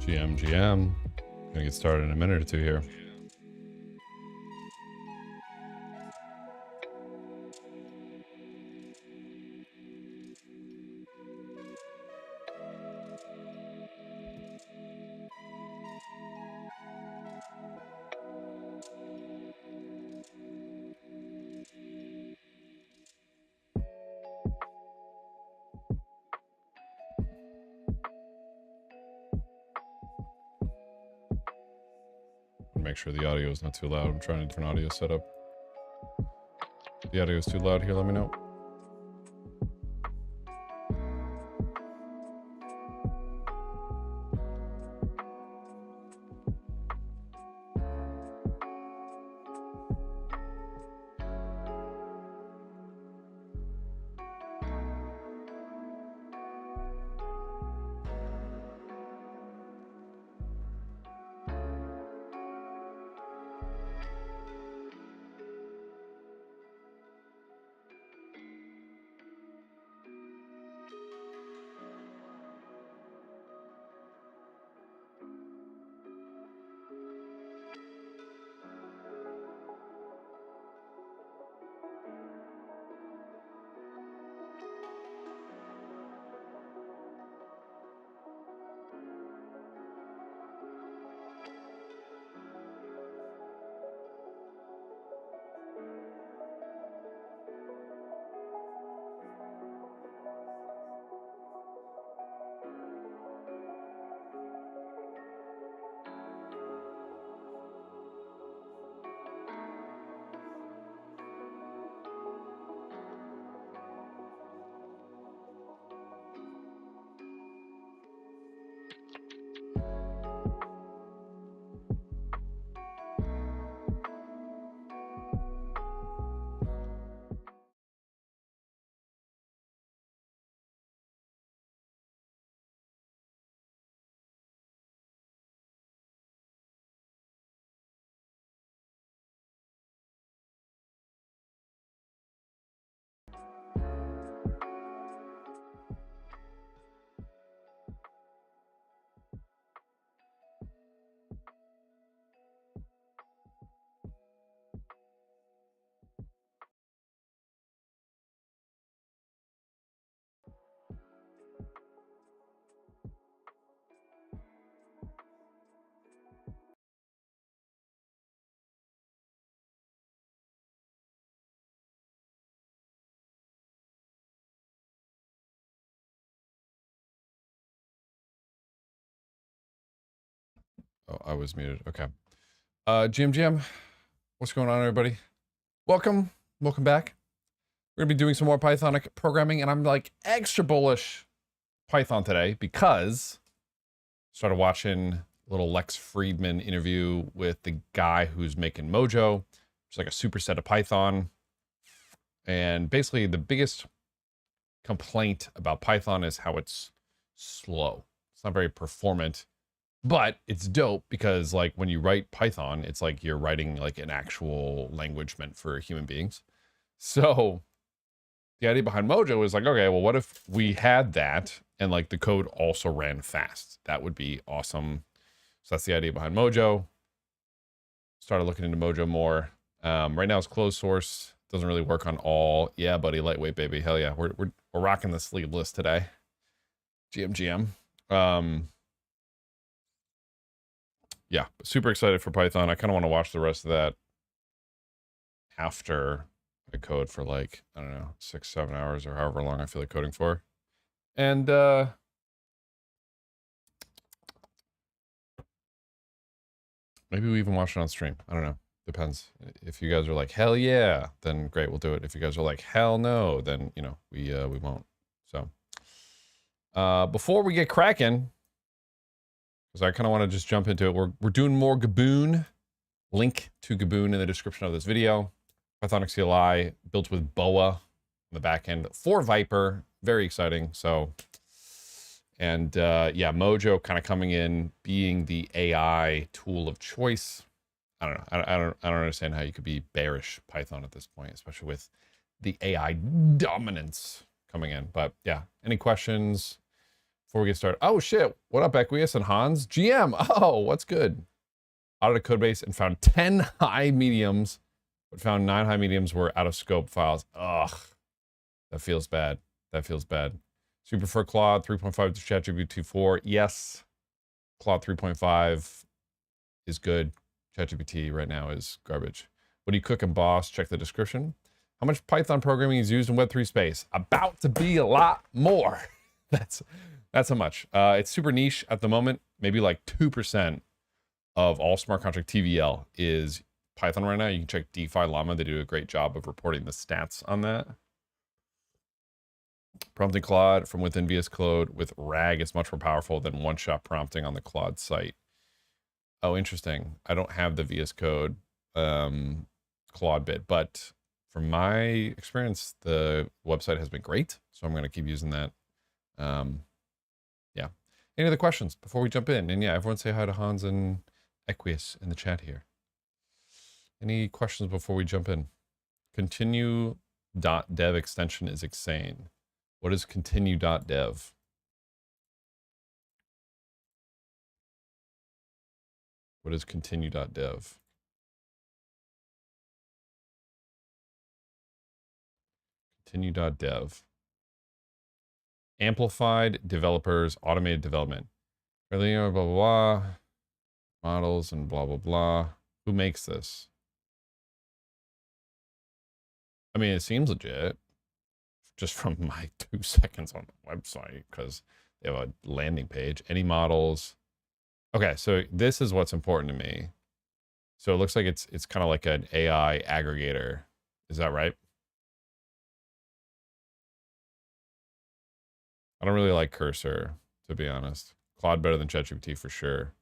GM. Gonna get started in a minute or two here. Make sure the audio is not too loud. I'm trying a different audio setup. If the audio is too loud here, let me know. Oh, I was muted. Okay. GM, what's going on, everybody? Welcome back. We're gonna be doing some more Pythonic programming, and I'm like extra bullish Python today because I started watching a little Lex Friedman interview with the guy who's making Mojo. It's like a superset of Python, and basically the biggest complaint about Python is how it's slow. It's not very performant. But it's dope because like when you write Python, it's like you're writing like an actual language meant for human beings. So the idea behind Mojo is like, okay, well, what if we had that and like the code also ran fast? That would be awesome. So that's the idea behind Mojo. Started looking into Mojo more. Right now it's closed source. Doesn't really work on all. Yeah, buddy, lightweight, baby. Hell yeah. We're rocking the sleeveless today. GM. Yeah, super excited for Python. I kind of want to watch the rest of that after I code for like, I don't know, 6-7 hours or however long I feel like coding for. And maybe we even watch it on stream. I don't know. Depends. If you guys are like, hell yeah, then great, we'll do it. If you guys are like, hell no, then, you know, we won't. So before we get cracking, because I kind of want to just jump into it. We're doing more Gaboon. Link to Gaboon in the description of this video. Pythonic CLI built with Boa on the back end for Viper. Very exciting. So, and yeah, Mojo kind of coming in, being the AI tool of choice. I don't know. I don't understand how you could be bearish Python at this point, especially with the AI dominance coming in. But yeah, any questions? before we get started. Oh shit, what up Equius and Hans? GM, oh, what's good? Audited code base and found 10 high mediums, but found 9 high mediums were out of scope files. Ugh, that feels bad. That feels bad. So you prefer Claude 3.5 to ChatGPT 4? Yes. Claude 3.5 is good. ChatGPT right now is garbage. What do you cook in Boss? Check the description. How much Python programming is used in Web3 space? About to be a lot more. That's how much. It's super niche at the moment. Maybe like 2% of all smart contract TVL is Python right now. You can check DeFi Llama. They do a great job of reporting the stats on that. Prompting Claude from within VS Code with RAG is much more powerful than one-shot prompting on the Claude site. Oh, interesting. I don't have the VS Code Claude bit, but from my experience, the website has been great. So I'm going to keep using that. Yeah. Any other questions before we jump in? And yeah, everyone say hi to Hans and Equius in the chat here. Any questions before we jump in? Continue.dev extension is insane. What is continue.dev? What is continue.dev? Continue.dev. Amplified developers, automated development. Really, blah, blah, blah. Models and blah, blah, blah. Who makes this? I mean, it seems legit. Just from my 2 seconds on the website, because they have a landing page. Any models? Okay, so this is what's important to me. So it looks like it's kind of like an AI aggregator. Is that right? I don't really like Cursor, to be honest. Claude better than ChatGPT for sure.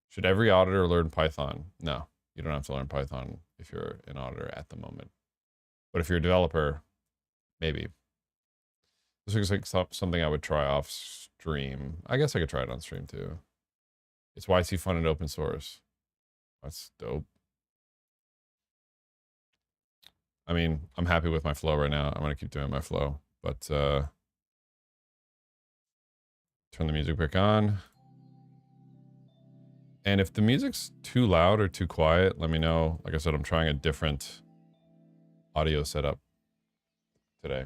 Should every auditor learn Python? No, you don't have to learn Python if you're an auditor at the moment. But if you're a developer, maybe. This looks like something I would try off stream. I guess I could try it on stream too. It's YC funded open source. That's dope. I mean, I'm happy with my flow right now. I'm going to keep doing my flow, but turn the music back on. And if the music's too loud or too quiet, let me know. Like I said, I'm trying a different audio setup today.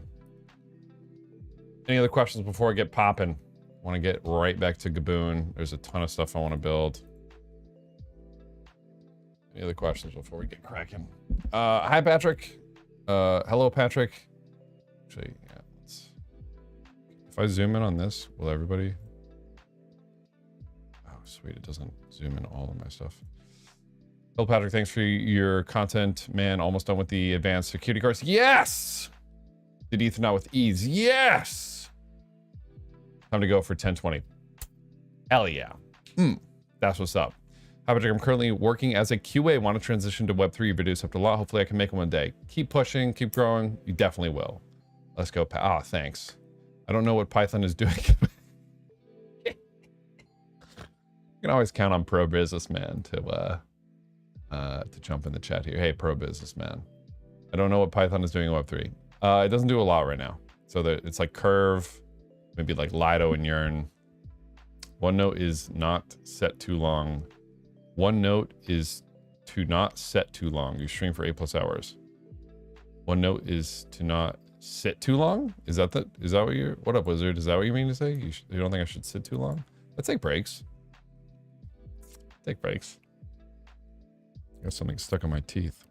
Any other questions before I get popping? I want to get right back to Gaboon. There's a ton of stuff I want to build. Any other questions before we get cracking? Hi, Patrick. Hello, Patrick. Actually, yeah, let's... If I zoom in on this, will everybody... Oh, sweet. It doesn't zoom in all of my stuff. Hello, Patrick. Thanks for your content. Man, almost done with the advanced security course. Yes! Did Ethernet with ease. Yes! Time to go for 1020. Hell yeah. That's what's up. Hi, Patrick. I'm currently working as a QA. Want to transition to Web3. Videos helped a lot. Hopefully I can make it one day. Keep pushing. Keep growing. You definitely will. Let's go. Thanks. I don't know what Python is doing. You can always count on Pro Businessman to jump in the chat here. Hey, Pro Businessman. I don't know what Python is doing in Web3. It doesn't do a lot right now. So it's like Curve, maybe like Lido and Yearn. One note is not set too long. One note is to not set too long. You stream for 8+ hours. One note is to not sit too long. Is that what you're, what up, Wizard? Is that what you mean to say? You don't think I should sit too long? Let's take breaks. Take breaks. Got something stuck in my teeth.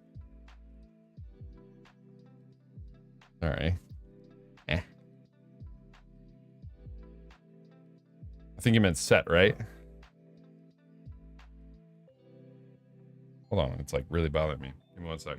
All right. I think you meant set, right? Hold on, it's like really bothering me. Give me one sec.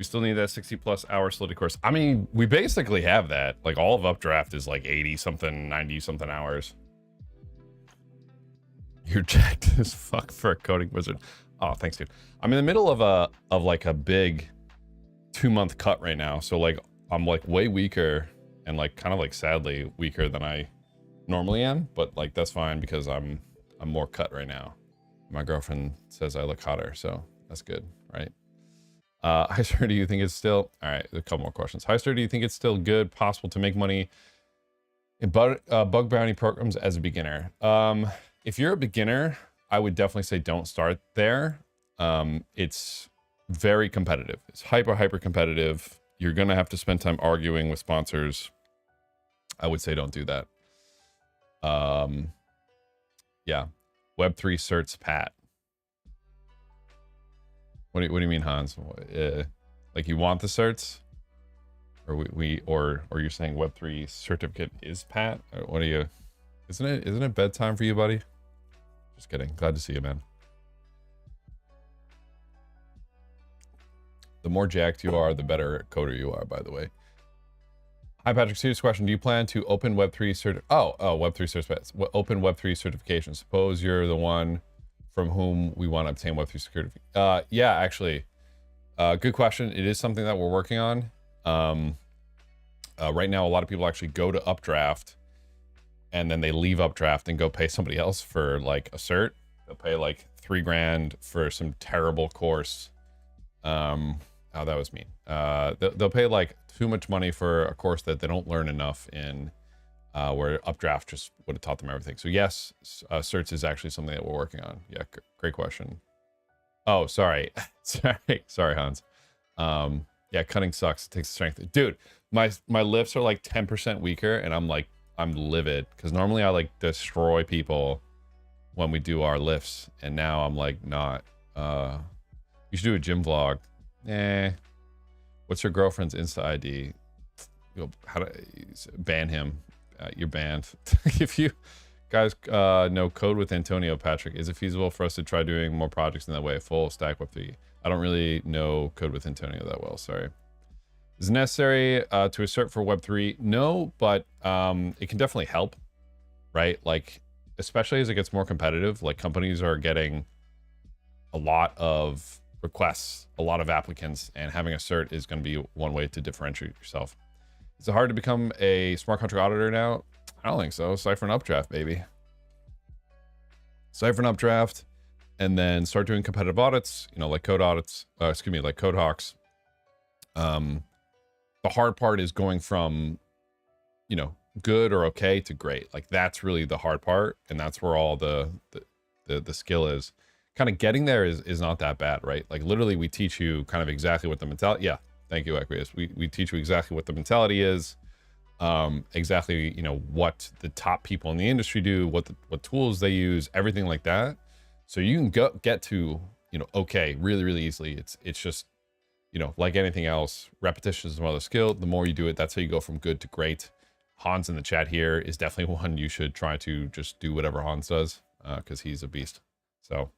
We still need that 60+ hour Solidity course. I mean, we basically have that. Like all of Updraft is like 80 something, 90 something hours. You're jacked as fuck for a coding wizard. Oh, thanks, dude. I'm in the middle of like a big 2-month cut right now. So like I'm like way weaker and like kind of like sadly weaker than I normally am, but like that's fine because I'm more cut right now. My girlfriend says I look hotter, so that's good, right? Hi sir, do you think it's still all right? A couple more questions. Hi sir, do you think it's still good, possible to make money in bug bounty programs as a beginner? If you're a beginner, I would definitely say don't start there. It's very competitive. It's hyper competitive. You're gonna have to spend time arguing with sponsors. I would say don't do that. Yeah, Web3 certs Pat. What do you mean, Hans? Like you want the certs, or or you're saying Web3 certificate is Pat? What are you? Isn't it bedtime for you, buddy? Just kidding. Glad to see you, man. The more jacked you are, the better coder you are, by the way. Hi, Patrick. Serious question. Do you plan to open Web3 Web3 certificates? Open Web3 certification. Suppose you're the one from whom we want to obtain Web3 security. Yeah, actually, good question. It is something that we're working on. Right now, a lot of people actually go to Updraft and then they leave Updraft and go pay somebody else for like a cert. They'll pay like $3 grand for some terrible course. Oh, that was mean. They'll pay like too much money for a course that they don't learn enough in, where Updraft just would have taught them everything. So yes, certs is actually something that we're working on. Yeah, great question. Oh, sorry. sorry, Hans. Yeah, cutting sucks. It takes strength. Dude, my lifts are like 10% weaker and I'm livid because normally I like destroy people when we do our lifts and now I'm like not. You should do a gym vlog. What's your girlfriend's Insta ID? How to ban him? You're banned. If you guys know Code with Antonio, Patrick, is it feasible for us to try doing more projects in that way? Full stack Web3. I don't really know Code with Antonio that well. Sorry. Is it necessary to assert for Web3? No, but it can definitely help, right? Like, especially as it gets more competitive, like companies are getting a lot of requests, a lot of applicants, and having a cert is going to be one way to differentiate yourself. Is it hard to become a smart contract auditor now? I don't think so. Cipher and Updraft, baby. Cipher and Updraft, and then start doing competitive audits, you know, like code audits, like Code Hawks. The hard part is going from, you know, good or okay to great. Like that's really the hard part, and that's where all the skill is. Kind of getting there is not that bad, right? Like literally we teach you kind of exactly what the mentality, yeah, thank you, Aquarius. We teach you exactly what the mentality is, exactly, you know, what the top people in the industry do, what tools they use, everything like that. So you can get to, you know, okay, really easily. It's just, you know, like anything else, repetition is another skill. The more you do it, that's how you go from good to great. Hans in the chat here is definitely one you should try to just do whatever Hans does, because he's a beast. So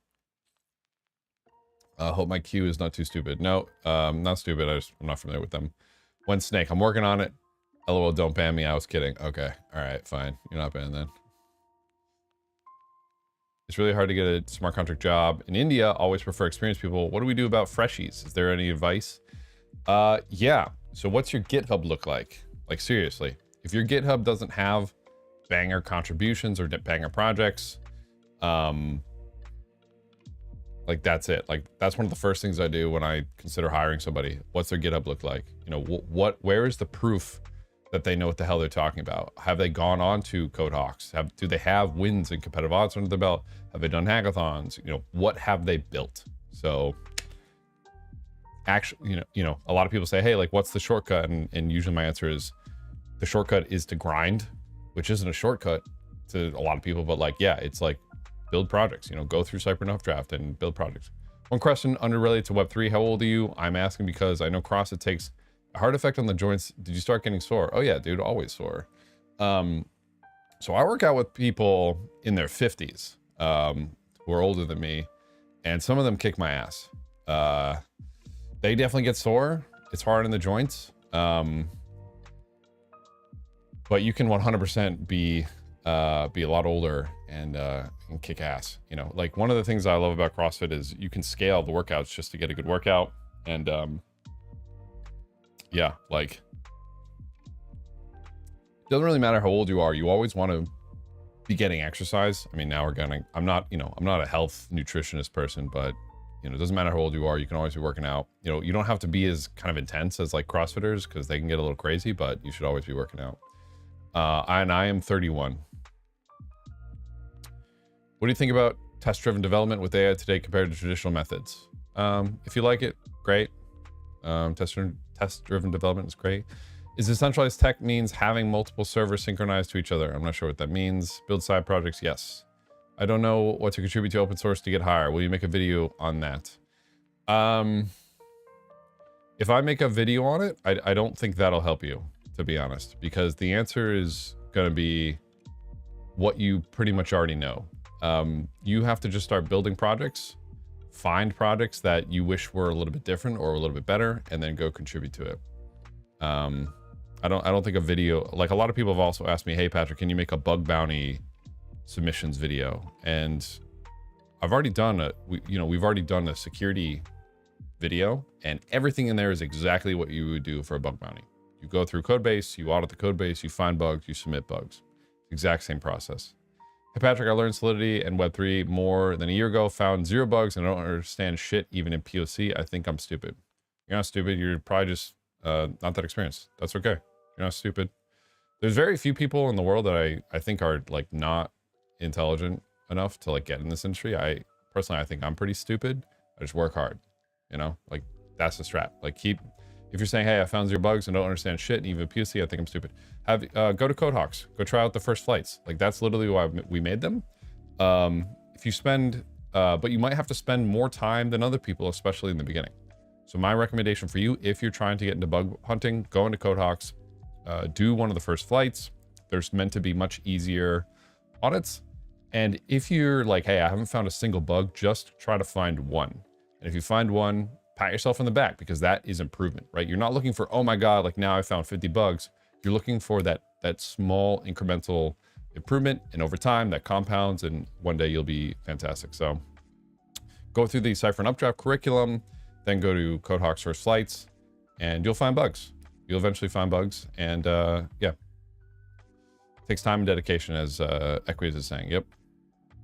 hope my queue is not too stupid. No, not stupid. I'm not familiar with them. One Snake, I'm working on it. LOL, don't ban me. I was kidding. Okay, all right, fine. You're not banned then. It's really hard to get a smart contract job in India. Always prefer experienced people. What do we do about freshies? Is there any advice? Yeah. So what's your GitHub look like? Like seriously, if your GitHub doesn't have banger contributions or banger projects, like that's it. Like that's one of the first things I do when I consider hiring somebody. What's their GitHub look like? You know, where is the proof that they know what the hell they're talking about? Have they gone on to Code Hawks? Do they have wins in competitive odds under their belt? Have they done hackathons? You know, what have they built? So actually, you know, a lot of people say, hey, like what's the shortcut? And usually my answer is the shortcut is to grind, which isn't a shortcut to a lot of people, but like, yeah, it's like build projects, you know, go through Cipher and Updraft and build projects. One question unrelated to Web3, how old are you? I'm asking because I know CrossFit takes a hard effect on the joints. Did you start getting sore? Oh yeah, dude, always sore. So I work out with people in their 50s who are older than me, and some of them kick my ass. They definitely get sore. It's hard in the joints. But you can 100% be a lot older and kick ass. You know, like one of the things I love about CrossFit is you can scale the workouts just to get a good workout. And yeah, like it doesn't really matter how old you are. You always want to be getting exercise. I mean, now I'm not a health nutritionist person, but you know, it doesn't matter how old you are. You can always be working out. You know, you don't have to be as kind of intense as like CrossFitters because they can get a little crazy, but you should always be working out. And I am 31. What do you think about test-driven development with AI today compared to traditional methods? If you like it, great. Test-driven development is great. Is decentralized tech means having multiple servers synchronized to each other? I'm not sure what that means. Build side projects, yes. I don't know what to contribute to open source to get higher. Will you make a video on that? If I make a video on it, I don't think that'll help you, to be honest, because the answer is going to be what you pretty much already know. You have to just start building projects, find projects that you wish were a little bit different or a little bit better, and then go contribute to it. I don't think a video, like a lot of people have also asked me, hey Patrick, can you make a bug bounty submissions video? And I've already done we've already done a security video, and everything in there is exactly what you would do for a bug bounty. You go through code base, you audit the code base, you find bugs, you submit bugs. Exact same process. Hey Patrick, I learned Solidity and Web3 more than a year ago, found 0 bugs, and I don't understand shit even in POC. I think I'm stupid. You're not stupid, you're probably just not that experienced. That's okay. You're not stupid. There's very few people in the world that I think are like not intelligent enough to like get in this industry. I personally think I'm pretty stupid. I just work hard, you know, like that's the strat. Like if you're saying, hey, I found 0 bugs and don't understand shit, and even POC, I think I'm stupid. Go to CodeHawks, go try out the first flights. Like that's literally why we made them. If you spend, but you might have to spend more time than other people, especially in the beginning. So my recommendation for you, if you're trying to get into bug hunting, go into CodeHawks, do one of the first flights. There's meant to be much easier audits. And if you're like, hey, I haven't found a single bug, just try to find one. And if you find one, pat yourself on the back, because that is improvement, right? You're not looking for, oh my God, like now I found 50 bugs. You're looking for that small incremental improvement, and over time that compounds, and one day you'll be fantastic. So go through the Cypher and Updraft curriculum, then go to CodeHawks first flights, and you'll find bugs. You'll eventually find bugs, and yeah. Takes time and dedication, as Equities is saying.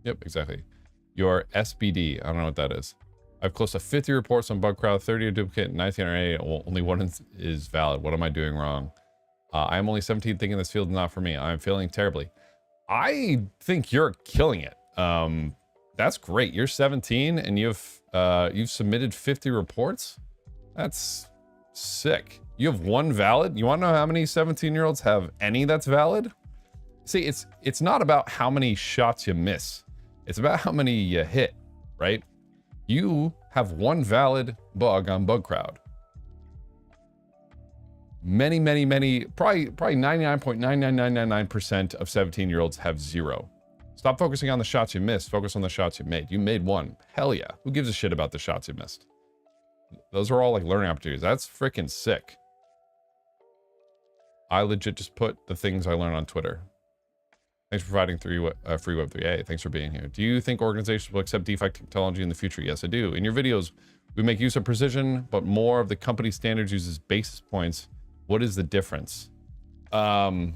Yep, exactly. Your SBD, I don't know what that is. I have close to 50 reports on Bugcrowd, 30 are duplicate, 19 are A, only one is valid. What am I doing wrong? I am only 17, thinking this field is not for me. I am failing terribly. I think you're killing it. That's great. You're 17 and you've submitted 50 reports. That's sick. You have 1 valid. You want to know how many 17-year-olds have any that's valid? See, it's not about how many shots you miss. It's about how many you hit, right? You have 1 valid bug on Bugcrowd. Many, probably 99.99999% of 17-year-olds have 0. Stop focusing on the shots you missed. Focus on the shots you made. You made 1. Hell yeah. Who gives a shit about the shots you missed? Those are all like learning opportunities. That's freaking sick. I legit just put the things I learned on Twitter. Thanks for providing free Web3A. Thanks for being here. Do you think organizations will accept DeFi technology in the future? Yes, I do. In your videos, we make use of precision, but more of the company standards uses basis points. What is the difference? That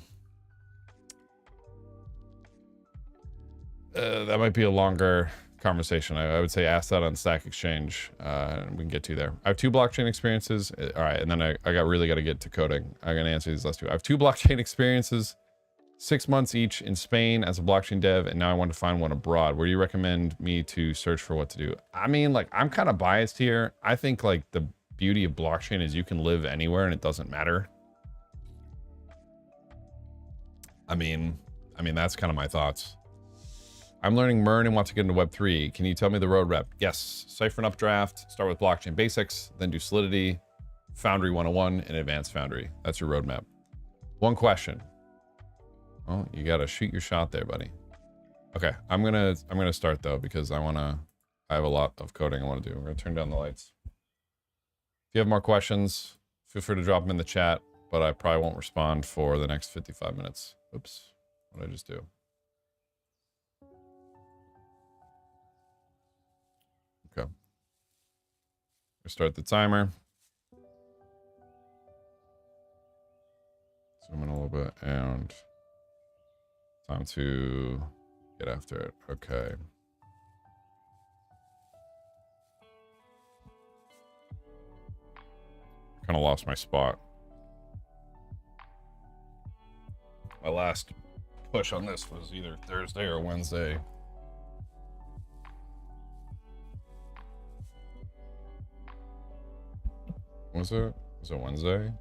might be a longer conversation. I would say ask that on Stack Exchange, and we can get to there. I have 2 blockchain experiences. All right, and then I really got to get to coding. I'm gonna answer these last 2. I have 2 blockchain experiences, 6 months each in Spain as a blockchain dev, and now I want to find one abroad. Where do you recommend me to search for what to do? I mean, like, I'm kind of biased here. I think like the beauty of blockchain is you can live anywhere and it doesn't matter. I mean, that's kind of my thoughts. I'm learning MERN and want to get into Web3. Can you tell me the roadmap? Yes. Cypher and Updraft, start with blockchain basics, then do Solidity, Foundry 101, and Advanced Foundry. That's your roadmap. 1 question. Oh, you got to shoot your shot there, buddy. Okay, I'm gonna start though, because I have a lot of coding I want to do. We're gonna turn down the lights. If you have more questions, feel free to drop them in the chat, but I probably won't respond for the next 55 minutes. Oops, what did I just do? Okay. Start the timer. Zoom in a little bit and time to get after it. Okay. Kind of lost my spot. My last push on this was either Thursday or Wednesday. Was it Wednesday?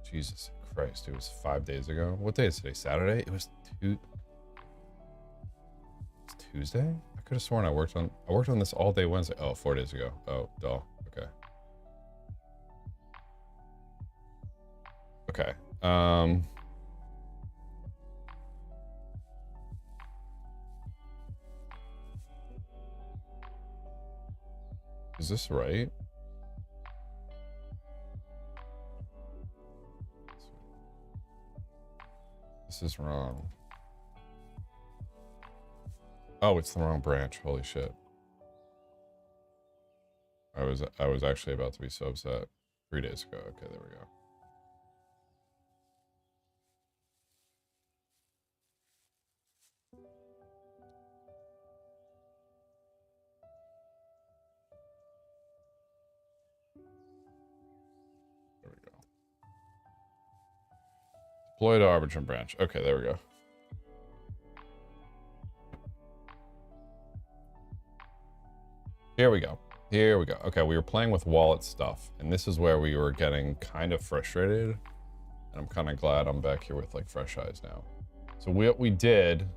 Jesus Christ, it was 5 days ago. What day is today? Saturday? It was Tuesday? I could have sworn I worked on this all day Wednesday. Oh, 4 days ago. Oh, duh. Okay. Okay. Is this right? This is wrong. Oh, it's the wrong branch. Holy shit. I was actually about to be so upset 3 days ago. Okay, there we go. There we go. Deploy to Arbitrum branch. Okay, there we go. Here we go. Here we go. Okay, we were playing with wallet stuff, and this is where we were getting kind of frustrated. And I'm kind of glad I'm back here with like fresh eyes now. So what we did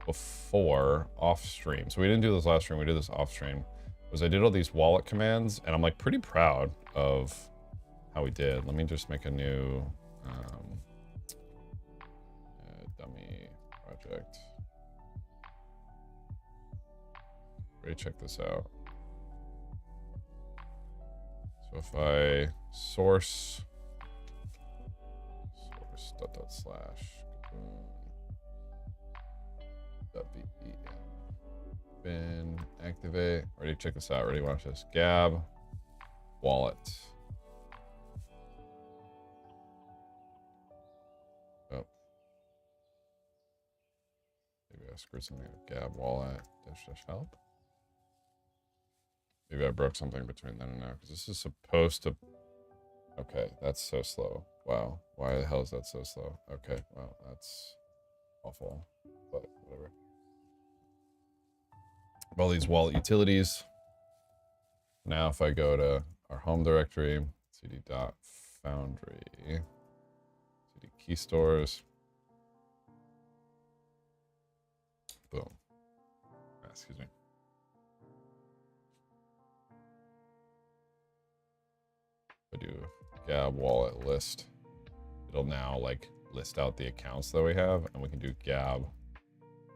before off stream, so we didn't do this last stream, we did this off stream, was I did all these wallet commands, and I'm like pretty proud of how we did. Let me just make a new dummy project. Ready to check this out. So if I source // bin activate. Ready to check this out. Ready to watch this. Gab wallet. Oh. Maybe I screwed something up. Gab wallet -- help. Maybe I broke something between then and now, because this is supposed to... Okay, that's so slow. Wow. Why the hell is that so slow? Okay, well, that's awful, but whatever. All these wallet utilities. Now if I go to our home directory, cd.foundry, cd key stores, boom. Excuse me. I do Gab wallet list. It'll now like list out the accounts that we have, and we can do Gab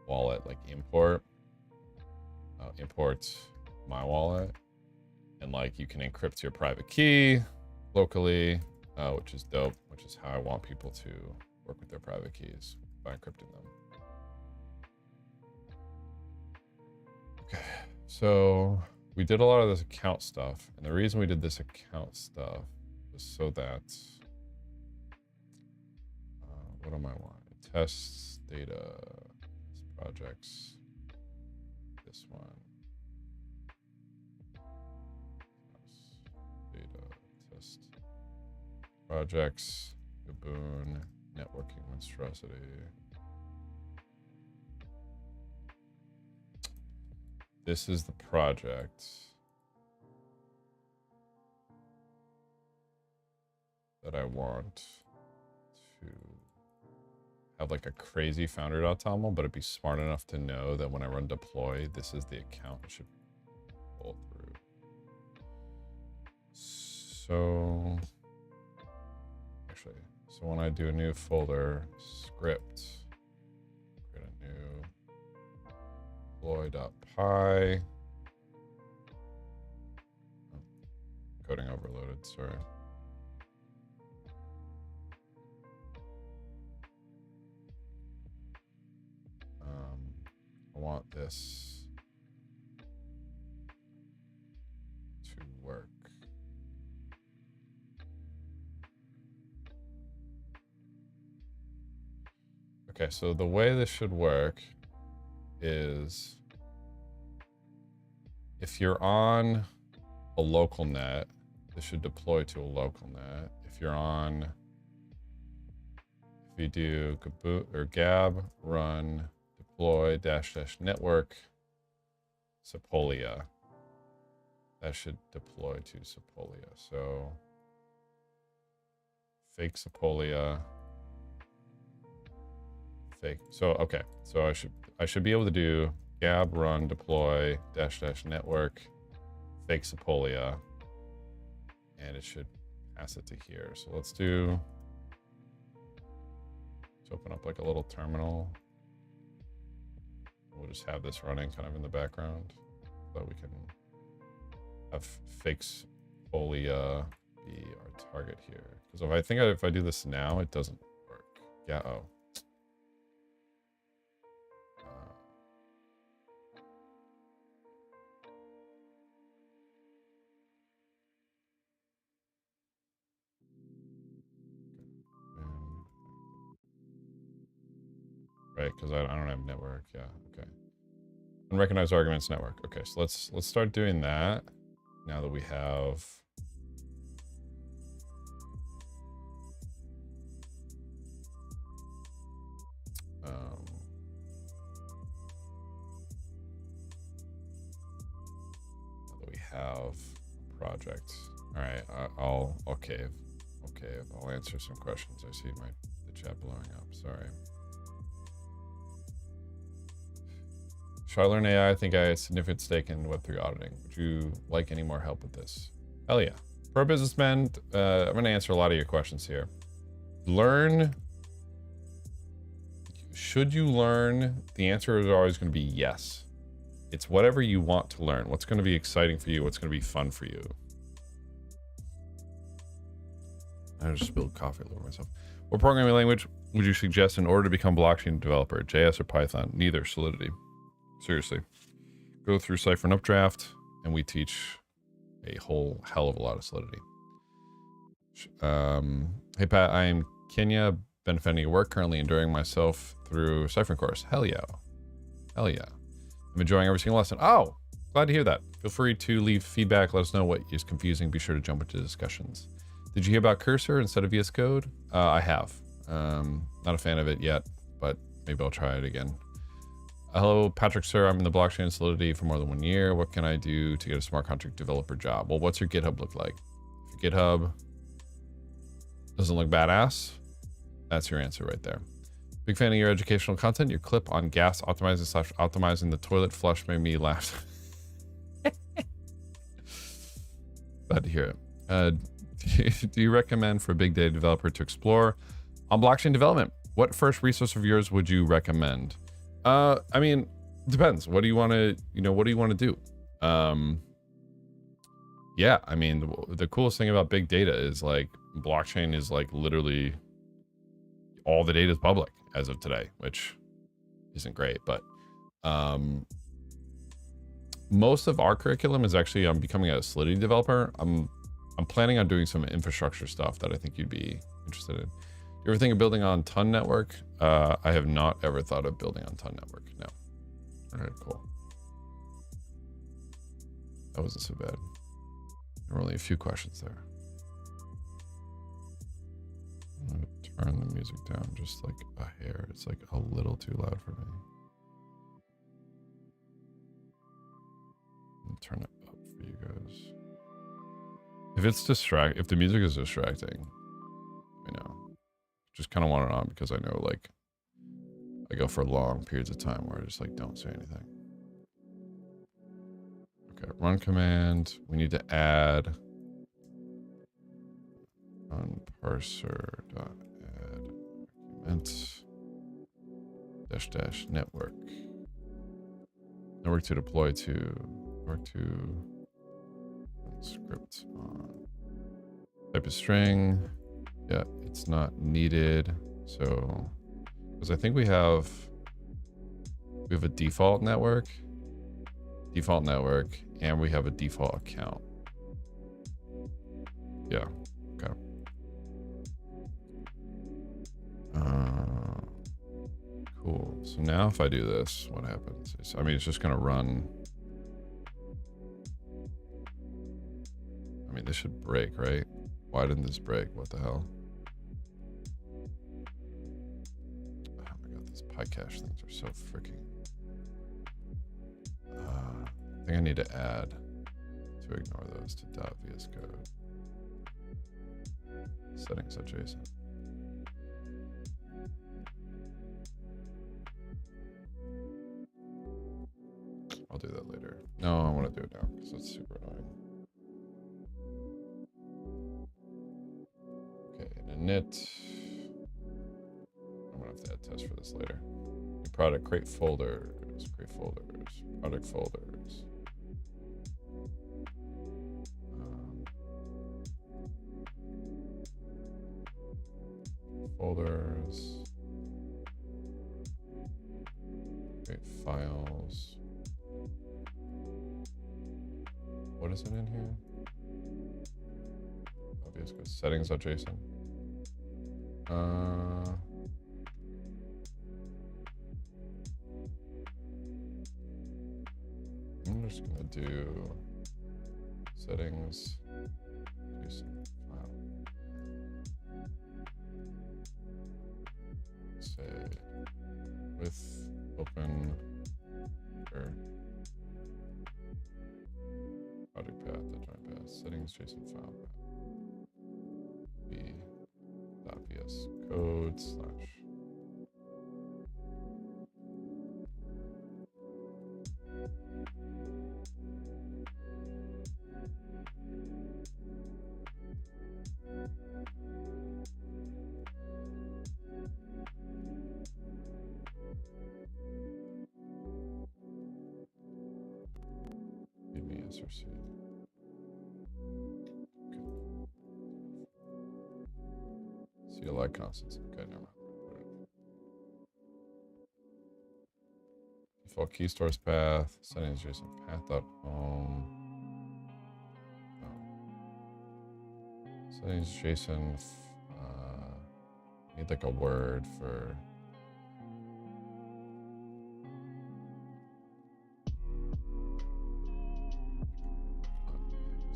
wallet like import my wallet, and like you can encrypt your private key locally, which is dope, which is how I want people to work with their private keys, by encrypting them. Okay, so we did a lot of this account stuff, and the reason we did this account stuff was so that what am I wanting? Tests, data, projects, this one. Data, test, projects, Gaboon, networking monstrosity. This is the project that I want to have like a crazy founder.toml, but it'd be smart enough to know that when I run deploy, this is the account it should pull through. So actually, so when I do a new folder, script, create a new deploy.py. Oh, coding overloaded, sorry. this to work. Okay, so the way this should work is if you're on a local net, this should deploy to a local net. If you're on, if you do Gaboon or Gab run deploy -- network Sepolia, that should deploy to Sepolia. So fake Sepolia. Fake. So okay. So I should be able to do Gab run deploy -- network fake Sepolia, and it should pass it to here. So let's open up like a little terminal. We'll just have this running kind of in the background so that we can have fake Sepolia be our target here. Because if I do this now, it doesn't work. Yeah. Oh. Right, because I don't have network. Yeah, okay. Unrecognized arguments network. Okay, so let's start doing that now that we have a project. All right, I'll cave. Okay, I'll answer some questions. I see the chat blowing up. Sorry. Should I learn AI? I think I had a significant stake in Web3 auditing. Would you like any more help with this? Hell yeah. Pro businessman, I'm going to answer a lot of your questions here. Should you learn? The answer is always going to be yes. It's whatever you want to learn. What's going to be exciting for you? What's going to be fun for you? I just spilled coffee all over myself. What programming language would you suggest in order to become a blockchain developer? JS or Python? Neither. Solidity. Seriously. Go through Cypher and Updraft, and we teach a whole hell of a lot of Solidity. Hey Pat, I am Kenya, benefiting your work, currently enduring myself through Cypher course. Hell yeah. Hell yeah. I'm enjoying every single lesson. Oh, glad to hear that. Feel free to leave feedback. Let us know what is confusing. Be sure to jump into discussions. Did you hear about Cursor instead of VS Code? I have. Not a fan of it yet, but maybe I'll try it again. Hello, Patrick, sir. I'm in the blockchain Solidity for more than 1 year. What can I do to get a smart contract developer job? Well, what's your GitHub look like? If your GitHub doesn't look badass, that's your answer right there. Big fan of your educational content. Your clip on gas optimizing the toilet flush made me laugh. Glad to hear it. Do you recommend for a big data developer to explore on blockchain development? What first resource of yours would you recommend? I mean, depends. What do you want to, what do you want to do? Yeah, I mean, the coolest thing about big data is like blockchain is like literally all the data is public as of today, which isn't great, but most of our curriculum is actually I'm becoming a Solidity developer. I'm planning on doing some infrastructure stuff that I think you'd be interested in. You ever think of building on Ton Network? I have not ever thought of building on Ton Network. No. All right, cool. That wasn't so bad. There were only a few questions there. I'm gonna turn the music down just like a hair. It's like a little too loud for me. I'll turn it up for you guys. If the music is distracting, just kind of want it on because I know like I go for long periods of time where I just like don't say anything. Okay, run command. We need to add on parser.add document -- network to deploy to script on type of string. Yeah, it's not needed. So, because I think we have We have a default network, and we have a default account. Yeah, okay. Cool. So now if I do this, what happens? I mean, it's just gonna run. I mean, this should break, right? Why didn't this break? What the hell? Oh my god, these PyCache things are so freaking. I think I need to add to ignore those to .vs Code. Settings adjacent. I'll do that later. No, I want to do it now because it's super annoying. Okay, and init. I'm gonna have to add tests for this later. New product, create folders, product folders. Folders. Create files. What is it in here? Obviously, settings.json. I'm just gonna do settings JSON file. Say with open or project path, the joint path, settings JSON file b.vs code / src. CLI constants. Okay, never mind. Default key stores path, settings JSON path.home. Settings JSON. Need like a word for.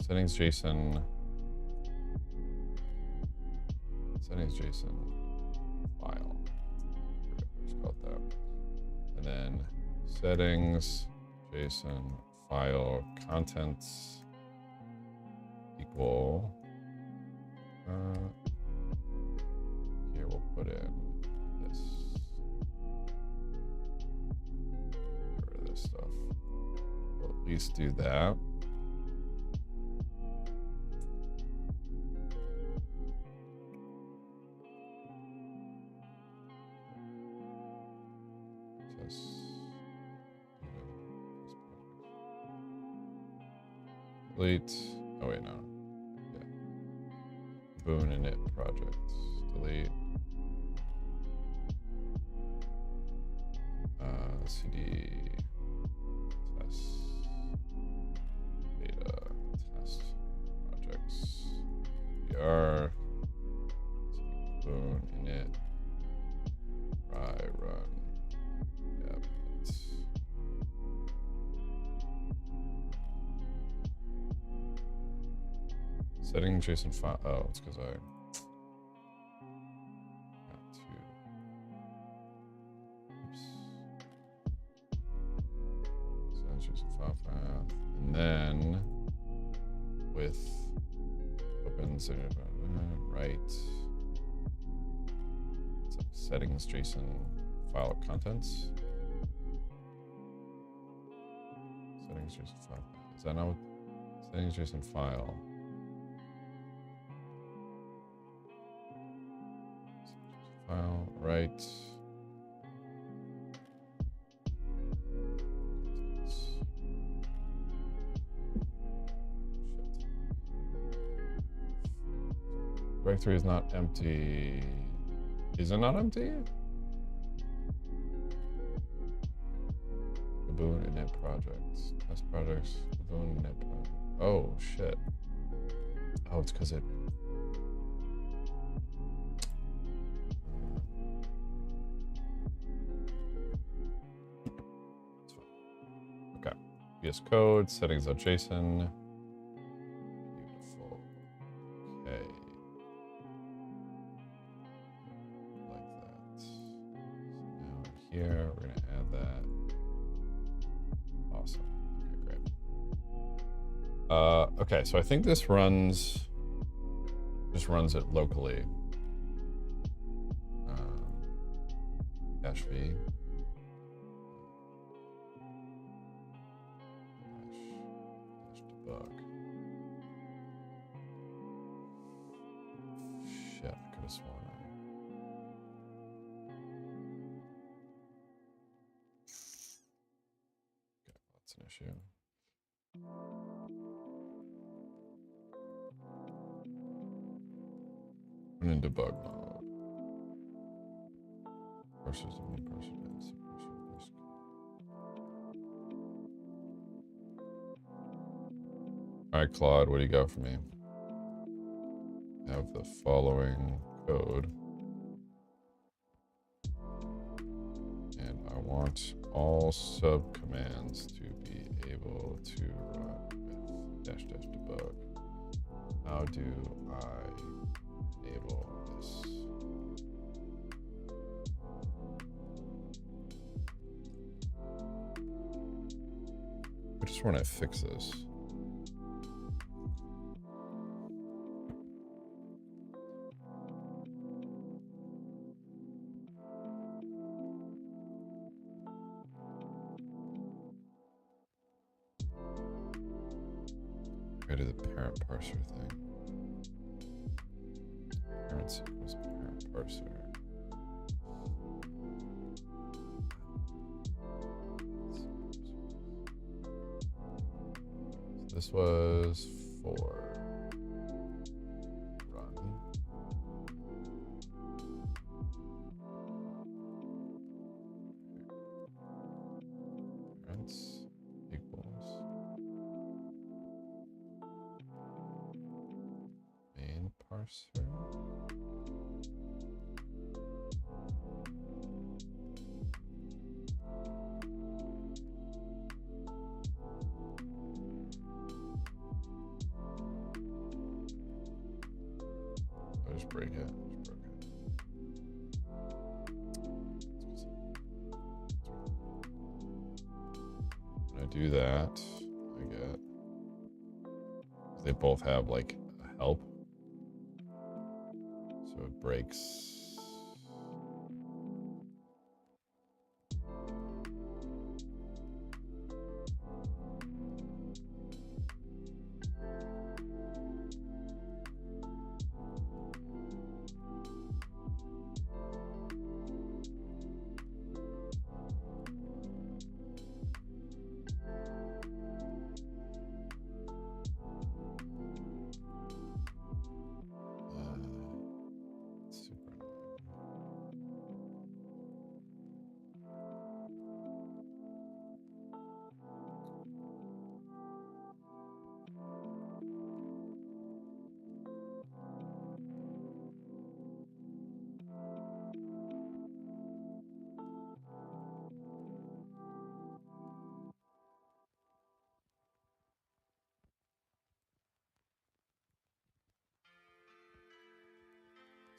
Settings JSON. Settings JSON file. Let's call it that. And then settings JSON file contents equal. Here we'll put in this. Get rid of this stuff. We'll at least do that. Delete. Oh wait, no. Yeah. Gaboon init projects. Delete. CD test data test projects. BR. Gaboon init. Run. Yep. Setting JSON file. Oh, it's because I got to. Oops. Setting JSON file path, and then with open right. Settings JSON file contents. Settings JSON file. Is that not what? Settings JSON file. File, right. Directory is not empty. Is it not empty? Gaboon init projects. Test projects, Gaboon init project. Oh, shit. Oh, it's because it... Okay. VS Code, settings.json. Beautiful. Okay. Like that. So now here, we're going to add that. Awesome. Okay, great. Okay, so I think this runs... Just runs it locally. Dash V. Dash debug. Shit, I could have sworn Okay, that's an issue. I'm in debug mode. Parsers of new parser density. All right, Claude, what do you got for me? I have the following code. And I want all subcommands to be able to run with dash dash debug. How do I enable this? I just want to fix this. Go to the parent parser thing. Parent equals parent parser. So this was for run. Parents equals main parser. I'll just break it. When I do that, I get... They both have like a help. So it breaks.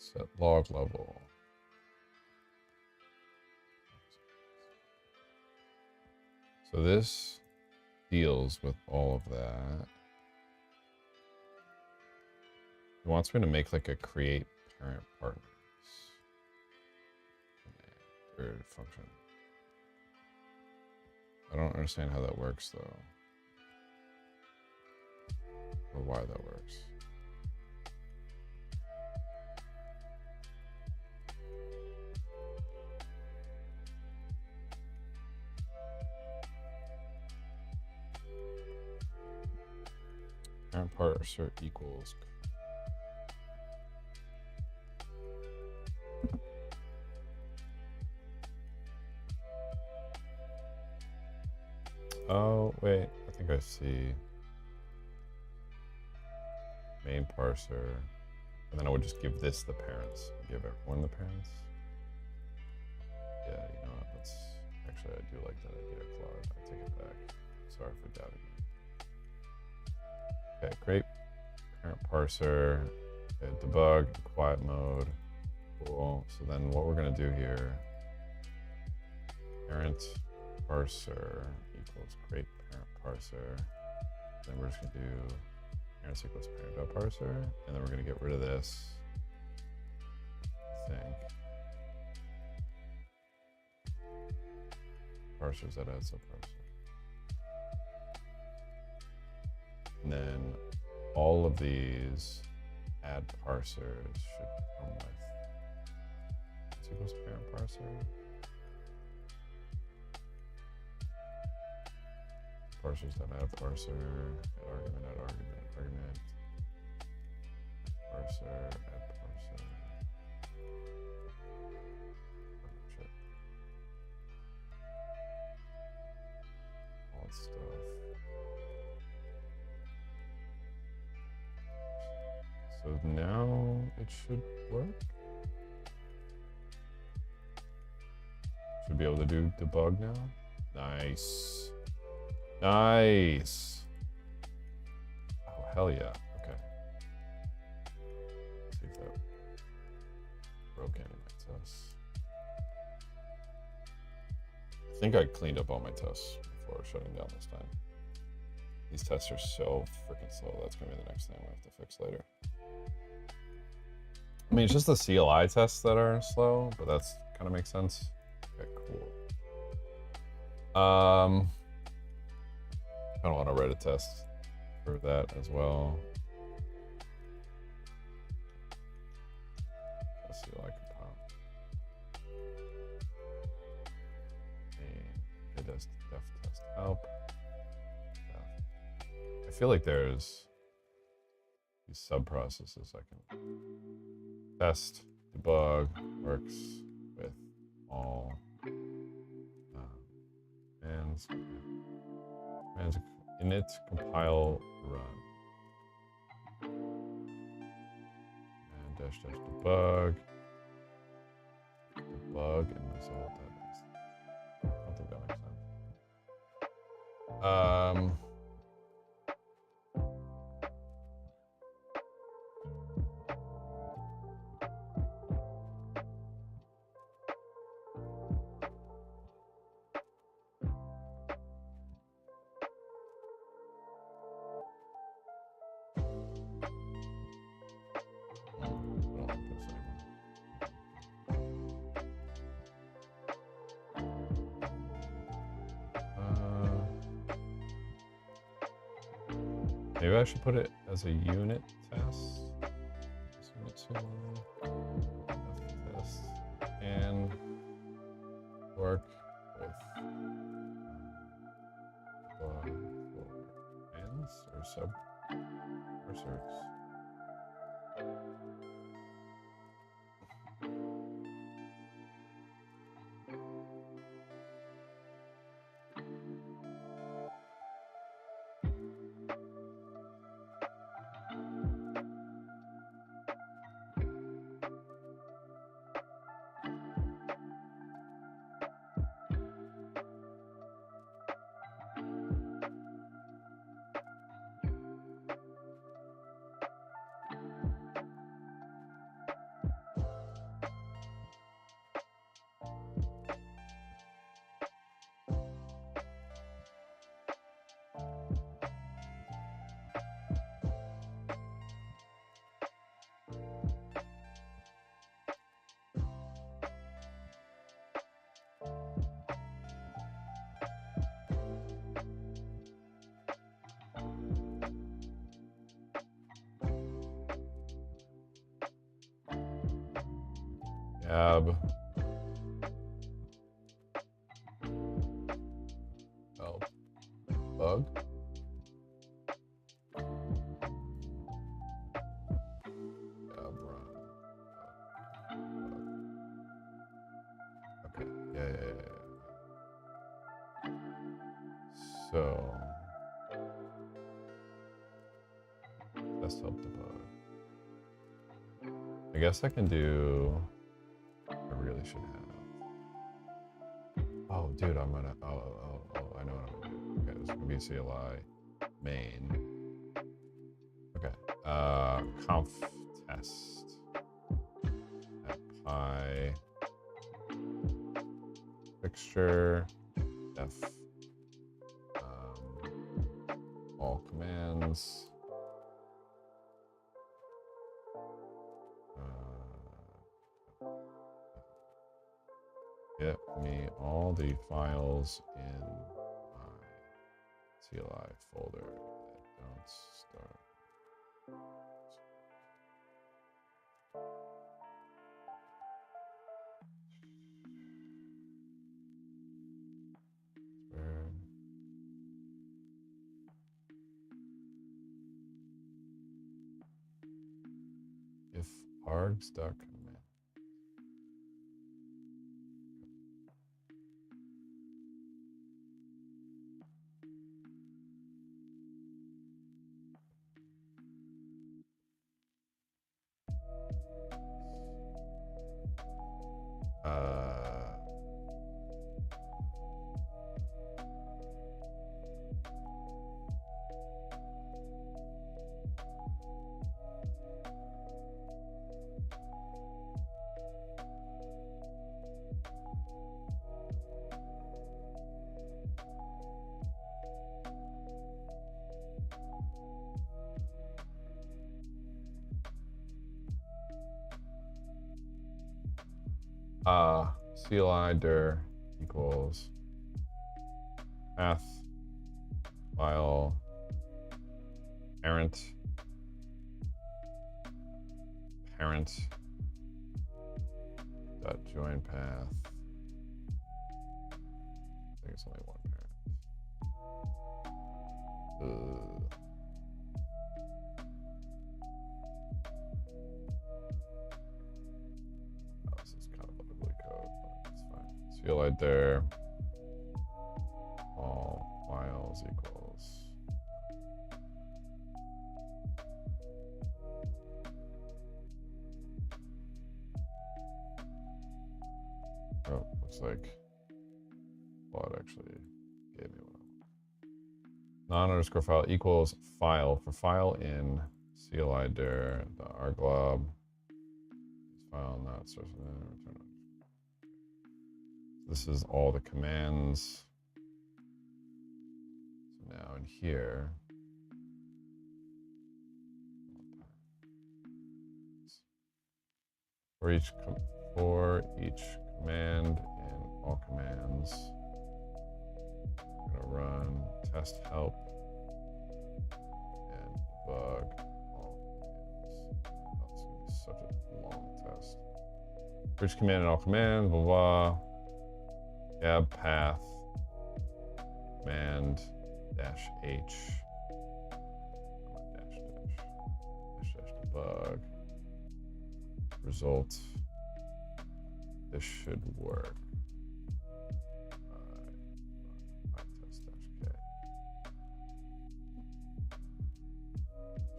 Set log level. So this deals with all of that. He wants me to make like a create parent partners function. I don't understand how that works though, or why that works. Parent parser equals. Oh, wait, I think I see main parser. And then I would just give this the parents. Give everyone the parents. Yeah, you know what? That's actually, I do like that idea, Claude. I take it back. Sorry for doubting you. Okay, great. Parent parser. Okay, debug, quiet mode. Cool. So then what we're going to do here, parent parser equals create parent parser. Then we're just going to do parents equals parent.parser. And then we're going to get rid of this, I think. Parsers that adds a parser. And then all of these add parsers should come with equals parent parser. Parsers that add parser, add argument, parser, add parser. Oh, shit. All that stuff. So now it should work. Should be able to do debug now. Nice. Nice. Oh, hell yeah. Okay. Let's see if that broke any of my tests. I think I cleaned up all my tests before shutting down this time. These tests are so freaking slow. That's going to be the next thing we have to fix later. I mean, it's just the CLI tests that are slow, but that's kind of makes sense. Okay, cool. I don't want to write a test for that as well. Let's see what I compile. It does def test help. Yeah. I feel like there's these sub processes I can test, debug, works with all and init, compile, run, and dash debug, and result. I don't think that makes sense. Maybe I should put it as a unit test. Unit 2 test and work with ends or sub parsers. Gab. Help. Bug. Gab run. Okay. Yeah. So test help debug. I guess I can do. I really should have. Oh, dude, I'm gonna. Oh, I know what I'm gonna do. Okay, this is gonna be CLI main. Okay. Conf test at pi fixture f all commands. Get me all the files in my CLI folder that don't start. If args.command. CLI dir equals path file parent dot join path. I think it's only one parent. This is kind of ugly code, but it's fine. CLI there. All files equals. Oh, looks like Claude actually gave me what I want. Non_file equals file. For file in CLI dir, the rglob file not source return. This is all the commands. So now in here, for each command in all commands, I'm gonna run test help and debug all commands. Oh, it's gonna be such a long test. For each command in all commands, blah blah. Gab path command dash h dash debug result. This should work. Test dash k.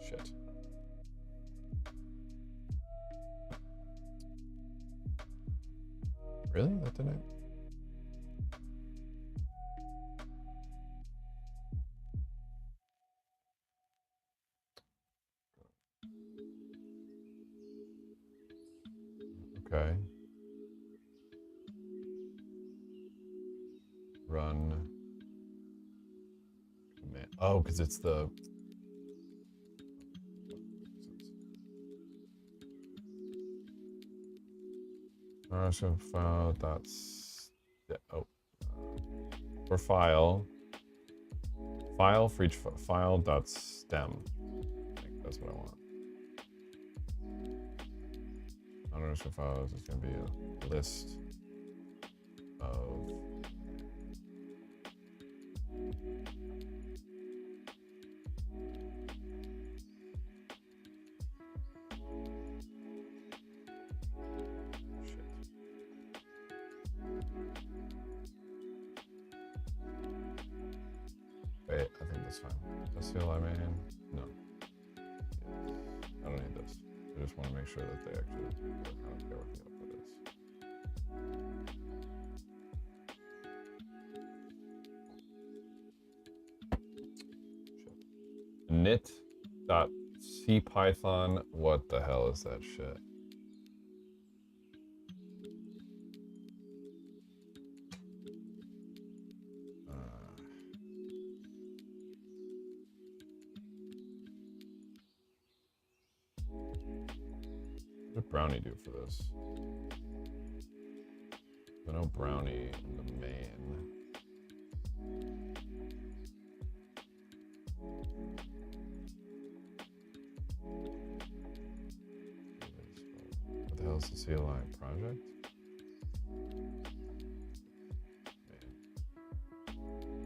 Shit. Really? That didn't. Okay. Run command. Oh, because it's the. So file dots. Oh, for file for each file dot stem. I think that's what I want. Underscore files is going to be a list of that's fine. That's CLI main. No. I don't need this. I just want to make sure that they actually work. I don't care what the output is. Init.cpython. What the hell is that shit? What did Brownie do for this? I know Brownie in the main. What the hell is the CLI project? Man.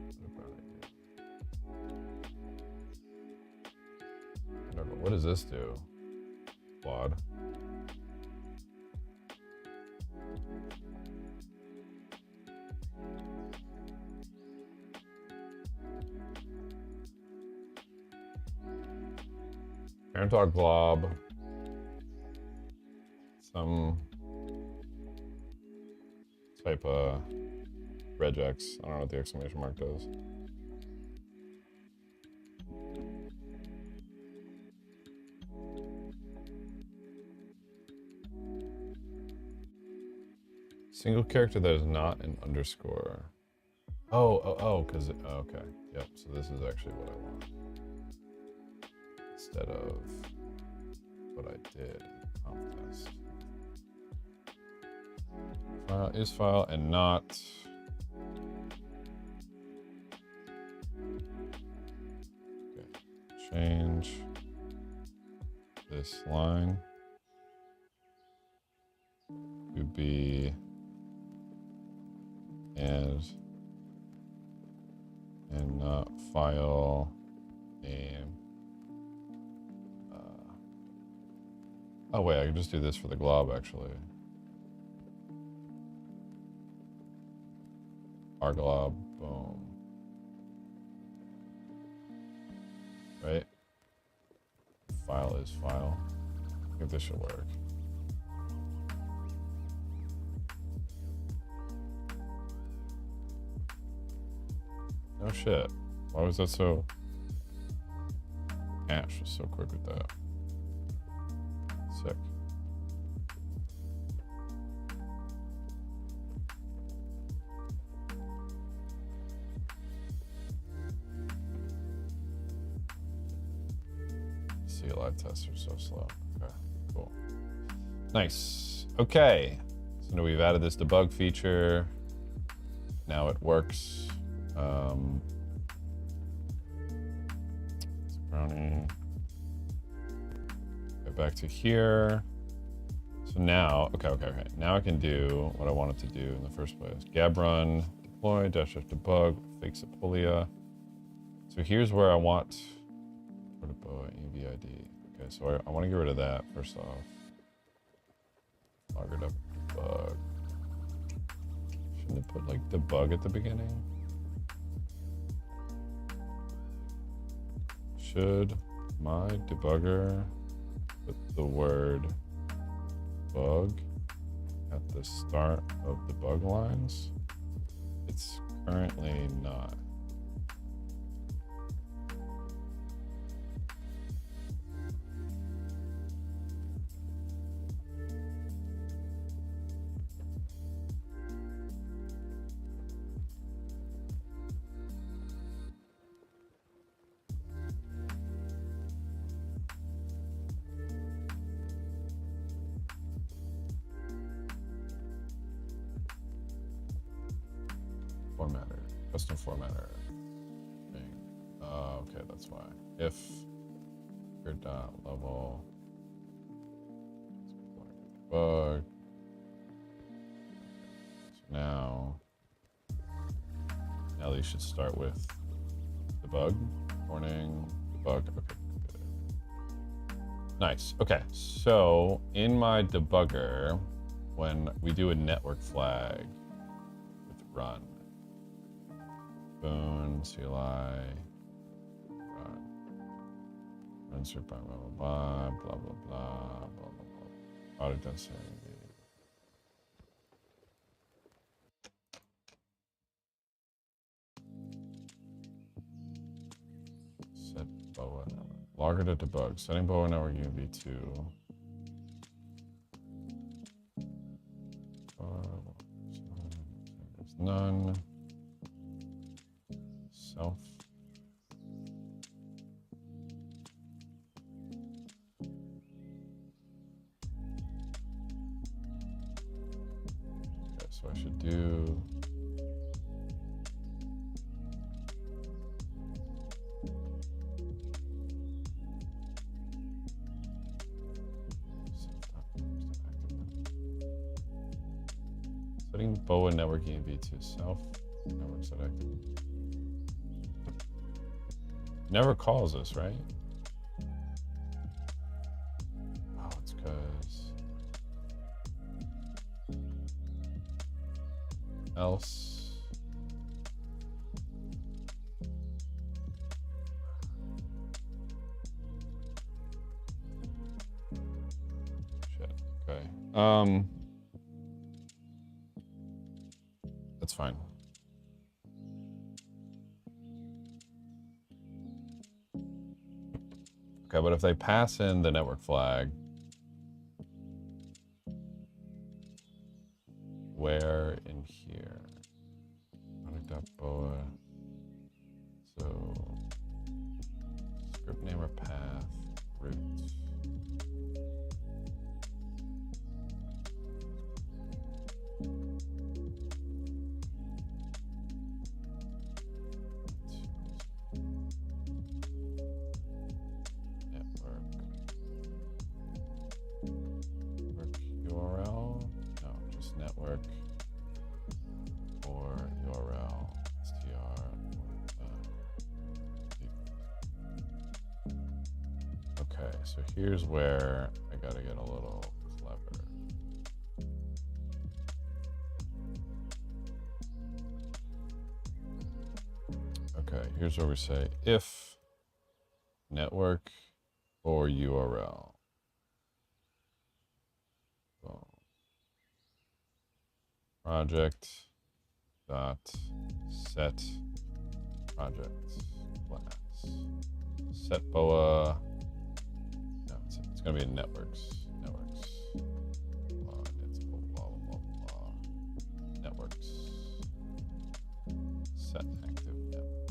What did Brownie do? What does this do? Claude. Parent glob. Some type of regex. I don't know what the exclamation mark does. Single character that is not an underscore. Because okay. Yep, so this is actually what I want. Instead of what I did in the conf test. File is file and not. Okay. Change this line to be and not file name. Oh wait, I can just do this for the glob actually. R glob, boom. Right? File is file. I think this should work. Oh shit. Why was that so... Ash was so quick with that. Sick. CLI tests are so slow. Okay, cool. Nice. Okay. So now we've added this debug feature. Now it works. Brownie. Go back to here. So now, okay. Now I can do what I wanted to do in the first place. Gab run, deploy, dash f debug, fake Sepolia. So here's where I want EVID. Okay, so I want to get rid of that first off. Loggered up debug. Shouldn't it put like debug at the beginning? Should my debugger put the word bug at the start of debug lines? It's currently not. Formatter, custom formatter thing. Okay, that's why. If your dot level bug. So now these should start with debug, warning, debug. Okay, good. Nice. Okay, so in my debugger, when we do a network flag with run, Gaboon, CLI, Insert by blah blah blah blah blah blah blah blah. Product density. Set BOA network. Logger to debug. Setting BOA network UV2. There's none. Self. Okay, so I should do. Setting BOA network EV2 self network set active. Never calls us, right? Oh, it's because else. Shit. Okay. That's fine. Okay, but if they pass in the network flag, where in here? Product.boa. So script name or path, root. So here's where I gotta get a little clever. Okay, here's where we say if network or URL. So project dot set project class. Set BOA. It's gonna be networks. It's blah blah blah blah. Networks. Set active network.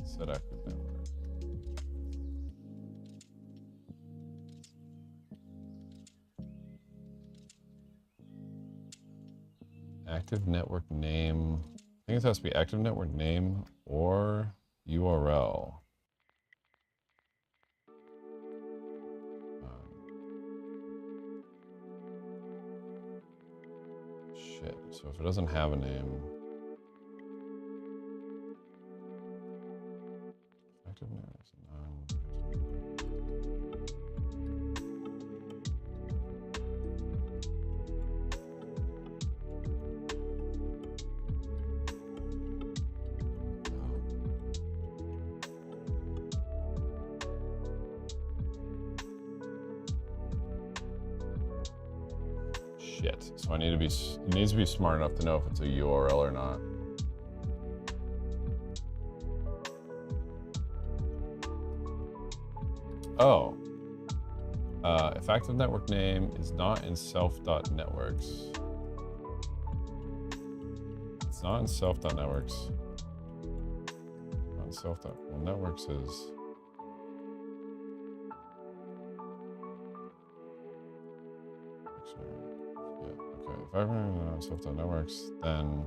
Set active network. Active network name. I think it has to be active network name or URL. Shit, so if it doesn't have a name. Active network is none. Shit. So I need to be, it needs to be smart enough to know if it's a URL or not. Oh. If active network name is not in self.networks. It's not in self.networks. Not in self. Well, networks is. If everything on self.networks, then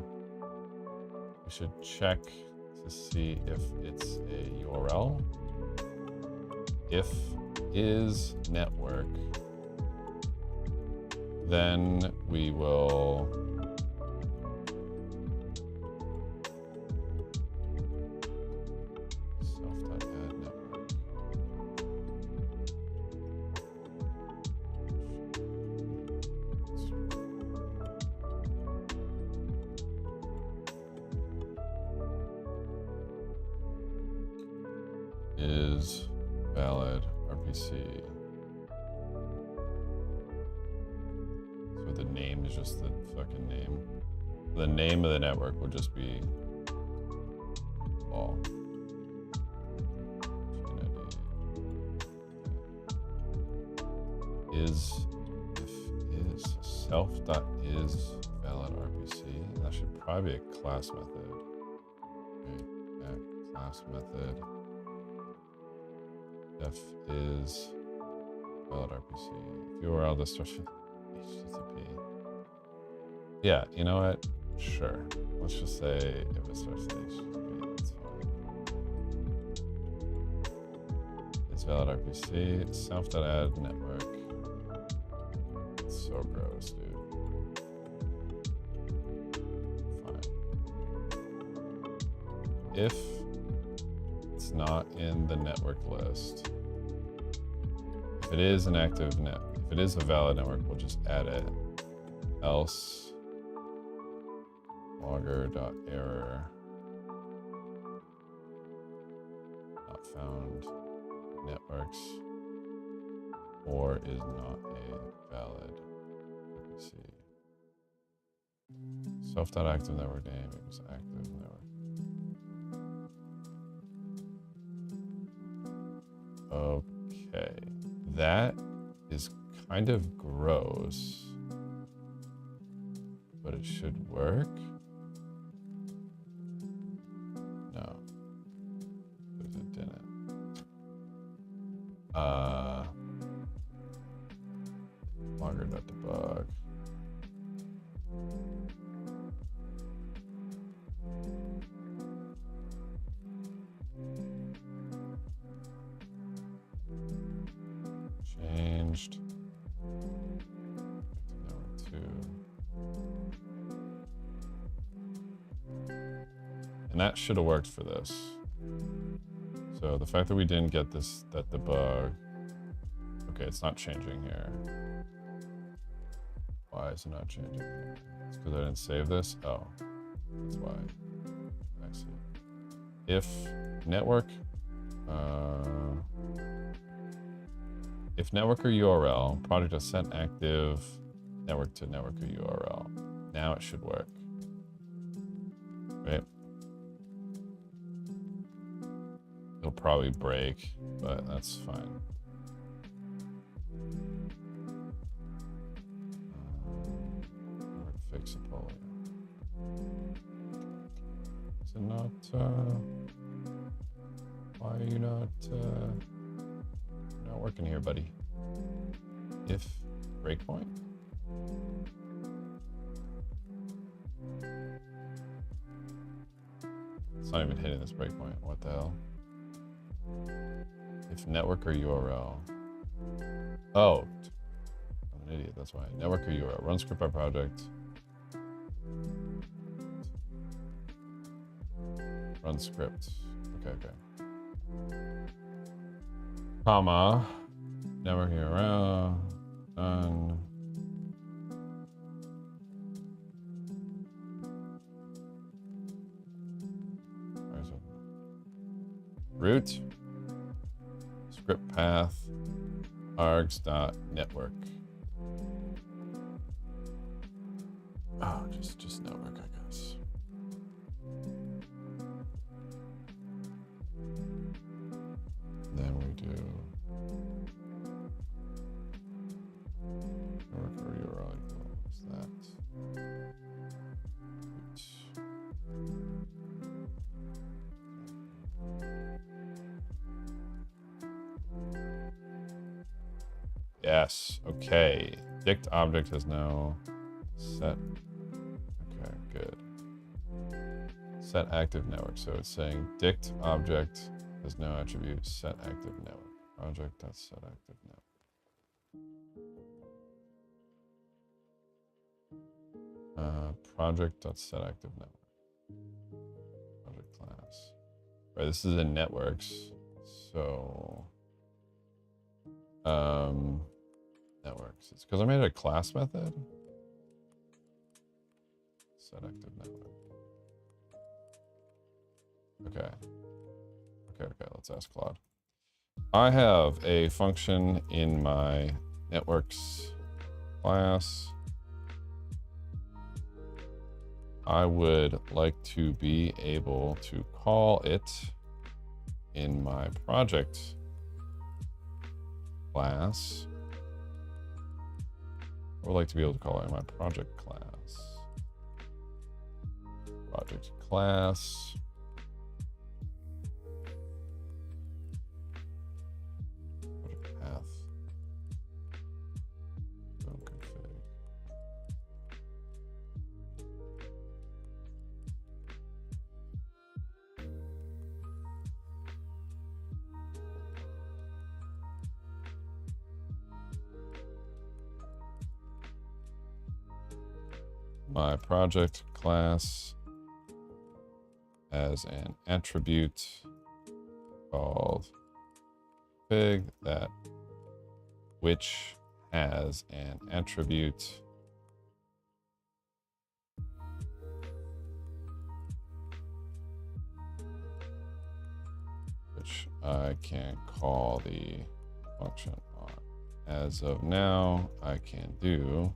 we should check to see if it's a URL. If is network, then we will self.add network. is valid RPC. So the name is just the fucking name. The name of the network will just be all. Is self.is valid RPC. That should probably be a class method. Okay, yeah, class method. Def is valid RPC. URL destruction HTTP. Yeah, you know what? Sure. Let's just say if it starts with HTTP, that's fine. It's valid RPC. Self.add network. It's so gross, dude. Fine. If it's not in the network list, if it is an active net, if it is a valid network, we'll just add it. Else logger.error not found networks or is not a valid RPC. Self.active network name equals active network. Okay, that is kind of gross, but it should work. No, but it didn't. Logger.debug. Changed. Number 2. And that should have worked for this. So the fact that we didn't get that debug. Okay, it's not changing here. Why is it not changing here? It's because I didn't save this? Oh, that's why. I see. If network, if network or URL, project has set active network to network or URL. Now it should work. Right? It'll probably break, but that's fine. Fixable. Is it not? Why are you not working here, buddy? If breakpoint. It's not even hitting this breakpoint. What the hell? If network or URL. Oh, I'm an idiot. That's why. Network or URL. Run script by project. Run script. Okay. Comma. Network URL. Done. Root. Script path. args.network. Oh, just network, I guess. Then we do network or URL equals that. Yes, okay. Dict object has now set. Okay, good. Set active network. So it's saying dict object has no attribute set active network. Project.set active network. Project.set active network. Project class. Right, this is in networks. So networks. It's because I made a class method. Set active network. Okay, let's ask Claude. I have a function in my networks class. I would like to be able to call it in my project class. I would like to be able to call it in my project class. Project class. Project path. Don't config. My project class as an attribute called config that which has an attribute which I can call the function on. As of now, I can do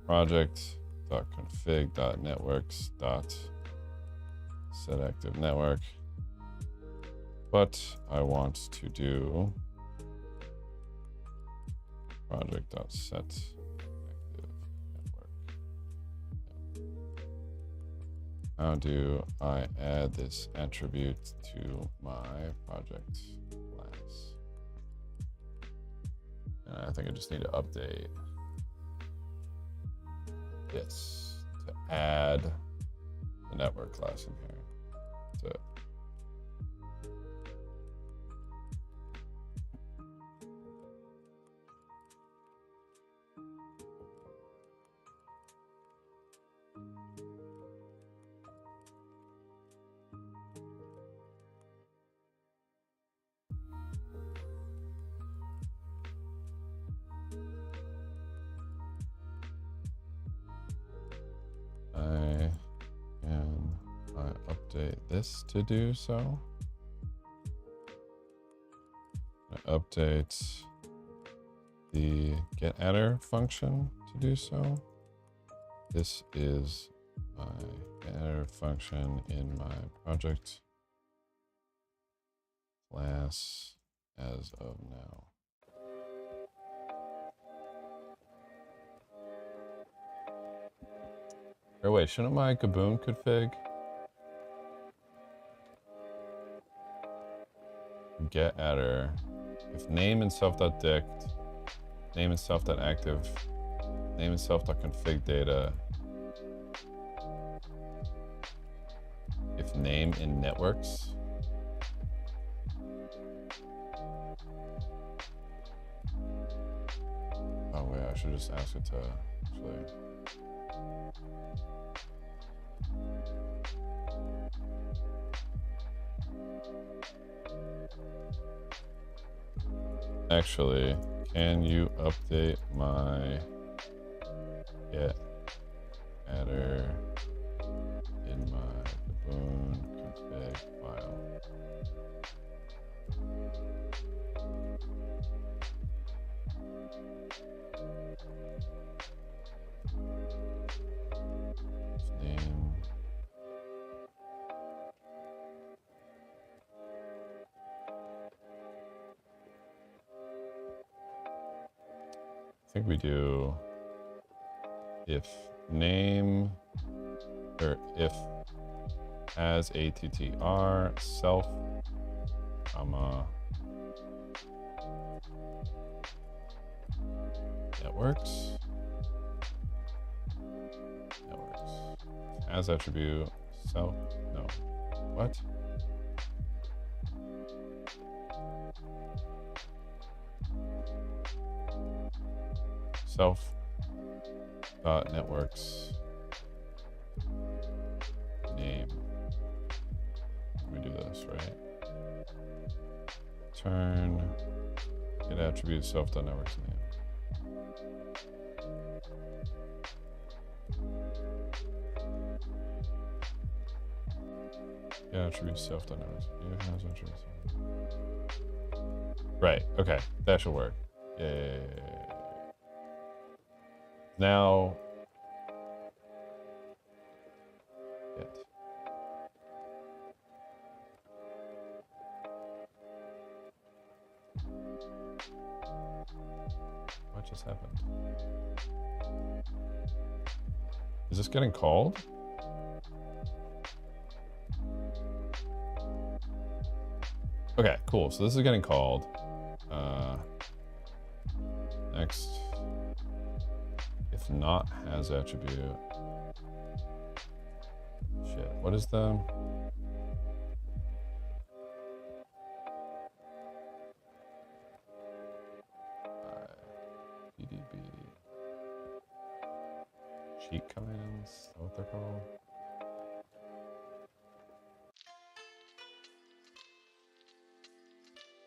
project.config.networks.setActiveNetwork, but I want to do project.setActiveNetwork. How do I add this attribute to my project class? And I think I just need to update this to add the network class in here. That's it. I update this to do so. I update the getAttr function to do so. This is my getAttr function in my project class as of now. Or wait, shouldn't my Gaboon config getAttr if name and self.dict, name and self.active, name and self.config data, if name in networks, oh wait, I should just ask it to actually. Actually, can you update my getAttr in my Gaboon config file? Name. I think we do if name or if as attr self comma networks as attribute self no what self dot networks name. Let me do this right. Turn get attribute self dot networks name. Yeah, attribute self dynamics. Yeah, has attributes. Right. Okay, that should work. Yeah. Now. It. What just happened? Is this getting called? Okay, cool. So this is getting called. Next. If not has attribute. Shit. What is the? DDB. Cheat commands. Is that what they're called?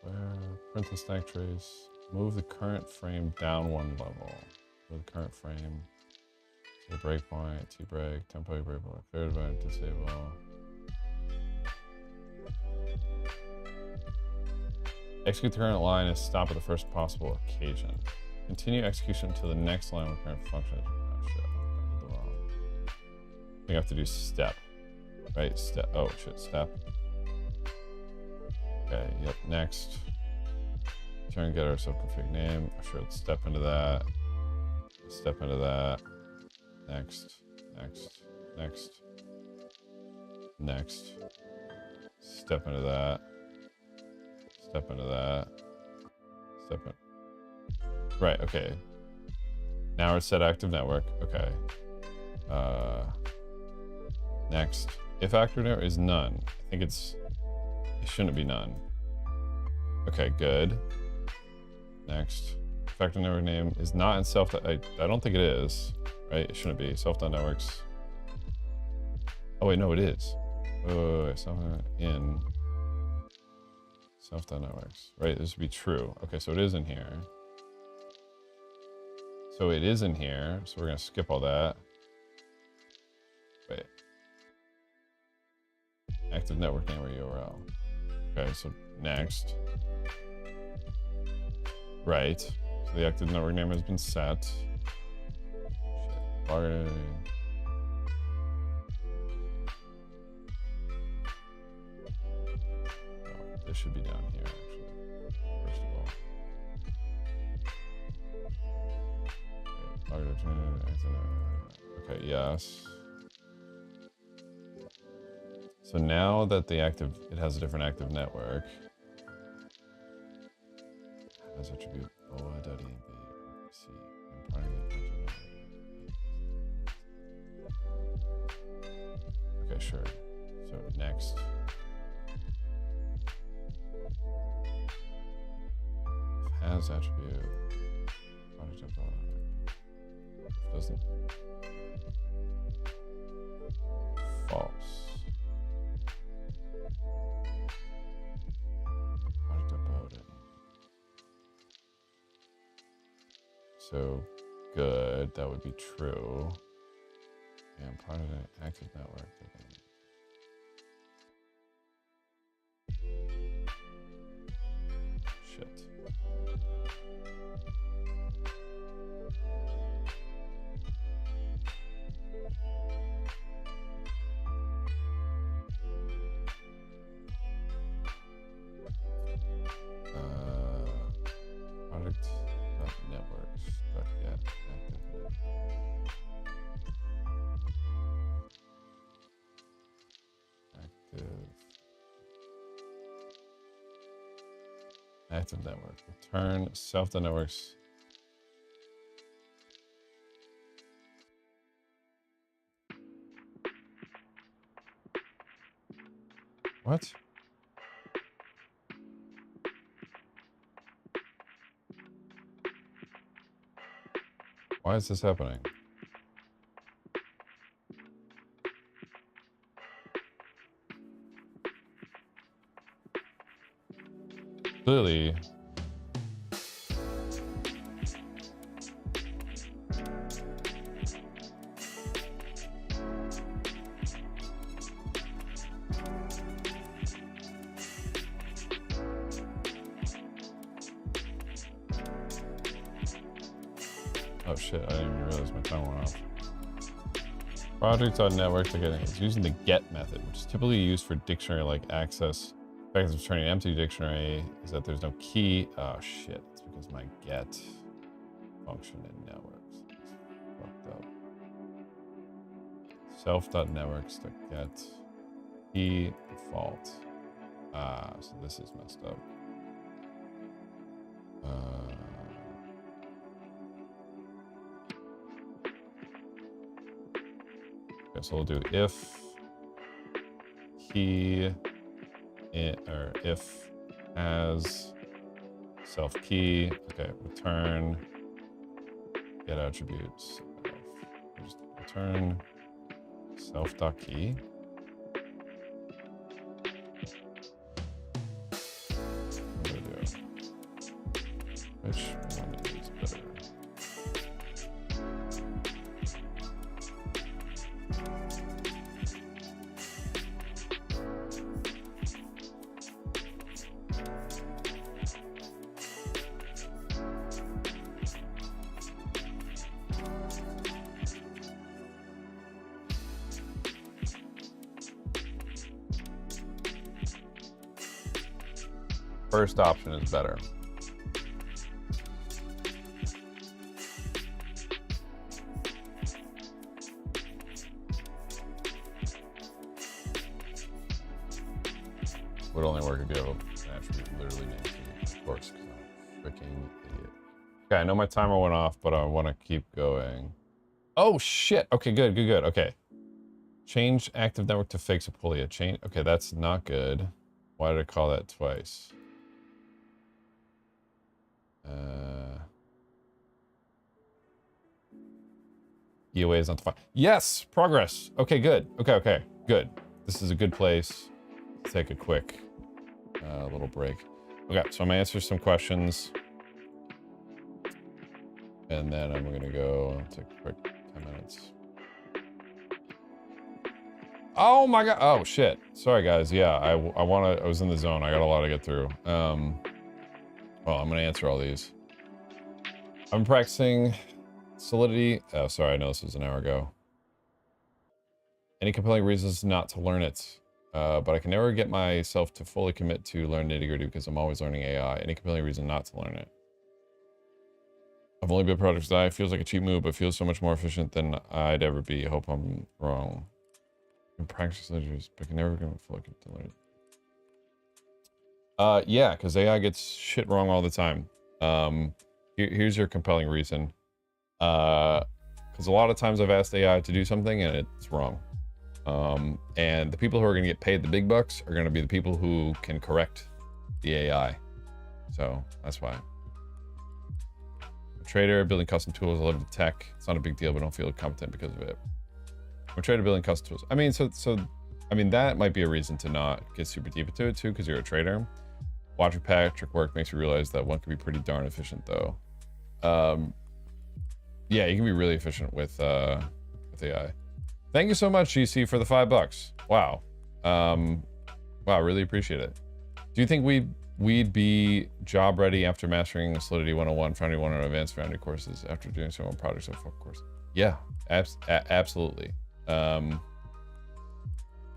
Where print the stack trace. Move the current frame down one level. Move the current frame. Say breakpoint, T-break, temporary breakpoint, clear event, disable. Execute the current line and stop at the first possible occasion. Continue execution to the next line with current function. Oh shit, I did the wrong. I think I have to do step. Right, step. Oh shit, step. Okay, yep, next. Turn getter subconfig name. Sure, let's step into that. Step into that. Next. Step into that. Step into that. Step in. Right, okay. Now we're set active network. Okay. Next. If active network is none. I think it shouldn't be none. Okay, good. Next. Effective network name is not in self. I don't think it is. Right? It shouldn't be. Self.networks. Oh wait, no, it is. Wait, something in self.networks. Right? This would be true. Okay, so it is in here. So it is in here. So we're gonna skip all that. Wait. Active network name or URL. Okay, so next. Right. So the active network name has been set. Shit. This should be down here, actually. First of all. Okay, yes. So now that it has a different active network. As attribute okay, sure. So next. Has attribute. Doesn't. False. So good, that would be true. And part of an active network. Shit. Product.networks. Get active network. Active network. Return self.networks. What? Why is this happening? Clearly. Oh shit, I didn't even realize my timer went off. Project.network to get it's using the get method, which is typically used for dictionary-like access. The fact of returning an empty dictionary is that there's no key. Oh shit, it's because my get function in networks is fucked up. Self.networks.get key default. So this is messed up. Okay, so we'll do if key or if as self key. Okay, return get attributes. Just return self.key. What do I do? Which one is better? First option is better. Would only work if you have an attribute literally named key, of course, because I'm a freaking idiot. Okay, I know my timer went off, but I want to keep going. Oh shit! Okay, good. Okay. Change active network to fake Sepolia. Change. Okay, that's not good. Why did I call that twice? EOA is not defined. Yes, progress. Okay, good. Okay, good. This is a good place to take a quick little break. Okay, so I'm gonna answer some questions, and then I'm gonna go take a quick 10 minutes. Oh my god! Oh shit! Sorry guys. Yeah, I was in the zone. I got a lot to get through. Well, I'm gonna answer all these. I'm practicing Solidity. Oh, sorry, I know this was an hour ago. Any compelling reasons not to learn it? But I can never get myself to fully commit to learn nitty-gritty because I'm always learning AI. Any compelling reason not to learn it? I've only built projects that feels like a cheap move, but feels so much more efficient than I'd ever be. Hope I'm wrong. In practice, but can never get fully commit to learn it. Yeah, because AI gets shit wrong all the time. Here's your compelling reason. Because a lot of times I've asked AI to do something and it's wrong. And the people who are going to get paid the big bucks are going to be the people who can correct the AI. So that's why. I'm a trader building custom tools. I love the tech. It's not a big deal, but I don't feel competent because of it. I'm a trader building custom tools. I mean, I mean, that might be a reason to not get super deep into it too, because you're a trader. Watching Patrick work makes you realize that one can be pretty darn efficient though. Yeah, you can be really efficient with AI. Thank you so much, GC, for the $5. Wow. Wow, really appreciate it. Do you think we'd be job ready after mastering Solidity 101, Foundry 1, or Advanced Foundry courses after doing some more projects of course? Yeah, absolutely. Yeah,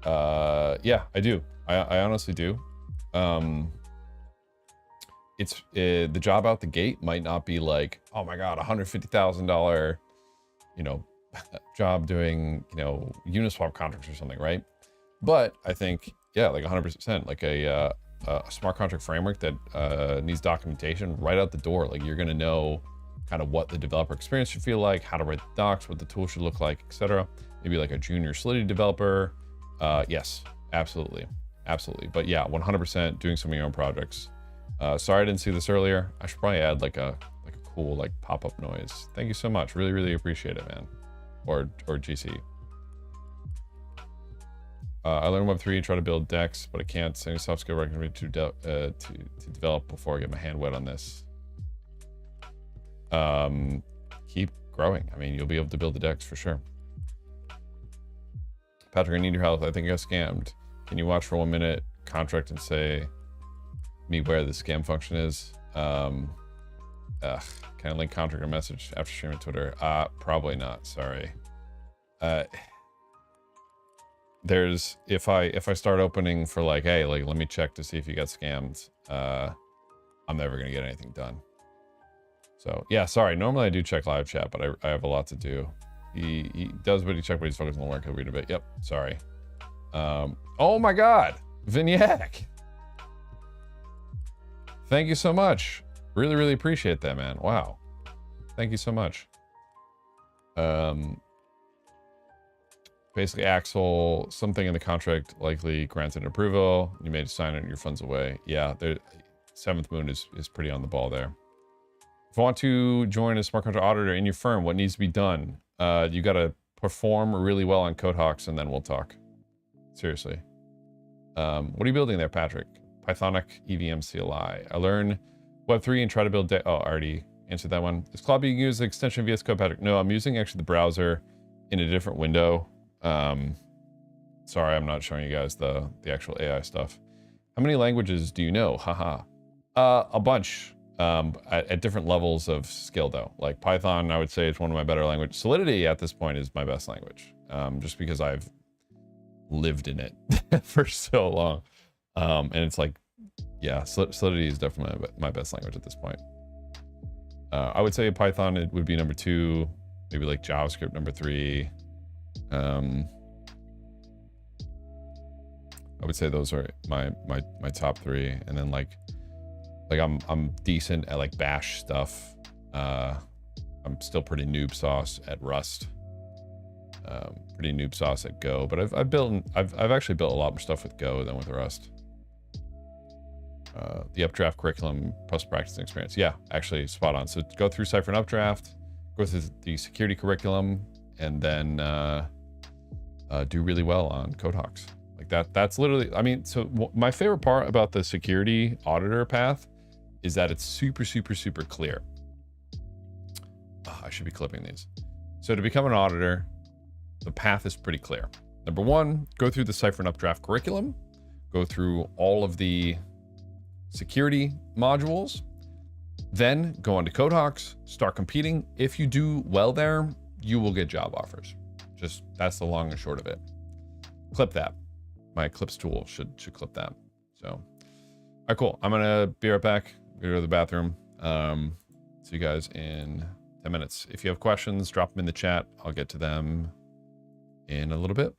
I do. I honestly do. It's the job out the gate might not be like, oh my god, $150,000, you know, job doing, you know, Uniswap contracts or something, right? But I think, yeah, like 100%, like a smart contract framework that needs documentation right out the door. Like you're gonna know kind of what the developer experience should feel like, how to write the docs, what the tool should look like, etc. Maybe like a junior Solidity developer. Yes, absolutely. But yeah, 100% doing some of your own projects. Sorry I didn't see this earlier. I should probably add like a cool like pop-up noise. Thank you so much. Really appreciate it, man. Or GC. I learned Web3, try to build decks, but I can't. Any soft skill recommended to develop before I get my hand wet on this. Keep growing. I mean, you'll be able to build the decks for sure. Patrick, I need your help. I think I got scammed. Can you watch for 1 minute contract and say me where the scam function is? Ugh, can I link contract or message after streaming Twitter? Probably not, sorry. There's, if I start opening for like, hey, like, let me check to see if you got scammed, I'm never gonna get anything done. So yeah, sorry, normally I do check live chat, but I have a lot to do. He does what he check, but he's focused on the work. He'll read a bit. Yep, sorry. Oh my God, Vignac. Thank you so much. Really, really appreciate that, man. Wow. Thank you so much. Basically, Axel, something in the contract likely granted approval. You may sign it and your funds away. Yeah, the Seventh Moon is pretty on the ball there. If you want to join a smart contract auditor in your firm, what needs to be done? You got to perform really well on CodeHawks, and then we'll talk. Seriously. What are you building there, Patrick? Pythonic EVM CLI. I learn Web3 and try to build... Oh, I already answered that one. Is Claude being used as an extension of VS Code, Patrick? No, I'm using actually the browser in a different window. Sorry, I'm not showing you guys the actual AI stuff. How many languages do you know? Haha. A bunch. At different levels of skill though. Like Python, I would say it's one of my better languages. Solidity at this point is my best language. Just because I've lived in it for so long. And it's like, yeah, Solidity is definitely my best language at this point. I would say Python, it would be number 2, maybe like JavaScript number 3. I would say those are my top 3, and then like I'm decent at like bash stuff. I'm still pretty noob sauce at Rust. Pretty noob sauce at Go, but I've actually built a lot more stuff with Go than with Rust. The Updraft curriculum plus practicing experience. Yeah, actually spot on. So go through Cypher and Updraft, go through the security curriculum, and then do really well on CodeHawks. Like that's literally, I mean, so my favorite part about the security auditor path is that it's super clear. Oh, I should be clipping these. So to become an auditor, the path is pretty clear. Number 1, go through the Cypher and Updraft curriculum, go through all of the security modules, then go on to CodeHawks, start competing. If you do well there, you will get job offers. Just, that's the long and short of it. Clip that. My clips tool should clip that. So, all right, cool. I'm gonna be right back. I'm gonna go to the bathroom. See you guys in 10 minutes. If you have questions, drop them in the chat. I'll get to them in a little bit.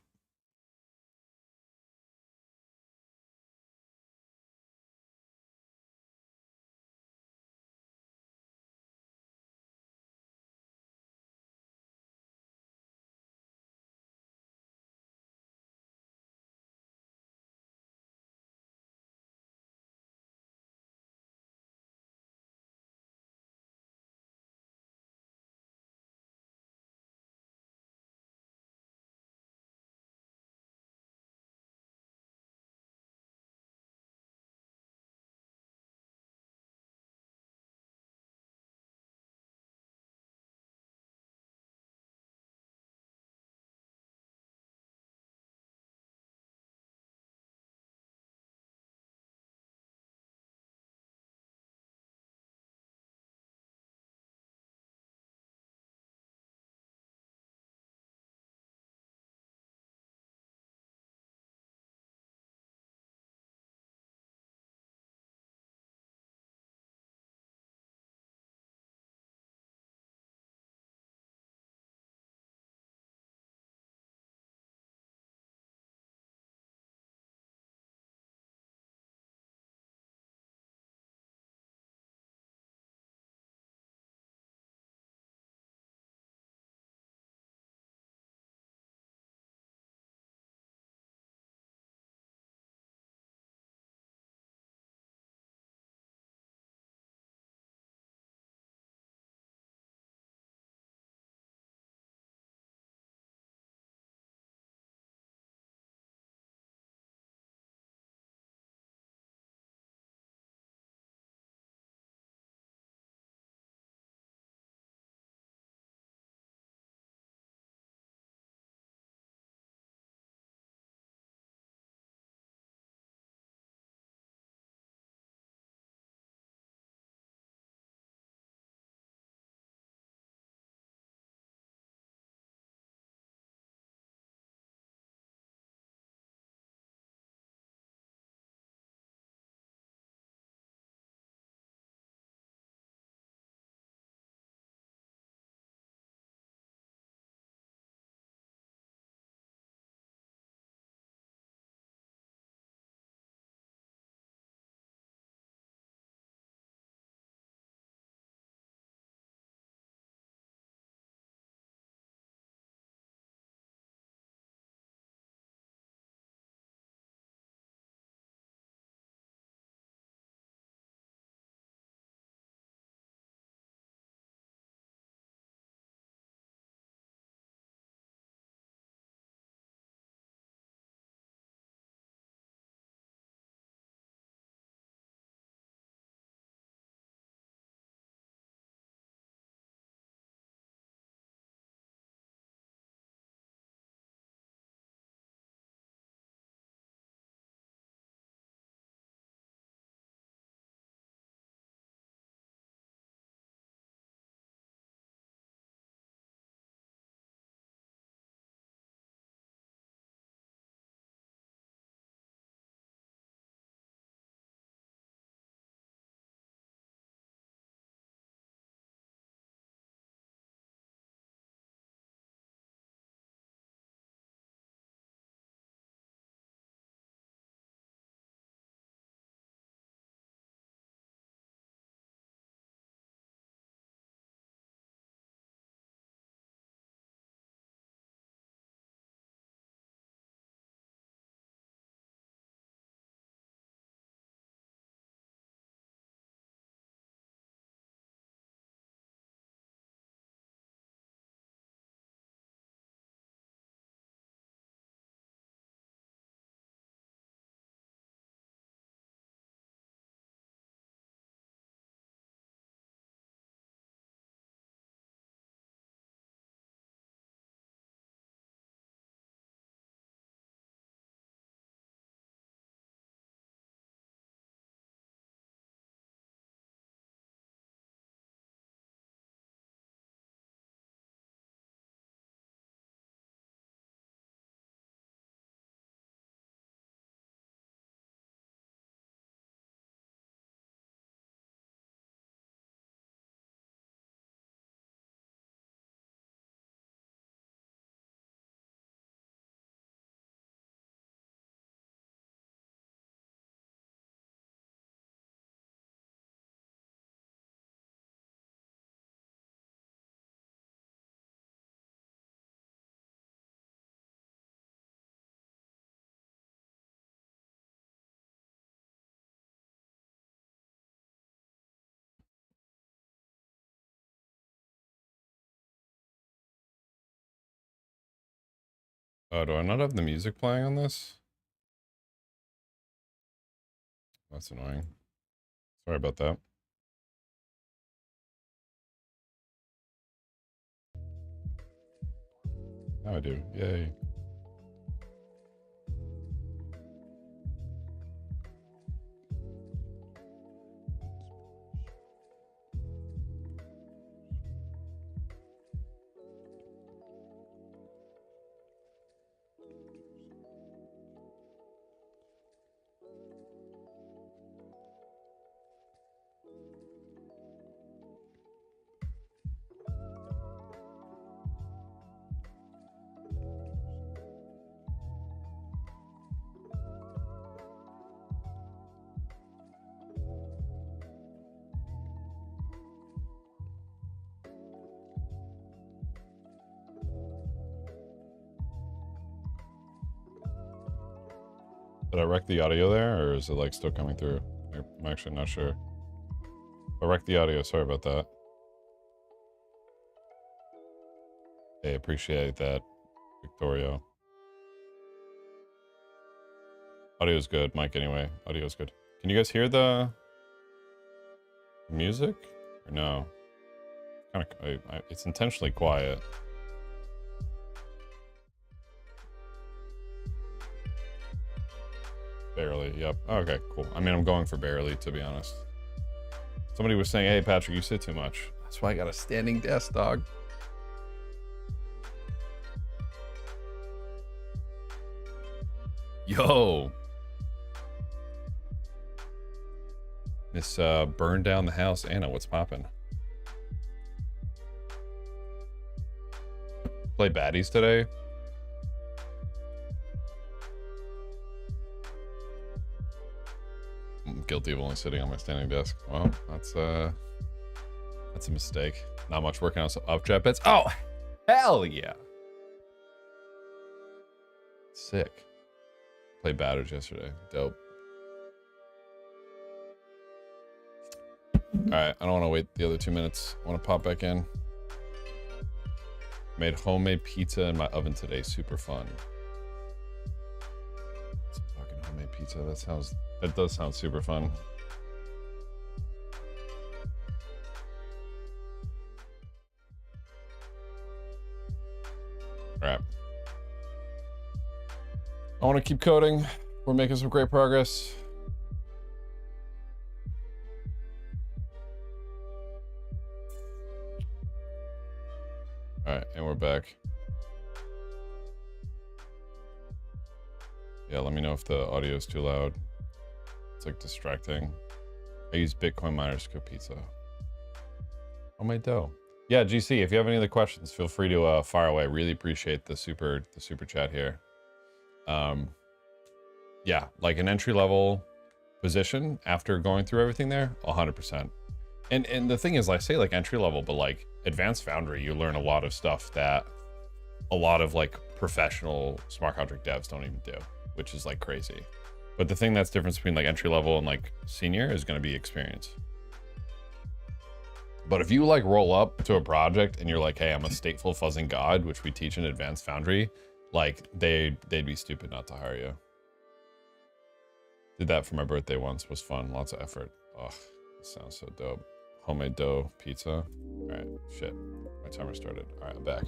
Oh, do I not have the music playing on this? That's annoying. Sorry about that. Now I do. Yay. Did I wreck the audio there, or is it like still coming through? I'm actually not sure. I wrecked the audio, sorry about that. Hey, appreciate that, Victoria. Audio's good, mic anyway. Audio's good. Can you guys hear the music? Or no? Kind of, it's intentionally quiet. Barely, yep. Okay, cool. I mean, I'm going for barely, to be honest. Somebody was saying, hey, Patrick, you sit too much. That's why I got a standing desk, dog. Yo. Miss Burn Down the House Anna, what's poppin'? Play baddies today? I'm guilty of only sitting on my standing desk. Well, that's a mistake. Not much working on some upchat bits. Oh, hell yeah. Sick. Played batters yesterday. Dope. All right, I don't want to wait the other 2 minutes. I want to pop back in. Made homemade pizza in my oven today. Super fun. Some fucking homemade pizza. That does sound super fun. All right. I want to keep coding. We're making some great progress. All right, and we're back. Yeah, let me know if the audio is too loud. It's like distracting. I use Bitcoin miners to cook pizza. Homemade dough. Yeah, GC, if you have any other questions, feel free to fire away. Really appreciate the super chat here. Yeah, like an entry level position after going through everything there, 100%. And the thing is, I say like entry level, but like advanced foundry, you learn a lot of stuff that a lot of like professional smart contract devs don't even do, which is like crazy. But the thing that's difference between like entry level and like senior is going to be experience. But if you like roll up to a project and you're like, hey, I'm a stateful fuzzing god, which we teach in advanced foundry, like they'd be stupid not to hire you. Did that for my birthday once, was fun, lots of effort. Ugh, this sounds so dope. Homemade dough pizza. All right, shit, my timer started. All right, I'm back.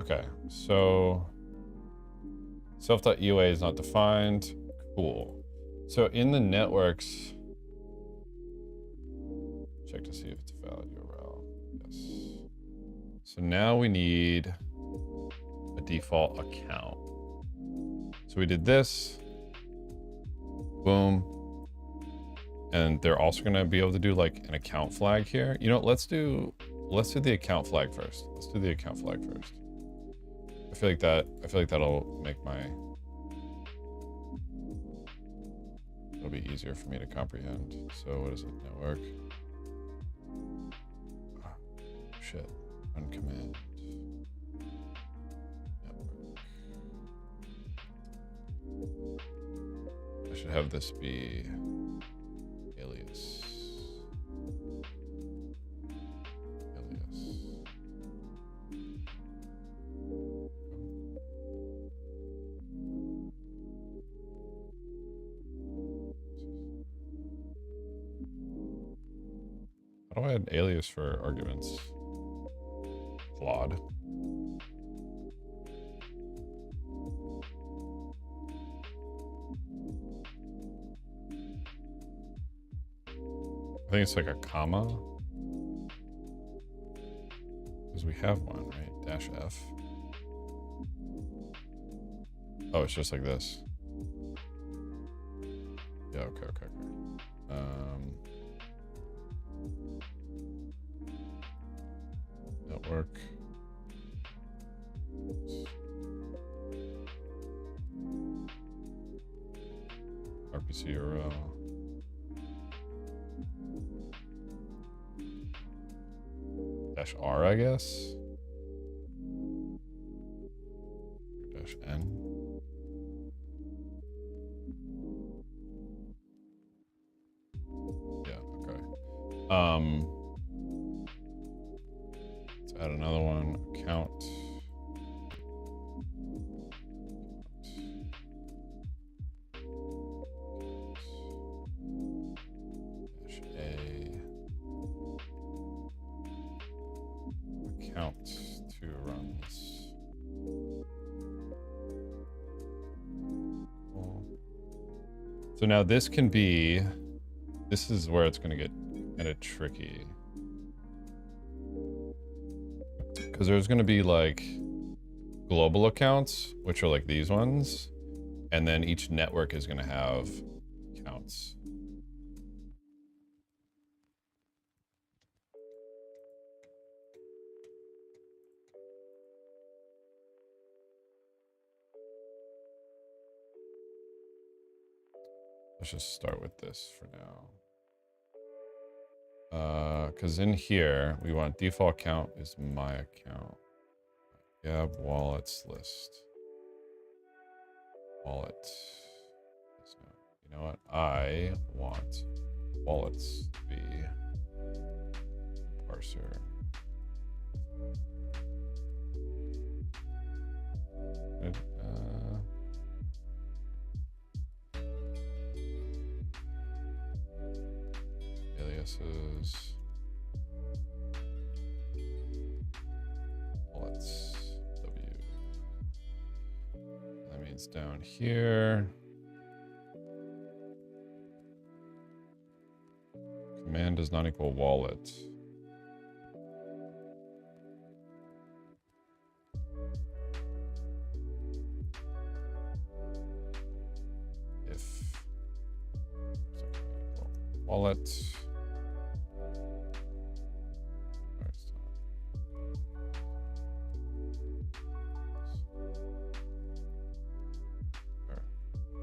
Okay, so self.eua is not defined. Cool. So in the networks, check to see if it's a valid URL. Yes. So now we need a default account. So we did this. Boom. And they're also going to be able to do like an account flag here. You know, let's do the account flag first. Let's do the account flag first. I feel like that'll make it'll be easier for me to comprehend. So what is it? Network. Oh, shit. Run command. Network. I should have this be alias. How do I add alias for arguments? Claude. I think it's like a comma. Because we have one, right? Dash F. Oh, it's just like this. Yeah, okay. Network. RPC URL. Dash R, I guess. Dash N. Yeah, okay. Let's add another one. Account. Dash A. Account 2 runs. Cool. So now this can be, this is where it's going to get kind of tricky. Because there's going to be like global accounts, which are like these ones. And then each network is going to have accounts. Let's just start with this for now. Because in here, we want default account is my account. Gab wallets list. Wallet. You know what? I want wallets to be parser. Aliases. Wallets. W. That means down here. Command does not equal wallet. If wallet.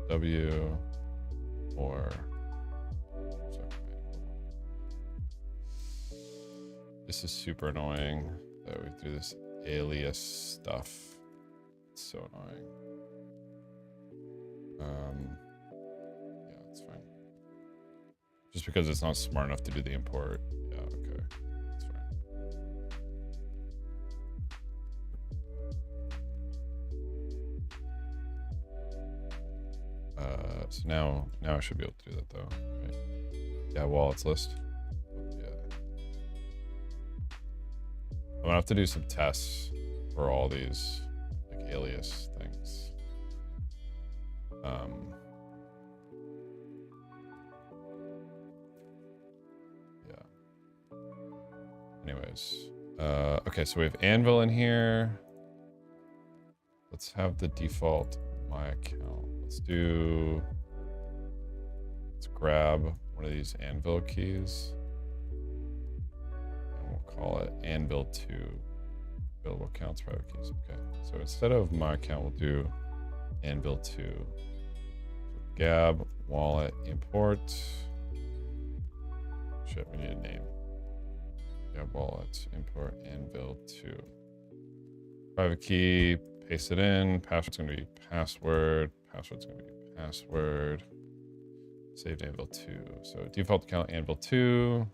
W or this is super annoying that we do this alias stuff. It's so annoying. Yeah, it's fine. Just because it's not smart enough to do the import. Yeah, okay. That's fine. So now I should be able to do that though. Right? Yeah, wallets list. Yeah. I'm gonna have to do some tests for all these like alias things. Yeah. Anyways, okay, so we have Anvil in here. Let's have the default my account. Let's grab one of these Anvil keys. And we'll call it Anvil 2. Available accounts, private keys. Okay, so instead of my account, we'll do Anvil 2. So Gab, wallet, import. Shit, we need a name. Gab, wallet, import, Anvil 2. Private key, paste it in. Password's gonna be password. Password's gonna be password. Saved Anvil 2. So default account Anvil 2.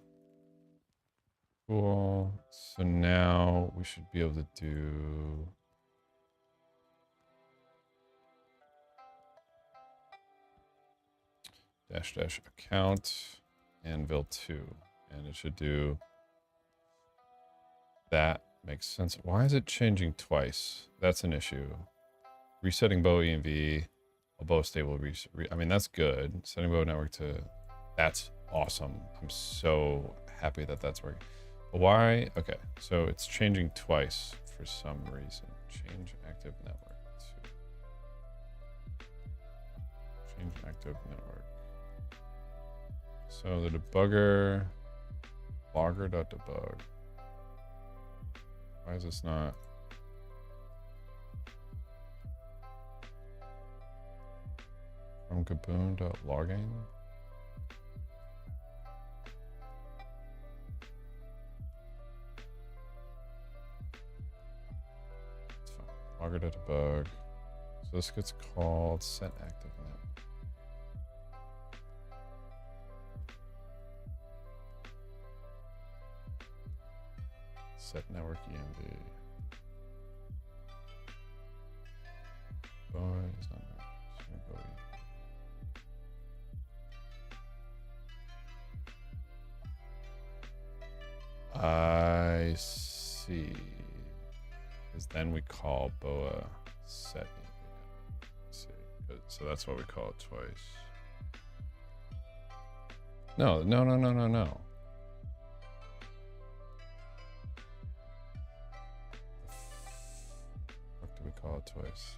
Cool. So now we should be able to do dash account Anvil 2. and it should do that. Makes sense. Why is it changing twice? That's an issue. Resetting bow env, a bow stable. I mean, that's good. Setting bow network to, that's awesome. I'm so happy that that's working. But why? Okay, so it's changing twice for some reason. Change active network to change active network. So the debugger logger.debug. Why is this not? From Gaboon.logging. It's fine. Logger.debug. So this gets called set active network. Set network env. Boy, it's not there. I see. Because then we call boa set. Let's see. Good. So that's what we call it twice. No. What do we call it twice?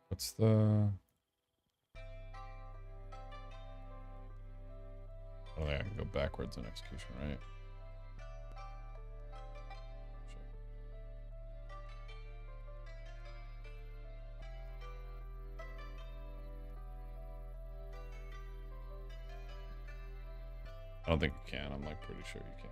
What's the... Oh, yeah, I can go backwards in execution, right? Sure. I don't think you can. I'm like pretty sure you can't.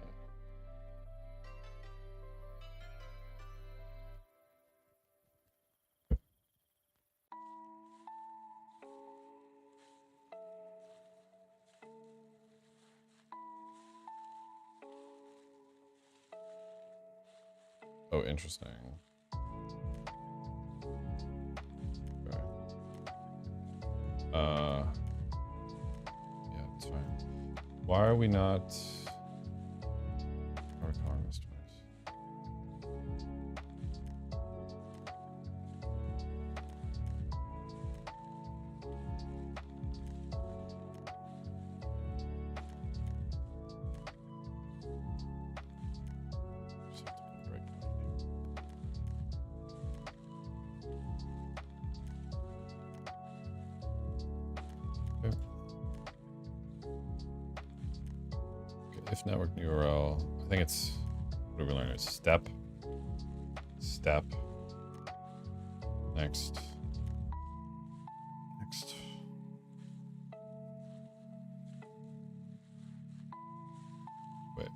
Oh, interesting. Okay. Yeah, it's fine. Why are we not... How are we calling this twice? If network URL, I think it's, what are we learning? It's step, next. Wait.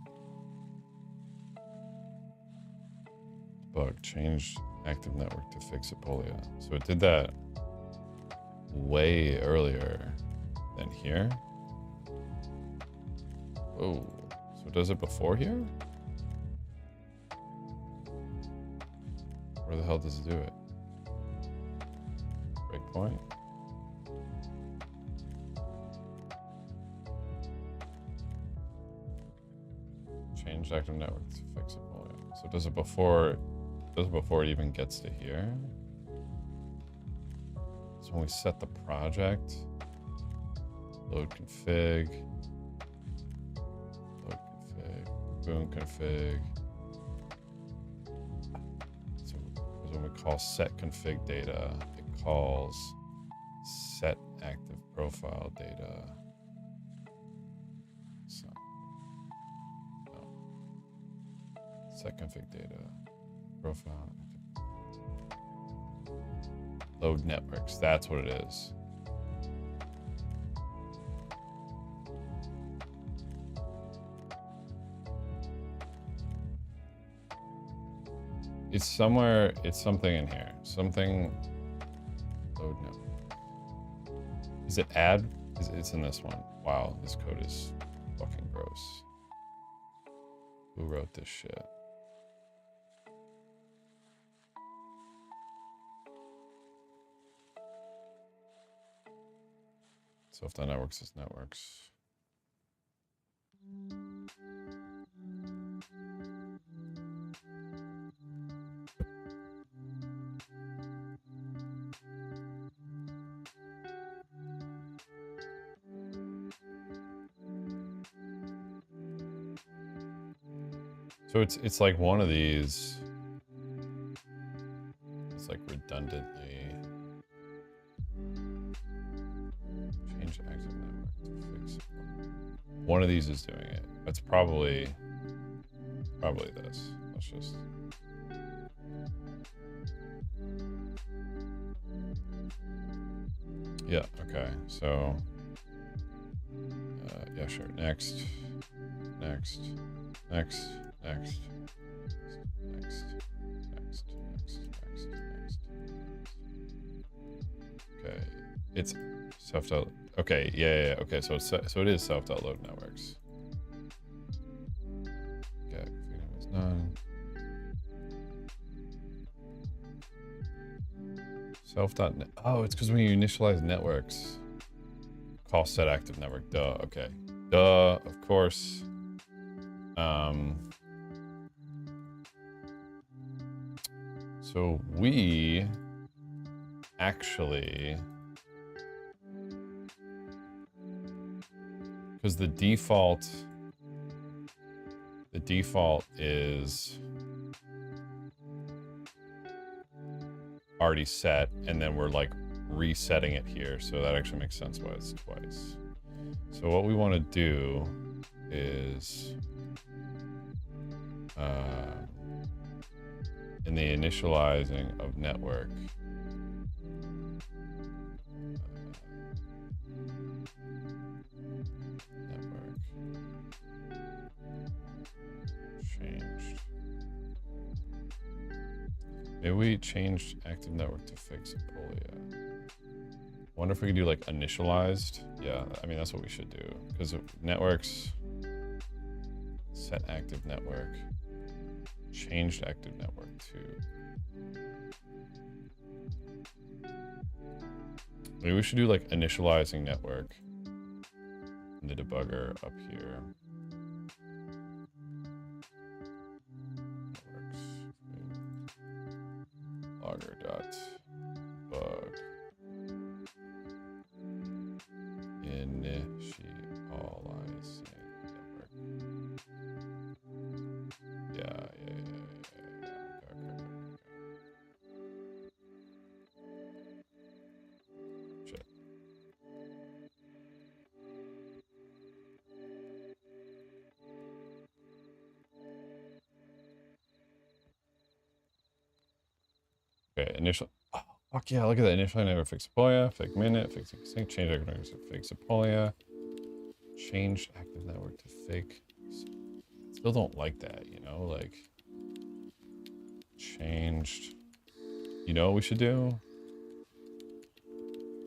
Bug, change active network to fix Apolia. So it did that way earlier than here. Oh. So does it before here? Where the hell does it do it? Breakpoint? Change active network to fix it. So does it before it even gets to here? So when we set the project, load config, boom config. So when we call set config data, it calls set active profile data. So, no. Set config data, profile. Load networks. That's what it is. It's somewhere, it's something in here. Something, load network. Is it add? It's in this one. Wow, this code is fucking gross. Who wrote this shit? Self.networks is networks. So it's like one of these. It's like redundantly change active network to fix it. One of these is doing it. That's probably this. Let's just. Yeah. Okay. So. Yeah. Sure. Next. Next. Next. Next. Next. Next. Next. Next. Next. Okay. It's self. Okay. Yeah. Okay. So it is self.load networks. Okay. Freedom is none. Self.net. Oh, it's because when you initialize networks, call set active network. Duh. Okay. Duh. Of course. So we actually, because the default is already set, and then we're like resetting it here. So that actually makes sense why it's twice. So what we want to do is in the initializing of network, changed. Maybe we changed active network to fix Apolia. Wonder if we could do like initialized. Yeah, I mean, that's what we should do, because networks, set active network, changed active network to. Maybe we should do like initializing network in the debugger up here. Logger dot bug initializing network. Yeah. Okay. Shit. Okay, initial. Oh, fuck yeah, look at that. Initial network fix Apolia, fake minute, fix sync, change active network to fake Apolia, change active network to fake. Still don't like that, you know, like changed. You know what we should do?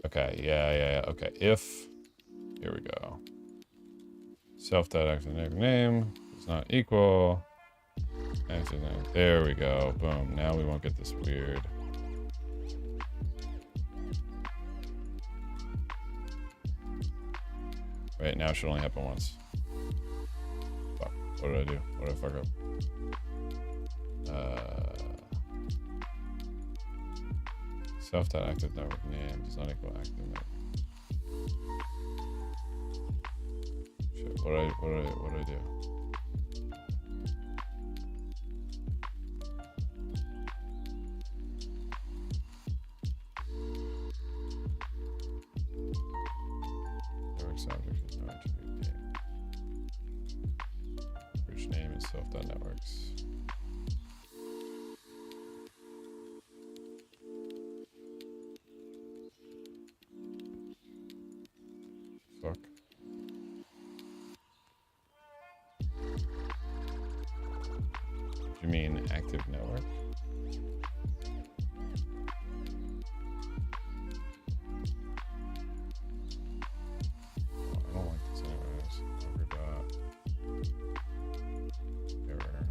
Okay, yeah. Okay, if here we go. Self.active network name is not equal. Active network. There we go. Boom. Now we won't get this weird. Right now it should only happen once. Fuck. What did I do? What did I fuck up? Self.active network name does not equal active network. Shit, what did I do? Network subject is no attribute name. Bridge name is self.networks. fuck? You mean active network? I don't like this anyways. Error.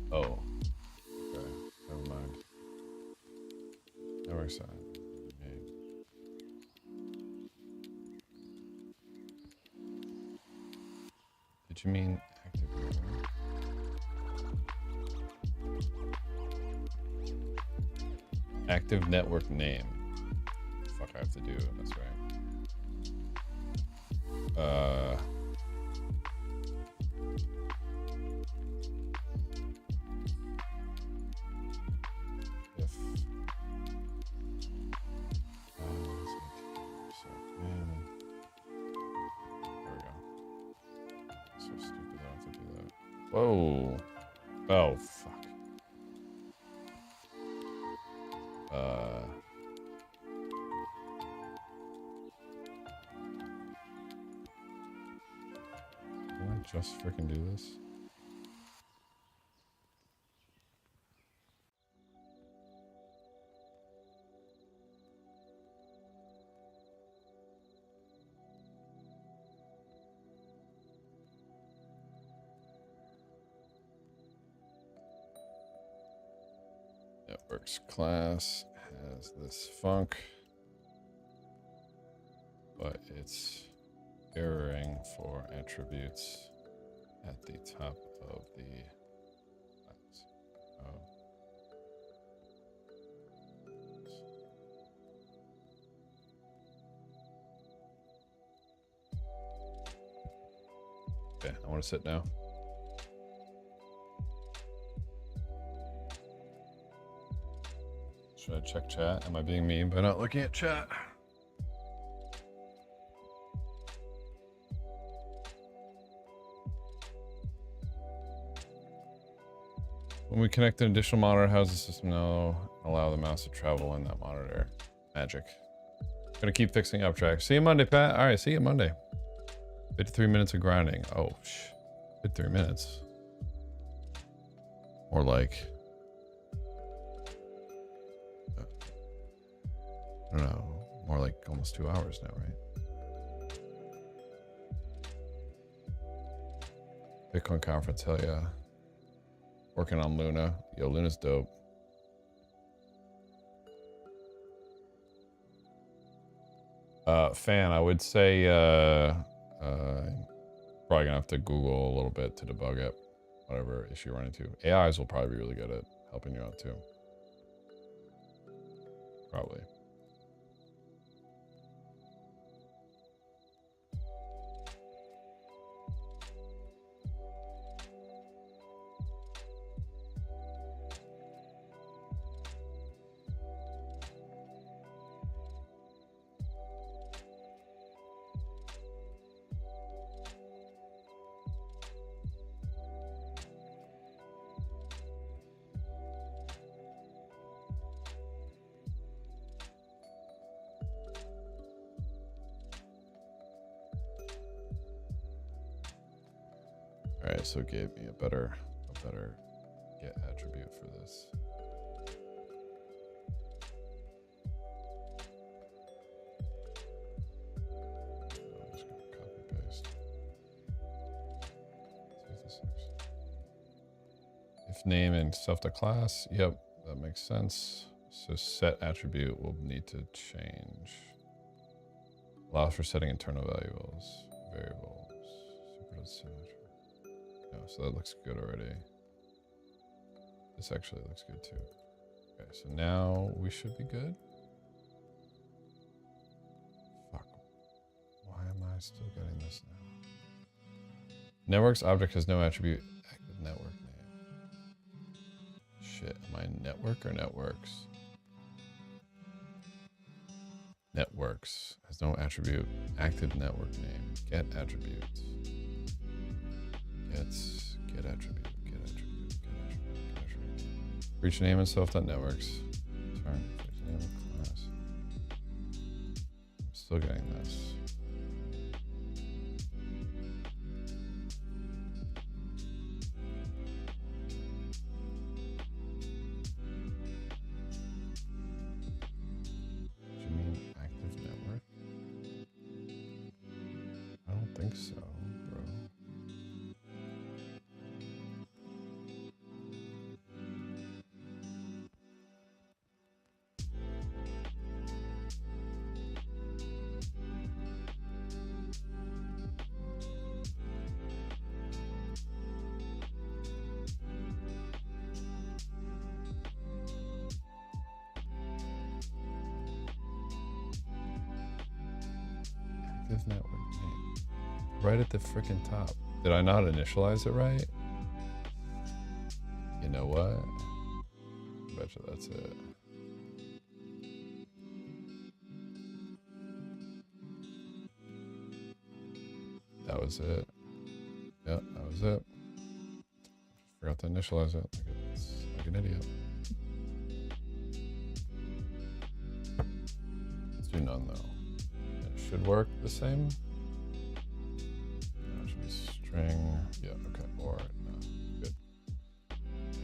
Oh, okay. Never mind. Network side. Did you mean active network? Active network name. Fuck, I have to do it. That's right. If there we go. So stupid. I have to do that. Whoa. Oh fuck. Can I just freaking do this? Networks class has this func, but it's erroring for attributes at the top of the class. Oh. Okay, I want to sit now. Should I check chat? Am I being mean by not looking at chat? When we connect an additional monitor, how does the system know allow the mouse to travel in that monitor? Magic. Gonna keep fixing uptracks. See you Monday, Pat. All right, see you Monday. 53 minutes of grinding. Oh, 53 minutes. Or like, I don't know, more like almost 2 hours now, right? Bitcoin conference, hell yeah. Working on Luna. Yo, Luna's dope. Fan, I would say probably gonna have to Google a little bit to debug it, whatever issue you run into. AIs will probably be really good at helping you out too. Probably. All right, so it gave me a better get attribute for this. I'm just gonna copy paste. See if this looks. If name and self to class, yep, that makes sense. So set attribute will need to change. Allows for setting internal variables. Super symmetry. Yeah, so that looks good already. This actually looks good too. Okay, so now we should be good. Fuck. Why am I still getting this now? Networks object has no attribute. Active network name. Shit, am I network or networks? Networks has no attribute. Active network name. Get attributes. Get attribute. Get attribute. Get attribute. Get attribute. Reach name and self.networks. Turn. Reach name and class. I'm still getting this. So, bro. Active network name. Right at the freaking top. Did I not initialize it right? You know what? I betcha that's it. That was it. Yep, that was it. Forgot to initialize it. Like an idiot. Let's do none though. It should work the same. String, yeah, okay, or no, good.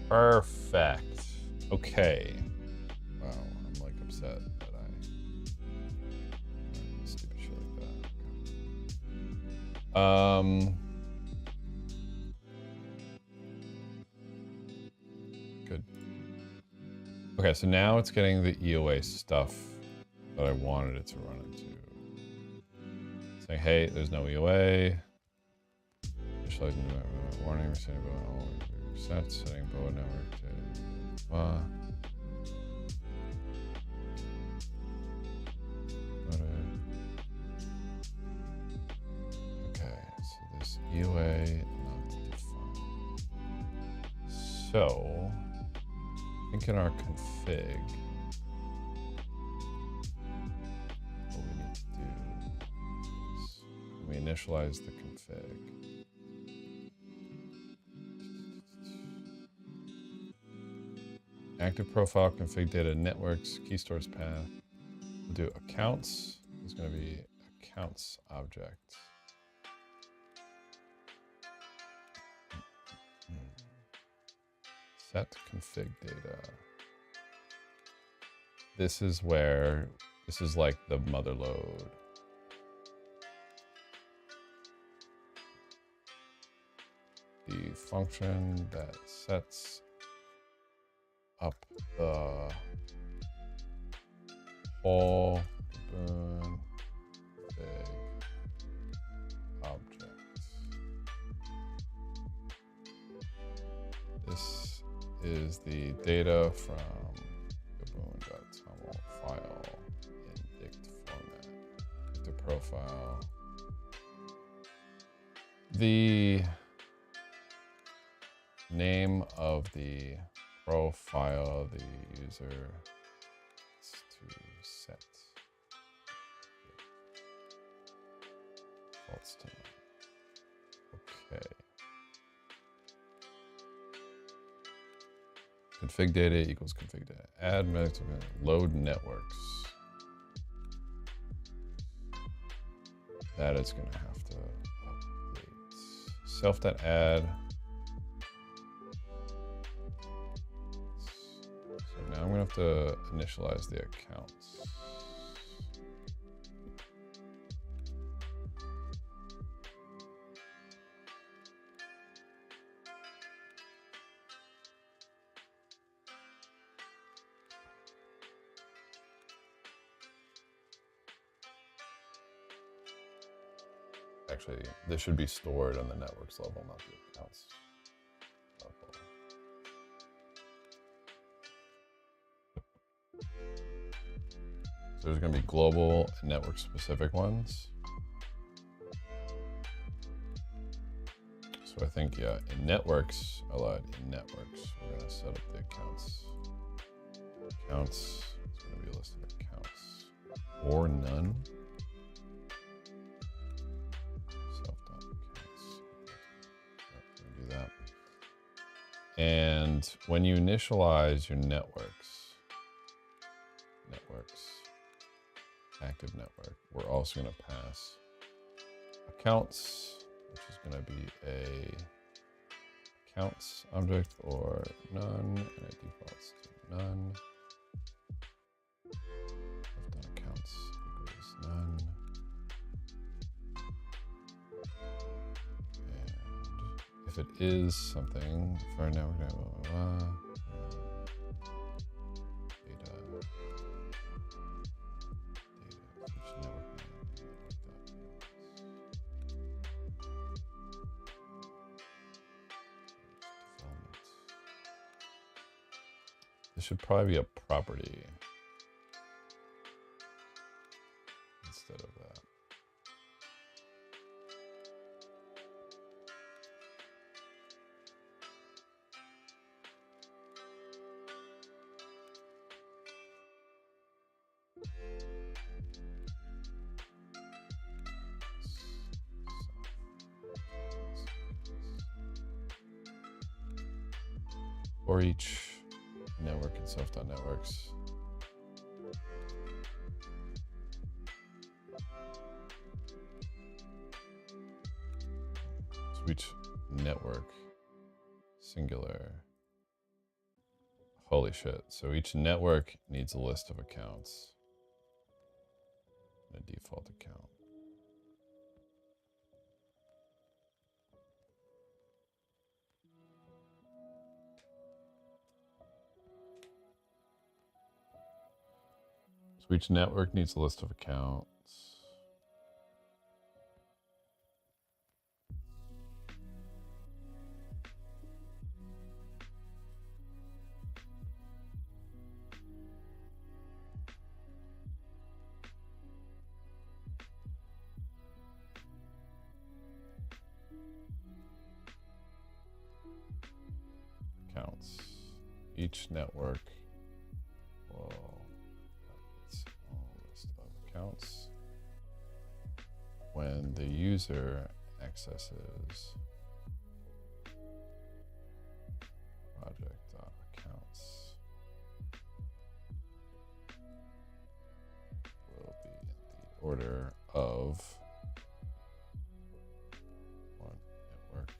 Perfect. Okay. Wow, I'm like upset that I stupid shit like that. Okay. Good. Okay, so now it's getting the EOA stuff that I wanted it to run into. Saying, hey, there's no EOA. Warning, we're setting boa network to okay, so this EOA not defined. So I think in our config, what we need to do is we initialize the config. Active profile, config data, networks, key stores path. We'll do accounts. There's going to be accounts object. Set config data. This is where, this is like the mother load. The function that sets up the whole Gaboon big object. This is the data from Gaboon.toml file in dict format. The profile. The name of the profile the user is to set defaults to none. Okay. Config data equals config data. Add load networks. That is going to have to update. Self.add. I'm gonna have to initialize the accounts. Actually, this should be stored on the networks level, not the accounts level. So there's going to be global and network specific ones. So I think, yeah, in networks, I lied. In networks, we're gonna set up the accounts. Accounts, it's gonna be a list of accounts. Or none. Self.accounts. Yep, we're gonna do that. And when you initialize your networks, active network, we're also gonna pass accounts, which is gonna be a accounts object or none, and it defaults to none. Accounts equals none. And if it is something for now, we're gonna this should probably be a property instead of that. For each network and self.networks. So each network, singular. Holy shit. So each network needs a list of accounts and a default account. So each network needs a list of accounts. Accounts. Each network will have its own list of accounts. When the user accesses project.accounts, will be in the order of one network.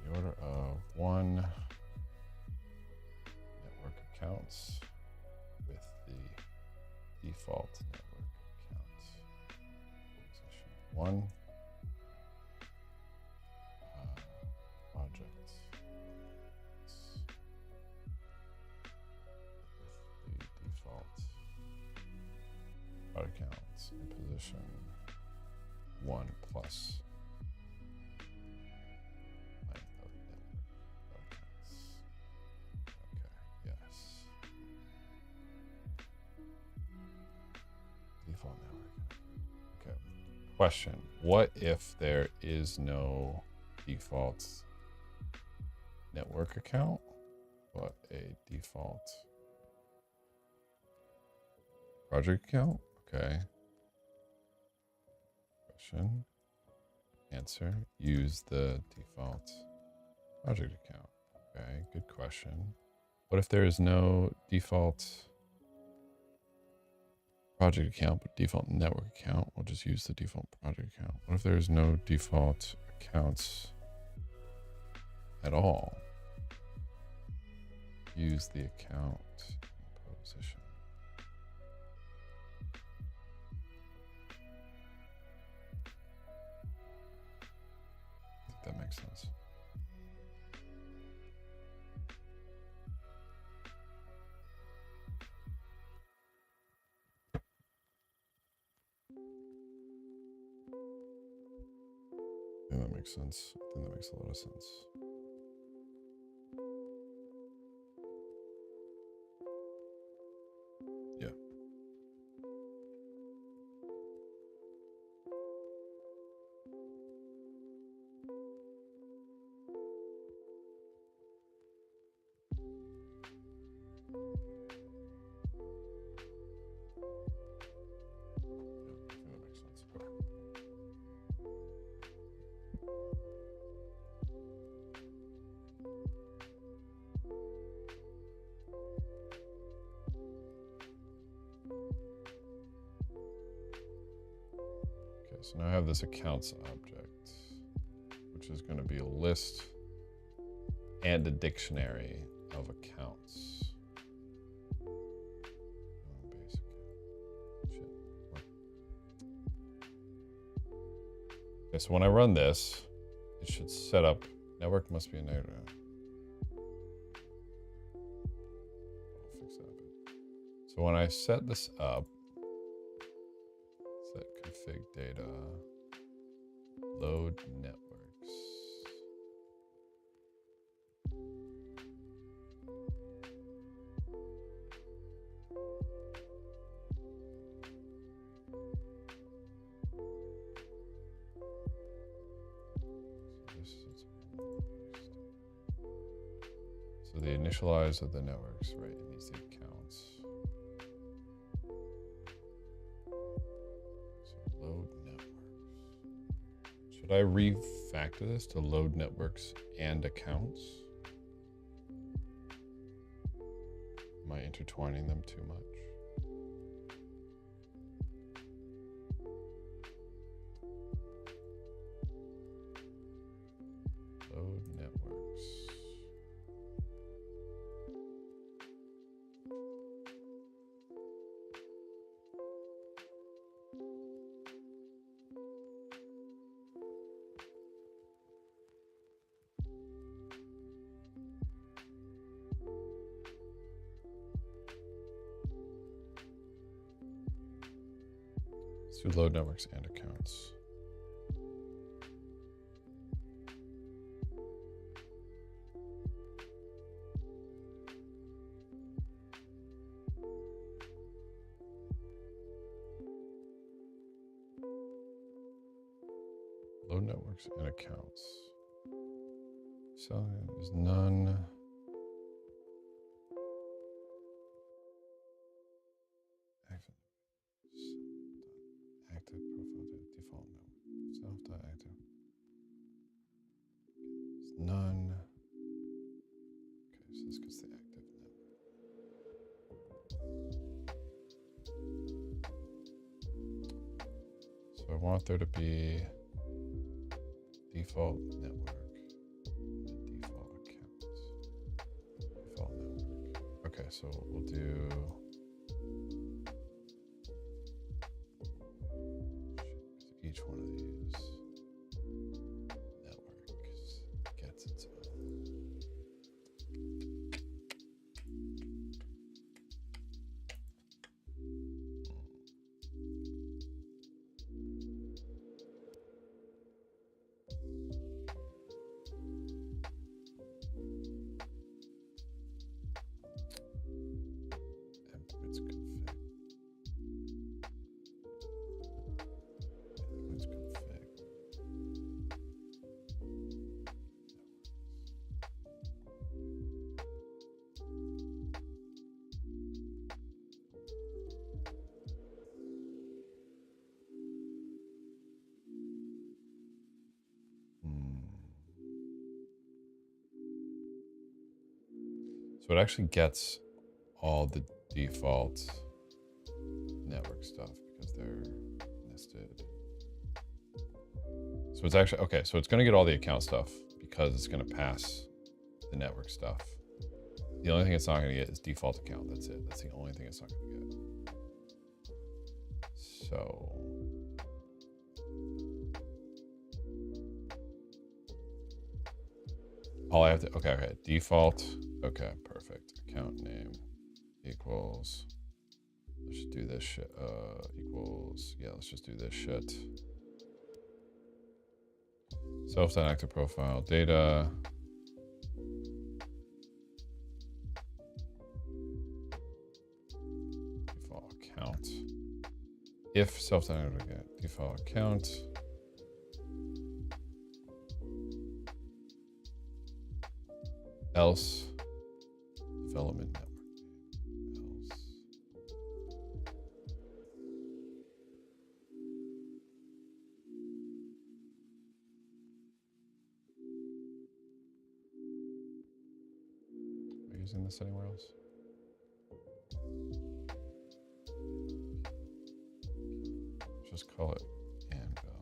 In the order of one network accounts with the default network accounts. Position 1. Project. With the default product accounts in position 1 plus length of network accounts. Okay, yes. Default network. Okay. Question. What if there is no default network account, but a default project account? Okay. Question. Answer. Use the default project account. Okay, good question. What if there is no default project account, but default network account? We'll just use the default project account. What if there is no default accounts at all? Use the account position. I think that makes sense. I think that makes sense. I think that makes a lot of sense. Yeah. that makes sense. Okay. Okay, so now I have this accounts object, which is going to be a list and a dictionary of accounts. Basic. Shit. Okay, so when I run this, it should set up network must be a network. I'll fix that a bit. So when I set this up, set config data, load networks. So the initialize of the networks, right? It needs the accounts. So load networks. Should I refactor this to load networks and accounts? Am I intertwining them too much? Load networks. Let's do load networks and accounts. Load networks and accounts. So there's none. Active profile default network. Self.active. There's none. Okay, so this gets the active network. So I want there to be default network and default accounts. Default network. Okay, so we'll do each one of these networks gets its own. So it actually gets all the default network stuff because they're nested. So it's actually, okay, so it's going to get all the account stuff because it's going to pass the network stuff. The only thing it's not going to get is default account. That's it. That's the only thing it's not going to get. So all I have to, okay, default. Okay, perfect. Account name equals, let's just do this shit, equals, yeah, let's just do this shit. Self.active profile data. Default account. If self.active default account. Else development network. using this anywhere else. Just call it Anvil.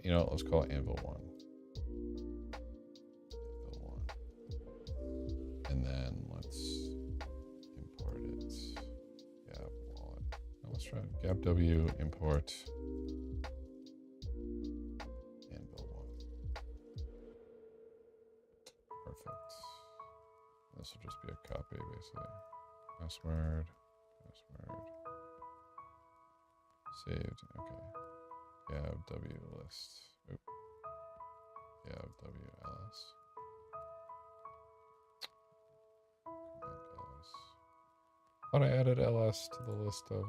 You know, let's call it Anvil 1. Anvil 1. And then let's import it. Gab wallet. Now let's try it. Gab-w import Anvil 1. Perfect. This will just be a copy, basically. Password. Saved. Okay. Gab-w list. Oop. Gab-w ls. Command ls. Thought I added ls to the list of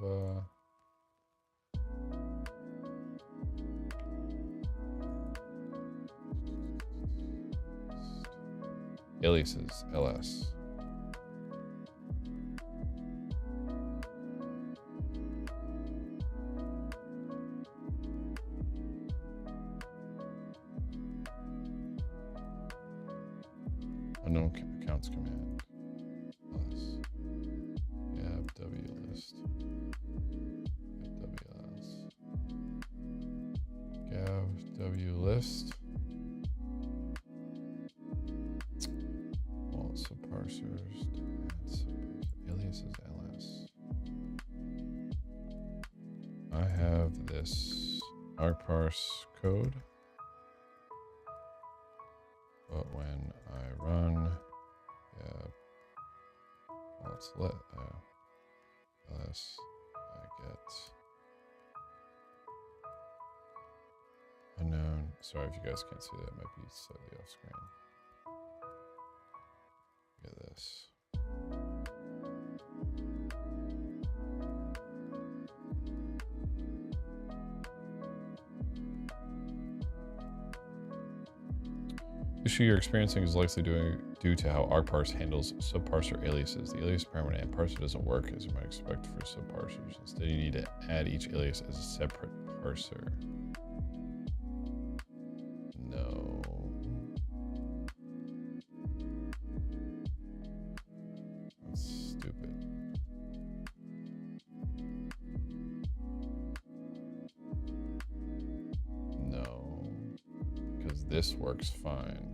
aliases. ls. Unknown accounts command. ls. Gab-w list. Gab-w ls. Gab-w list. Well, subparsers. Aliases ls. I have this argparse code. But when I run, well, it's lit. Ls, I get unknown. Sorry if you guys can't see that, it might be slightly off screen. Look at this. Issue you're experiencing is likely due to how argparse handles subparser aliases. The alias parameter and parser doesn't work as you might expect for subparsers. Instead, you need to add each alias as a separate parser. No. That's stupid. No. Because this works fine.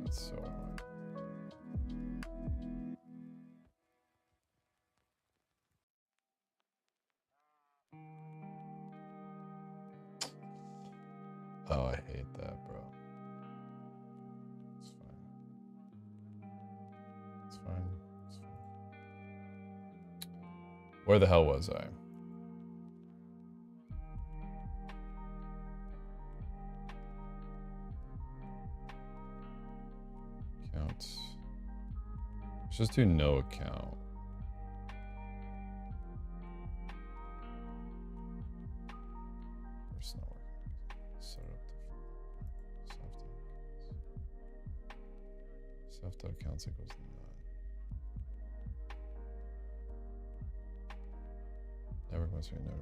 That's so annoying. Oh, I hate that, bro. It's fine. It's fine. It's fine. Where the hell was I? Accounts. Let's just do no account. It's not working. Set it up to self.accounts equals none. Network must be never.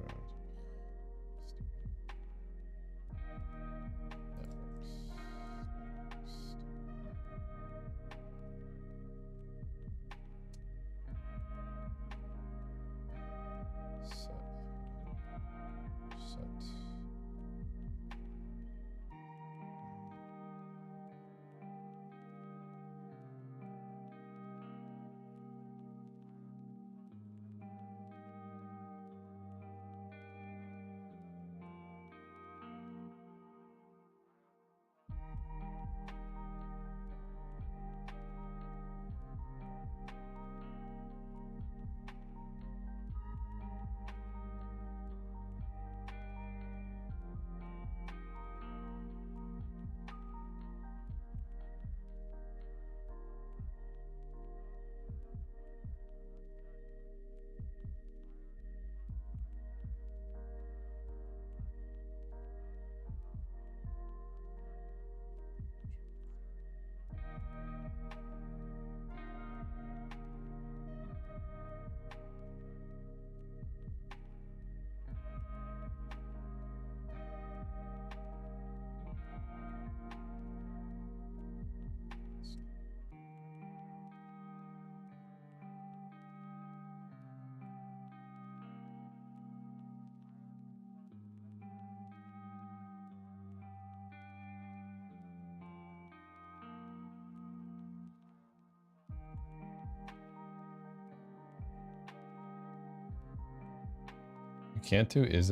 You can't do is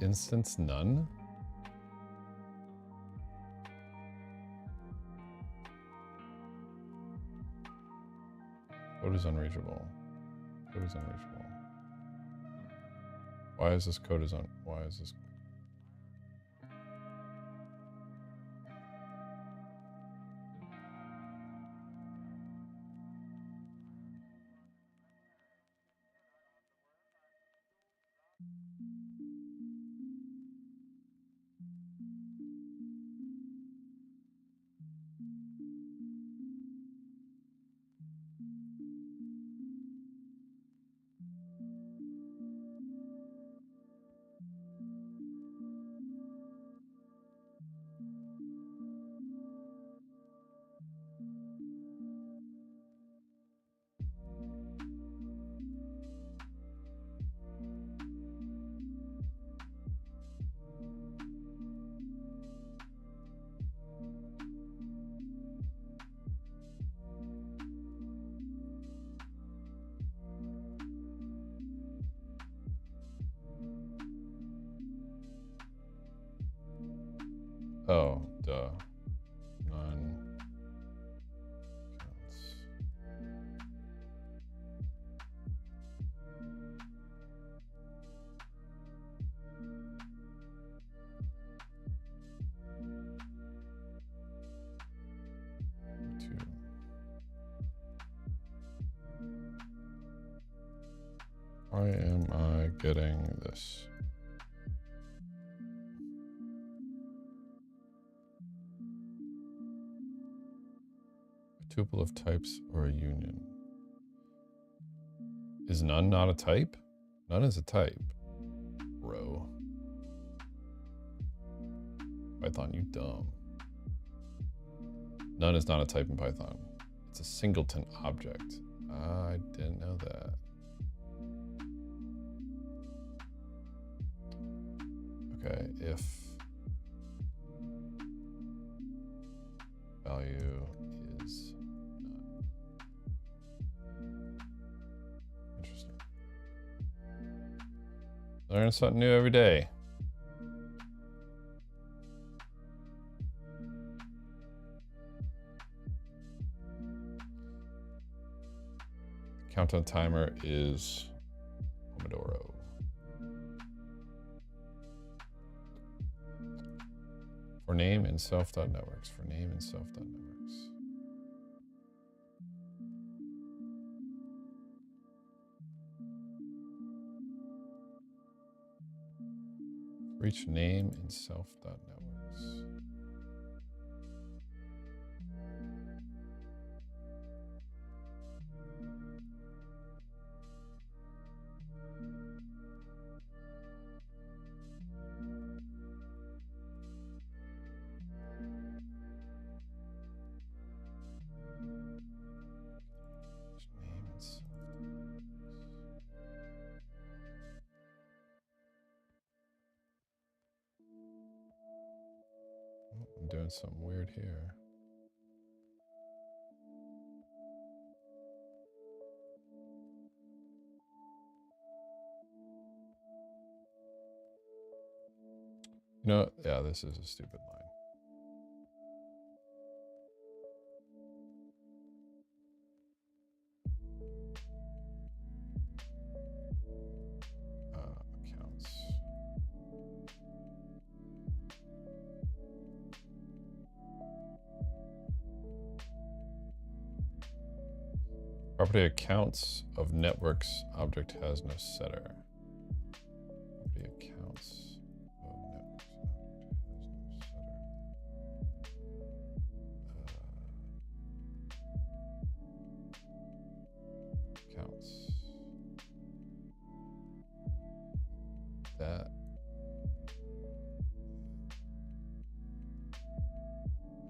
instance none? Code is unreachable. Code is unreachable. Why is this code is why is this? Oh, duh. None counts. Two. Why am I getting this? Tuple of types or a union. Is none not a type? None is a type. Bro. Python, you dumb. None is not a type in Python. It's a singleton object. I didn't know that. Okay, if value is none. Interesting. Learn something new every day. Countdown timer is Pomodoro. For name and self.networks. For name and self.networks. For each name and self.networks. I'm doing something weird here. You know, yeah, this is a stupid line. Accounts. Property accounts of networks object has no setter. Property accounts of networks object has no setter. Accounts. That.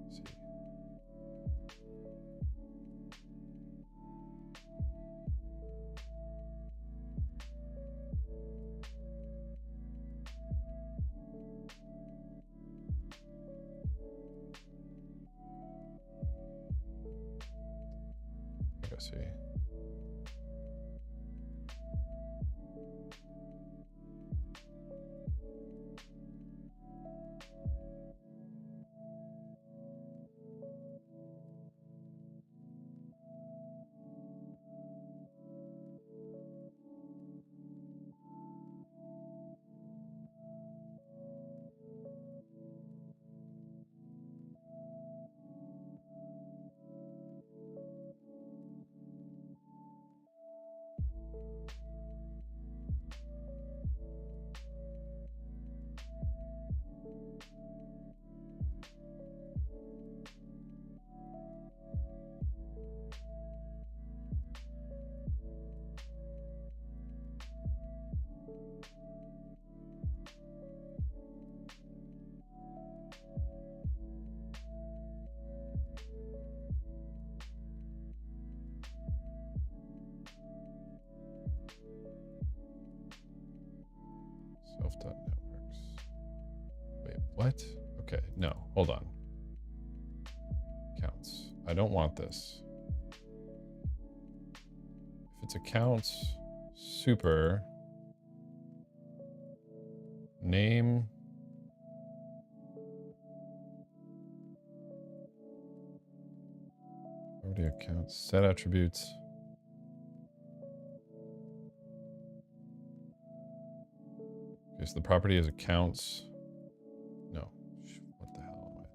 Let's see. see. Self.networks. Wait, what? Okay, no, hold on. Accounts. I don't want this. If it's accounts, super, name, property accounts, set attributes. Okay, so the property is accounts. No, what the hell am I?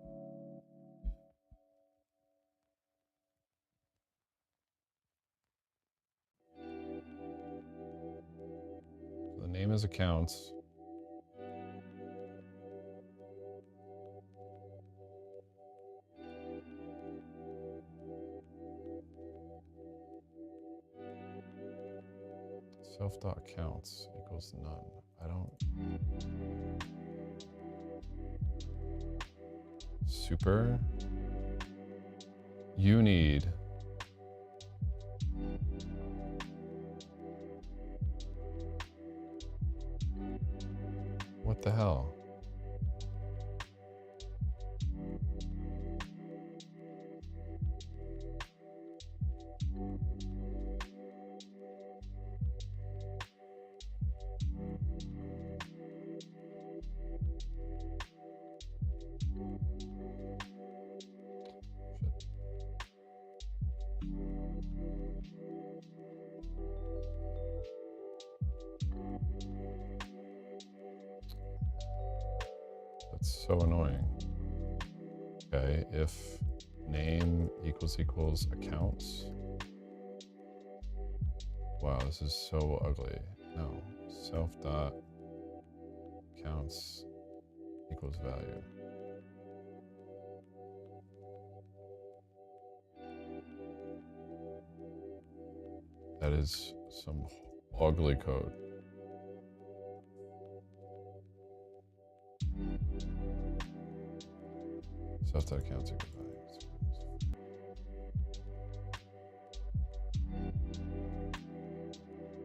So the name is accounts. Self.accounts equals none. I don't. Super. You need. What the hell? That's so annoying. Okay, if name equals accounts. Wow, this is so ugly. No, self.accounts equals value. That is some ugly code. Self.accounts equals value.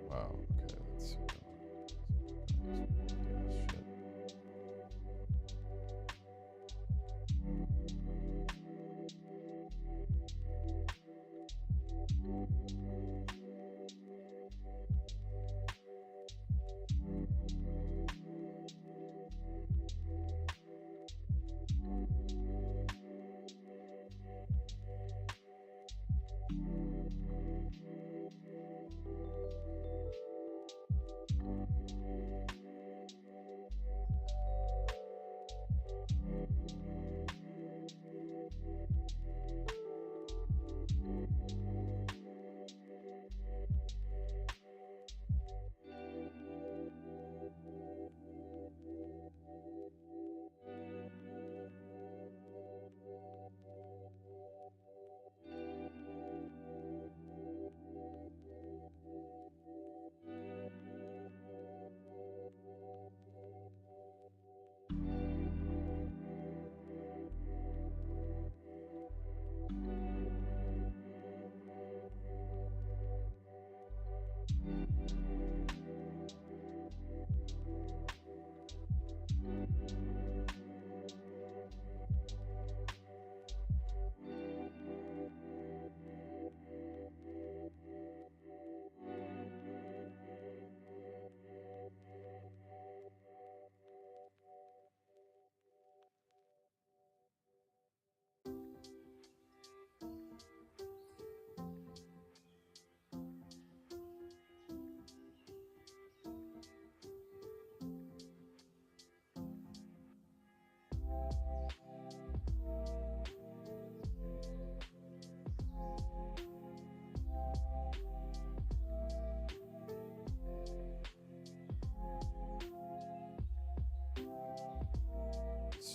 Wow, okay, let's see. Shit.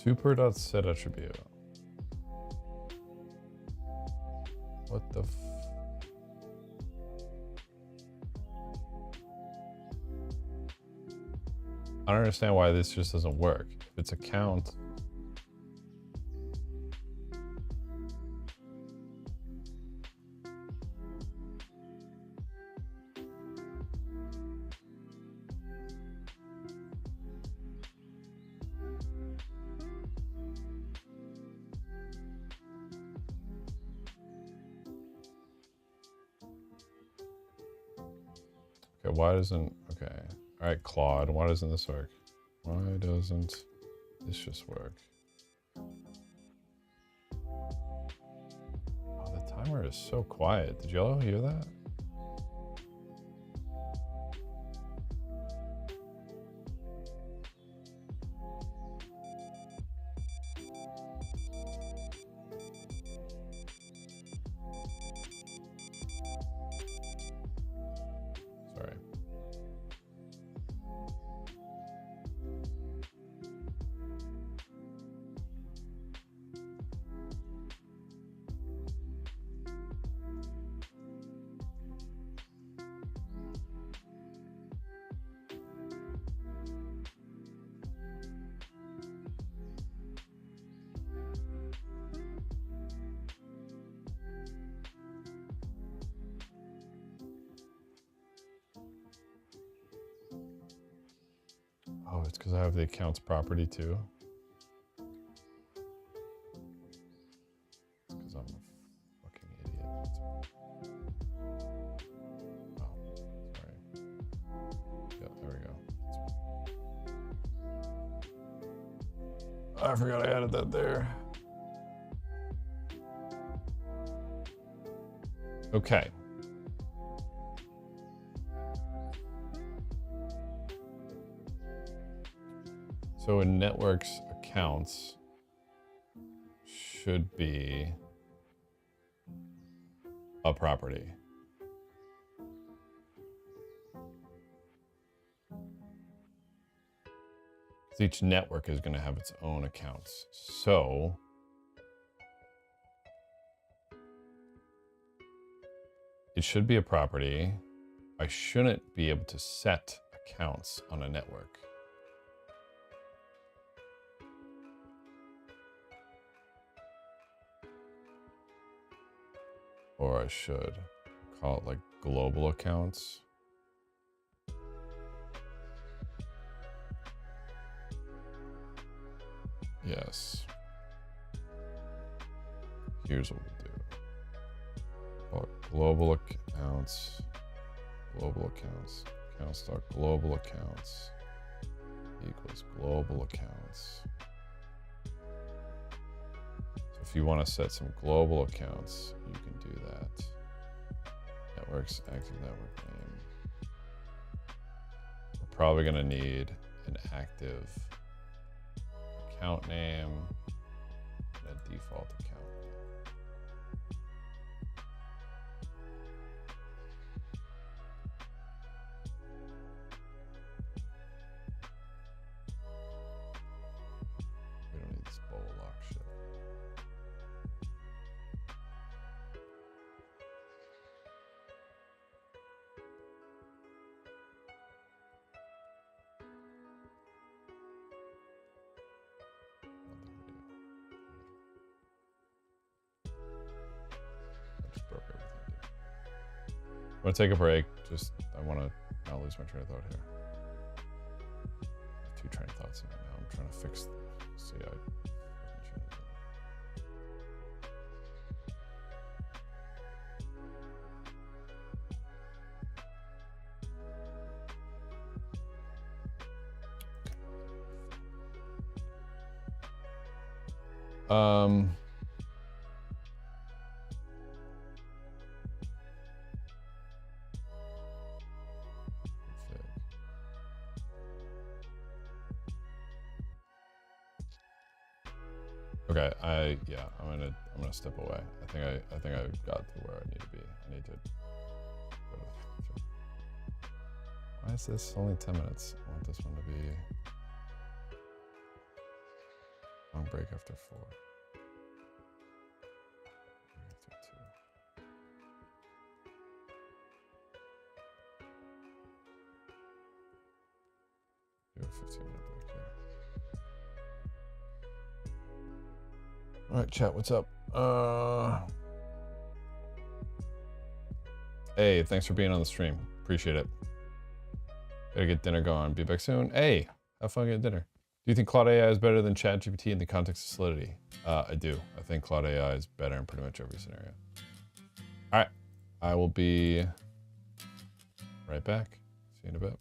Super.setAttribute. What the I don't understand why this just doesn't work. If it's a count. Okay, why doesn't, okay. All right, Claude, why doesn't this work? Why doesn't this just work? Oh, the timer is so quiet. Did y'all hear that? Sorry. Oh, it's because I have the accounts property too. It's because I'm a fucking idiot. Oh, sorry. Yeah, there we go. I forgot I added that there. Okay. So in networks, accounts should be a property. Each network is going to have its own accounts. So it should be a property. I shouldn't be able to set accounts on a network. Or I should call it like global accounts. Yes. Here's what we'll do. Call it global accounts, accounts.global accounts equals global accounts. So if you want to set some global accounts, you can do that. Networks, active network name. We're probably going to need an active account name and a default account. We don't need this bowl lock shit. I'm gonna take a break. I want to not lose my train of thought here. I have two train of thoughts in right now. I'm trying to fix the CI. Okay, I'm gonna step away. I think I got to where I need to be. I need to go to the future. Why is this only 10 minutes? I want this one to be Long break after 4. After 2. Do a 15-minute break here. All right, chat, what's up? Hey, thanks for being on the stream. Appreciate it. Gotta get dinner going. Be back soon. Hey, have fun getting dinner. Do you think Claude AI is better than ChatGPT in the context of Solidity? I do. I think Claude AI is better in pretty much every scenario. All right. I will be right back. See you in a bit.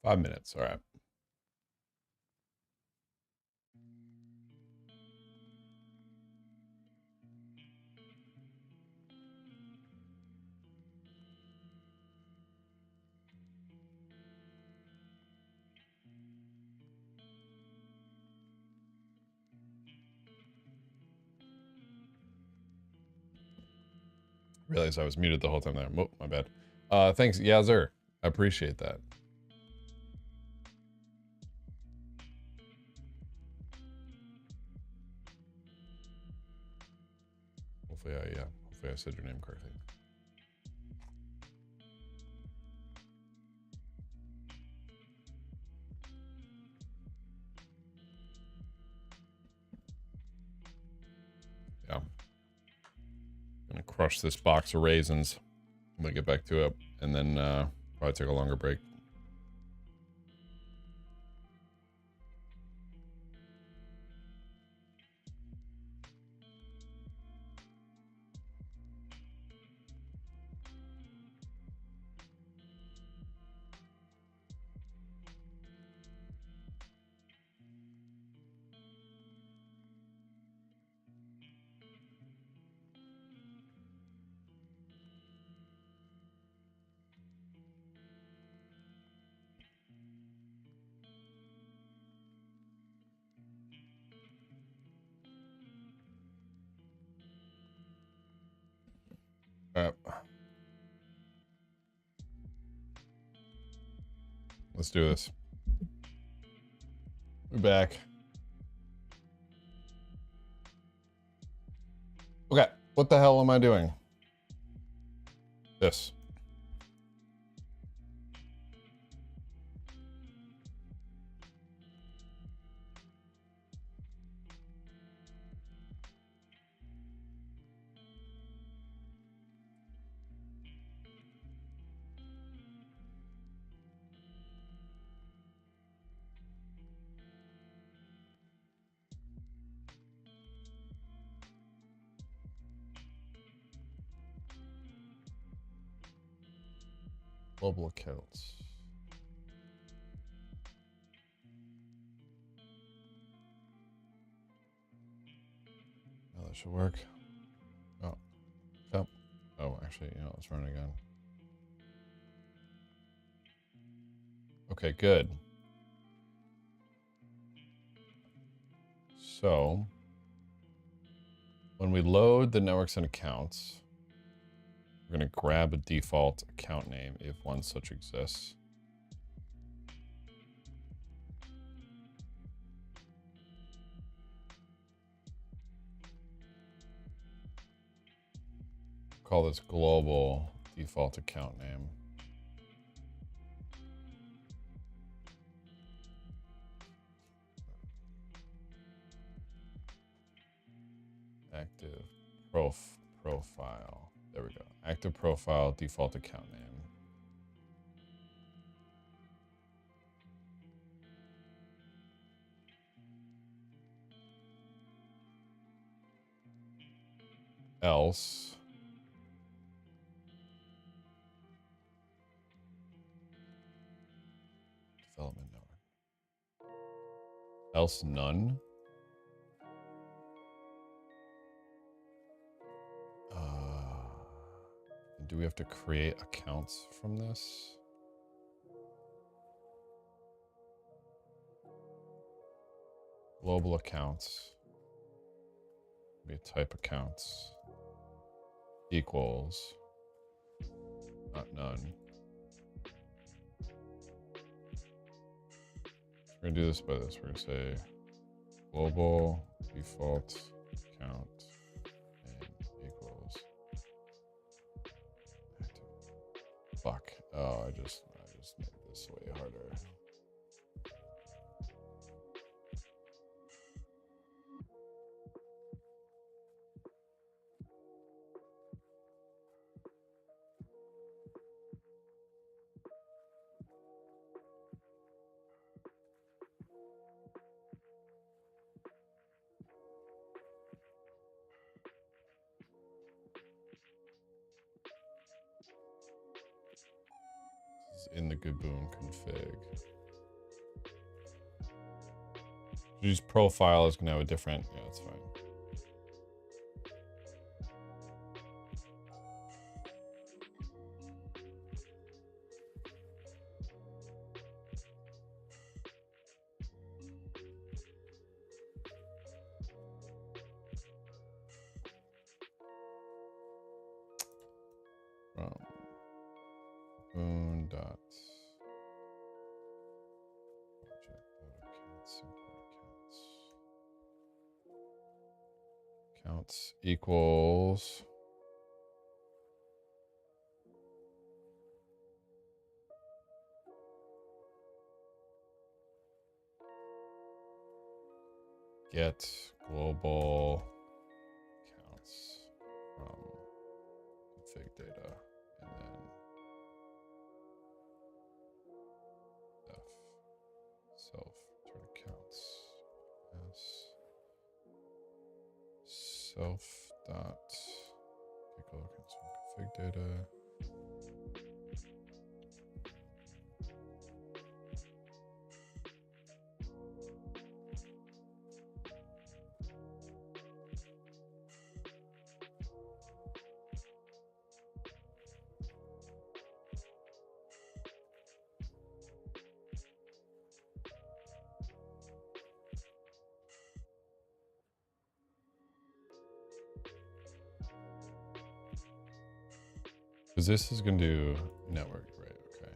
5 minutes. All right. Realized I was muted the whole time there. Oh, my bad. Thanks, Yazzer. I appreciate that. Hopefully I said your name correctly. Yeah. Gonna crush this box of raisins. I'm gonna get back to it and then probably take a longer break. All right. Let's do this. We're back. Okay, what the hell am I doing? This. Global accounts. Oh, that should work. Oh, oh, oh, actually, you know, let's run it again. Okay, good. So, when we load the networks and accounts, we're going to grab a default account name if one such exists. Call this global default account name. Active profile. There we go. Active profile default account name. Else development network. Else none. Do we have to create accounts from this? Global accounts. Be type accounts. Equals. Not none. We're gonna do this by this. We're gonna say global default account name equals. Fuck. Oh, I just made this way harder. In the Gaboon config. Use profile is going to have a different. Yeah, that's fine. From Gaboon dot project accounts, accounts equals get global accounts from config data, and then self return accounts as self dot get global accounts from config data. Because this is going to do network, right? Okay.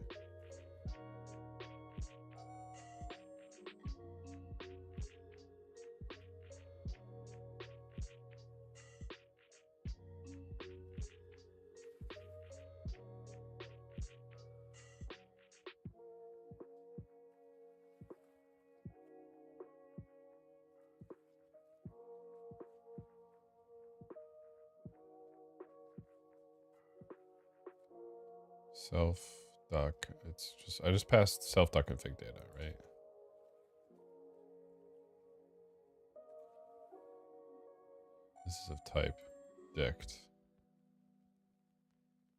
Self doc, it's just, I just passed self doc config data, right? This is of type dict.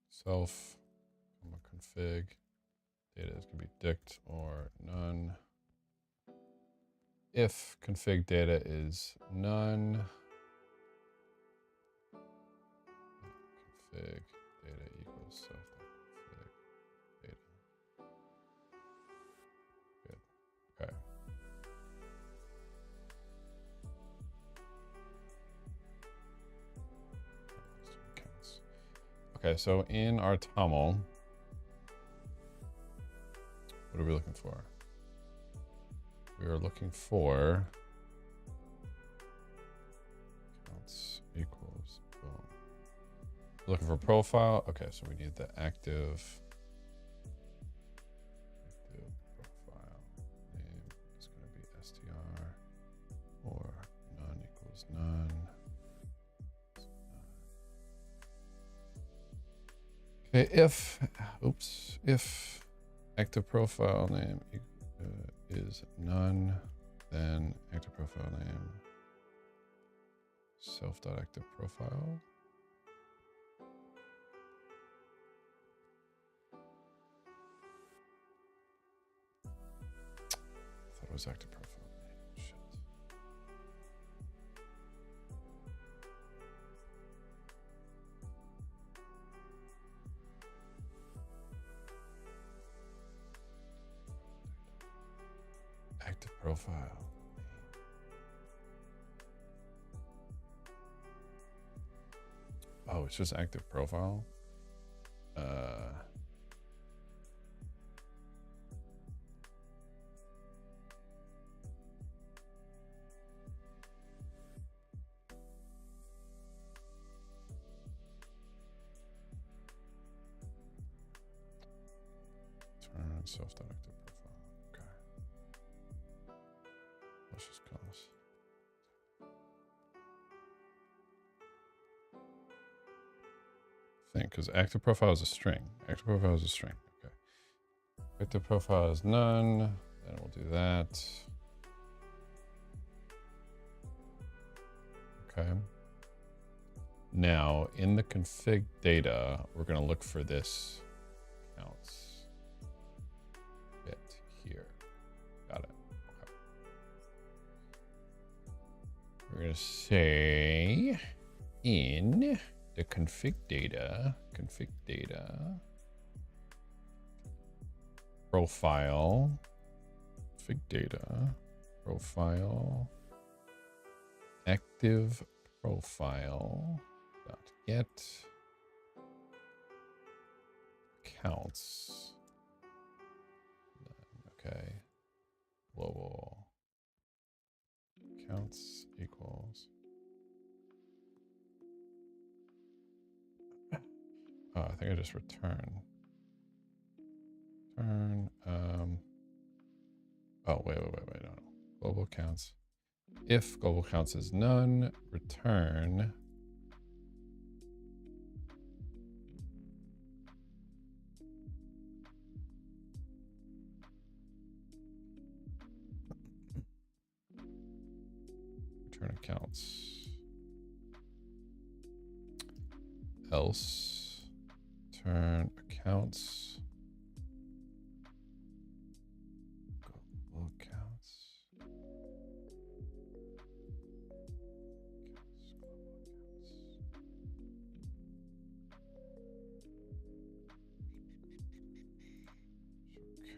Self, config data is gonna be dict or none. If config data is none, config data equals self config data. Good. Okay. Okay, so in our TOML, what are we looking for? We are looking for accounts equals boom. We're looking for profile. Okay, so we need the active profile name is going to be str or none equals none. Okay, if active profile name is none, then active profile name self.active profile. I thought it was active profile name. Shit. Active profile. Oh, it's just active profile. Turn self-directed profile. Okay. Let's just call this. Because active profile is a string. Active profile is a string. Okay. Active profile is none. Then we'll do that. Okay. Now in the config data, we're going to look for this counts bit here. Got it. Okay. we're gonna say in the config data profile, config data profile, active profile dot get counts. Okay, global counts equals. Oh, I think I just return. Oh, wait, no. Global counts. If global counts is none, return accounts. Else turn accounts. Global counts.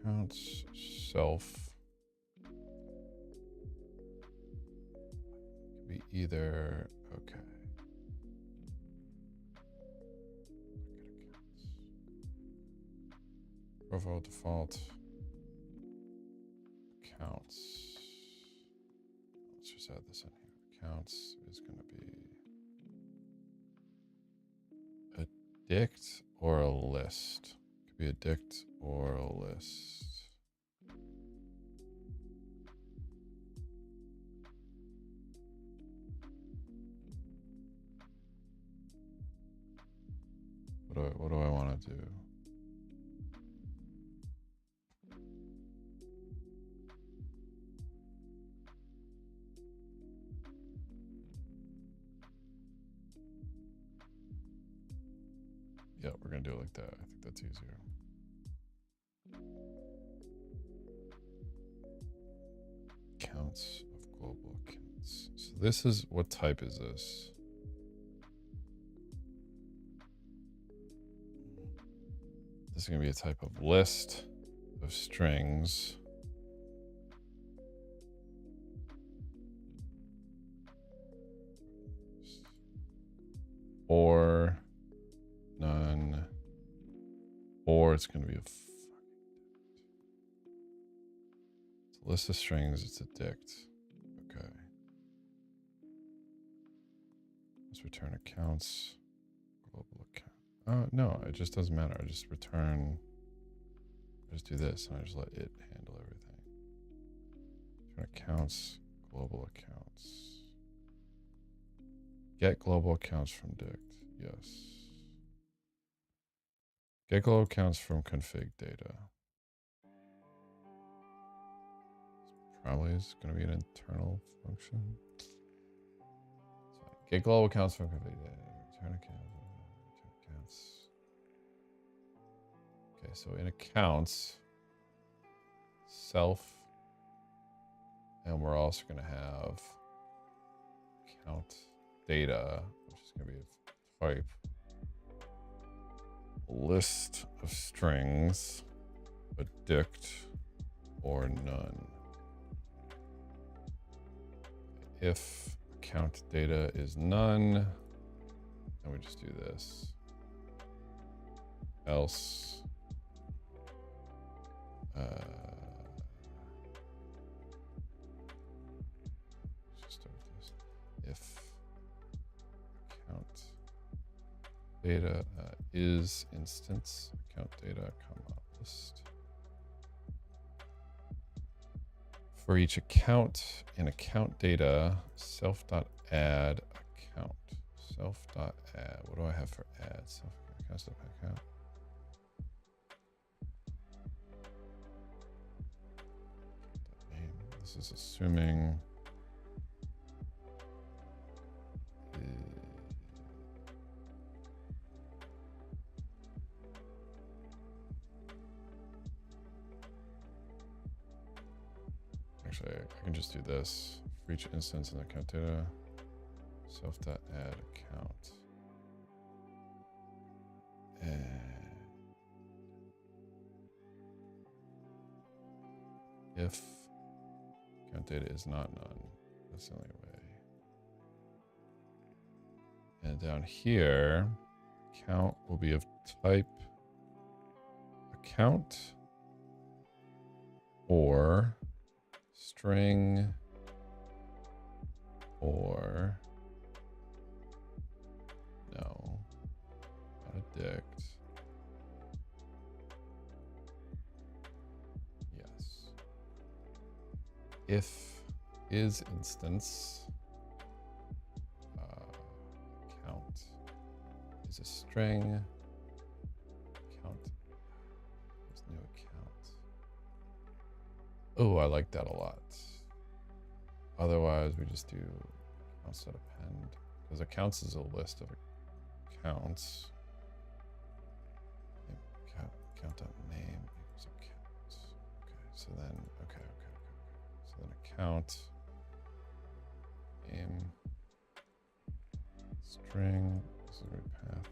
Counts self could be either okay. Profile default counts. Let's just add this in here. Counts is going to be a dict or a list. Could be a dict or a list. What do I want to do? Yeah, we're going to do it like that. I think that's easier. Counts of global counts. So this is, what type is this? This is going to be a type of list of strings. Or none. Or it's going to be a list of strings. It's a dict. Okay. Let's return accounts. Global account. No, it just doesn't matter. I just return. I just do this and I just let it handle everything. Return accounts. Global accounts. Get global accounts from dict. Yes. Get global accounts from config data. Probably is going to be an internal function. So get global accounts from config data. Return accounts. Okay, so in accounts, self, and we're also going to have count data, which is going to be a type list of strings, a dict or none. If count data is none, then we just do this. Else, just start this. If count data is instance, count data, comma, list. For each account in account data, self.add account. Self.add. What do I have for add? Self.account. This is assuming actually I can just do this for each instance in the account data. self.add account. And if account data is not none, that's the only way. And down here, count will be of type account or string or no, not addict. Yes. If is instance count is a string count is new account. Oh, I like that a lot. Otherwise we just do accounts that append, because accounts is a list of accounts. Count.name equals accounts. Okay, so then okay. So then account name string, this is going to be path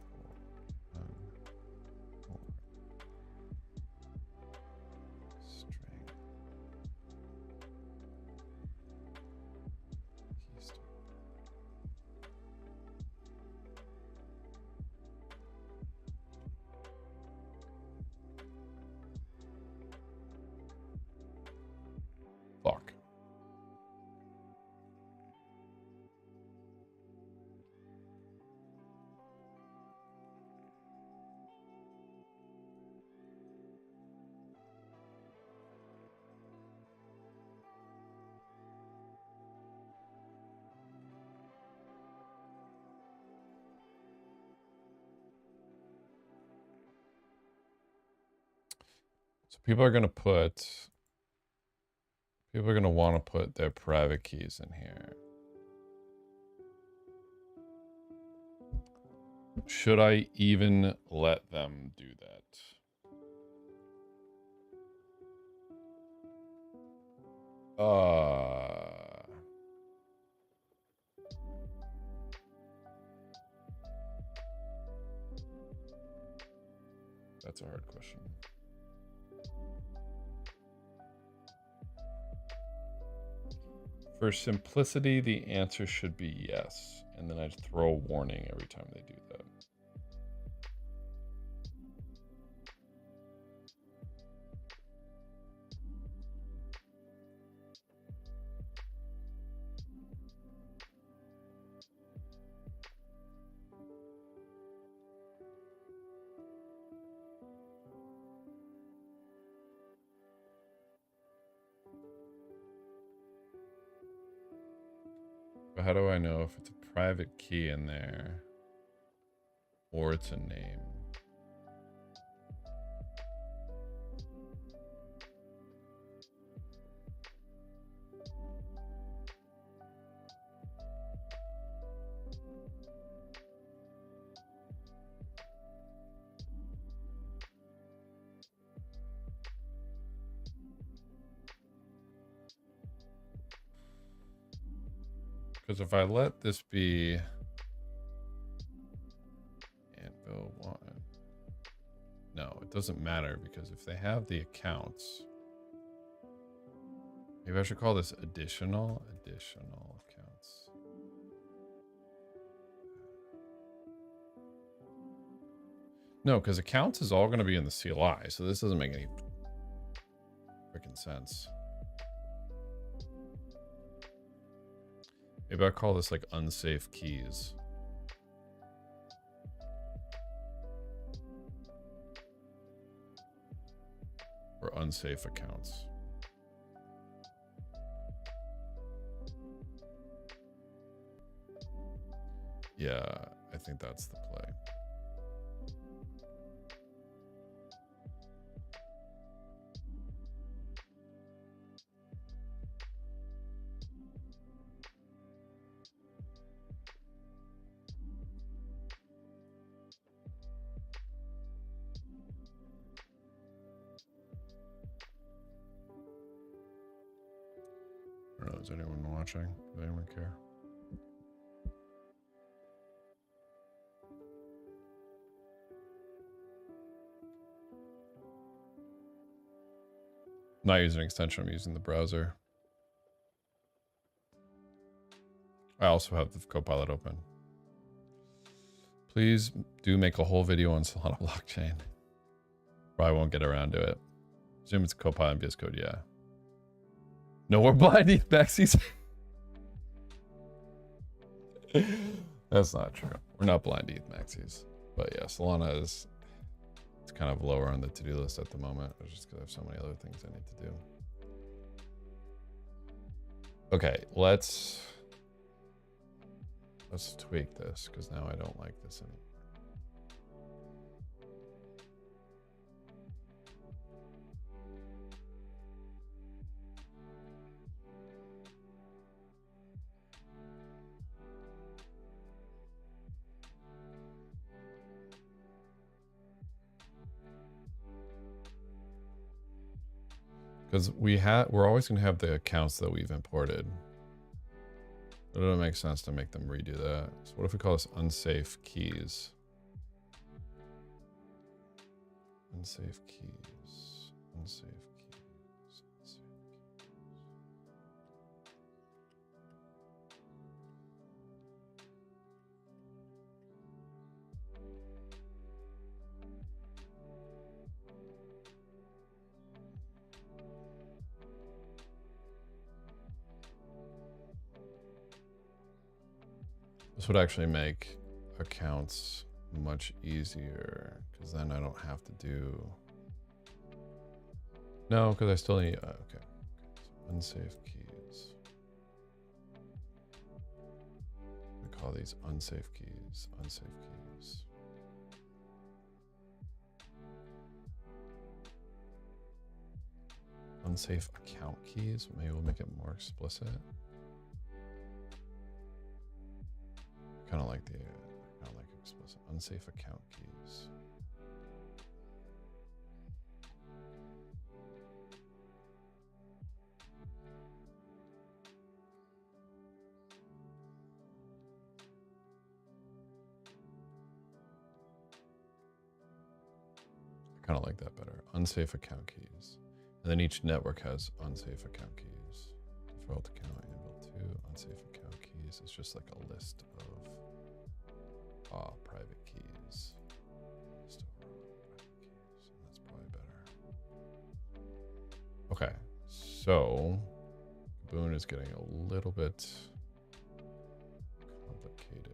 string key string. Fuck. So people are going to want to put their private keys in here. Should I even let them do that? That's a hard question. For simplicity, the answer should be yes. And then I'd throw a warning every time they do that. But how do I know if it's a private key in there or it's a name? Because if I let this be Anvil 1, no, it doesn't matter, because if they have the accounts, maybe I should call this additional accounts. No, because accounts is all going to be in the CLI, so this doesn't make any freaking sense. Maybe I'll call this like unsafe keys. Or unsafe accounts. Yeah, I think that's the play. I don't know, is anyone watching? Does anyone care? not using an extension, I'm using the browser. I also have the Copilot open. Please do make a whole video on Solana blockchain. Probably won't get around to it. Assume it's Copilot and VS Code, yeah. No, we're blind ETH maxis. That's not true. We're not blind ETH maxis. But yeah, Solana is, it's kind of lower on the to-do list at the moment. It's just because I have so many other things I need to do. Okay, let's tweak this because now I don't like this anymore. Because we're always going to have the accounts that we've imported. It doesn't make sense to make them redo that. So what if we call this unsafe keys? Unsafe keys. Unsafe keys. Unsafe keys. This would actually make accounts much easier because then I don't have to do. No, because I still need. Okay. So unsafe keys. We call these unsafe keys. Unsafe keys. Unsafe account keys. Maybe we'll make it more explicit. Kind of like explicit unsafe account keys. I kind of like that better. Unsafe account keys. And then each network has unsafe account keys. Default account enable 2, unsafe account keys. It's just like a list of private keys. List of private keys. And that's probably better. Okay, so Gaboon is getting a little bit complicated.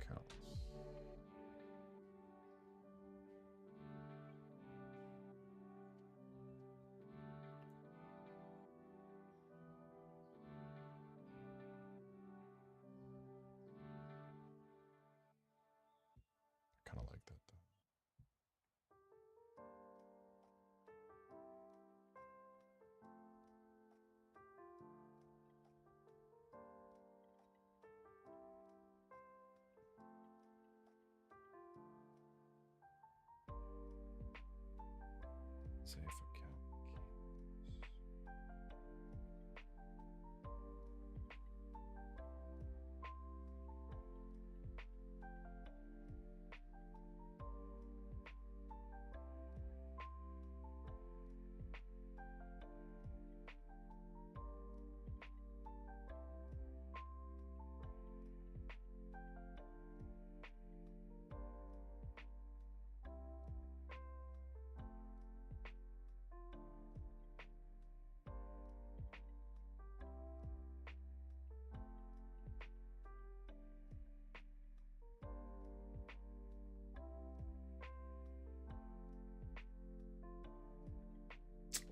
Accounts. I kind of like that though. Safe account keys.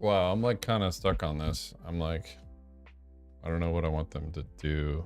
Wow, I'm like kind of stuck on this. I'm like, I don't know what I want them to do.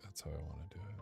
that's how I want to do it.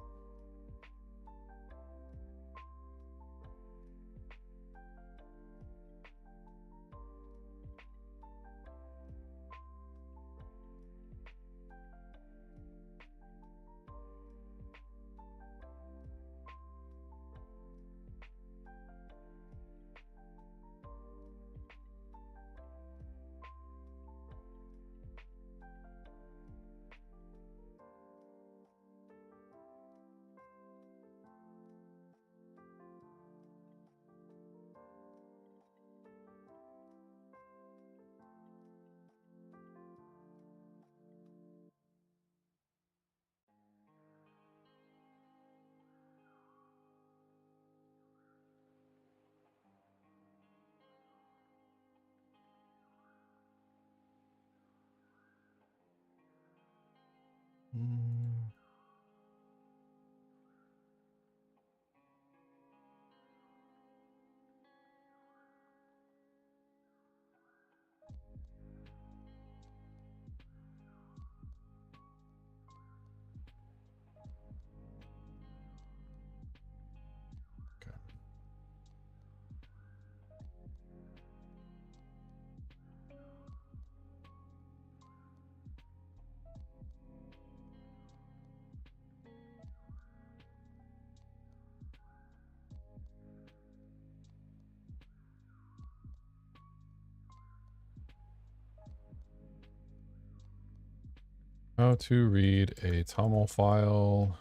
How to read a TOML file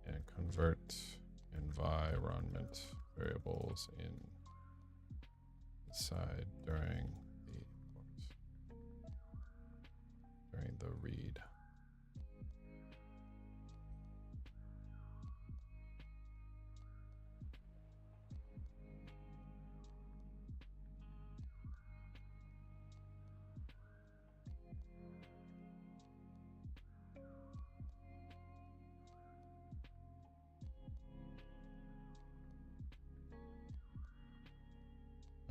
and convert environment variables inside during the read.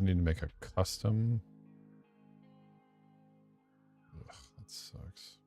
I need to make a custom. Ugh, that sucks.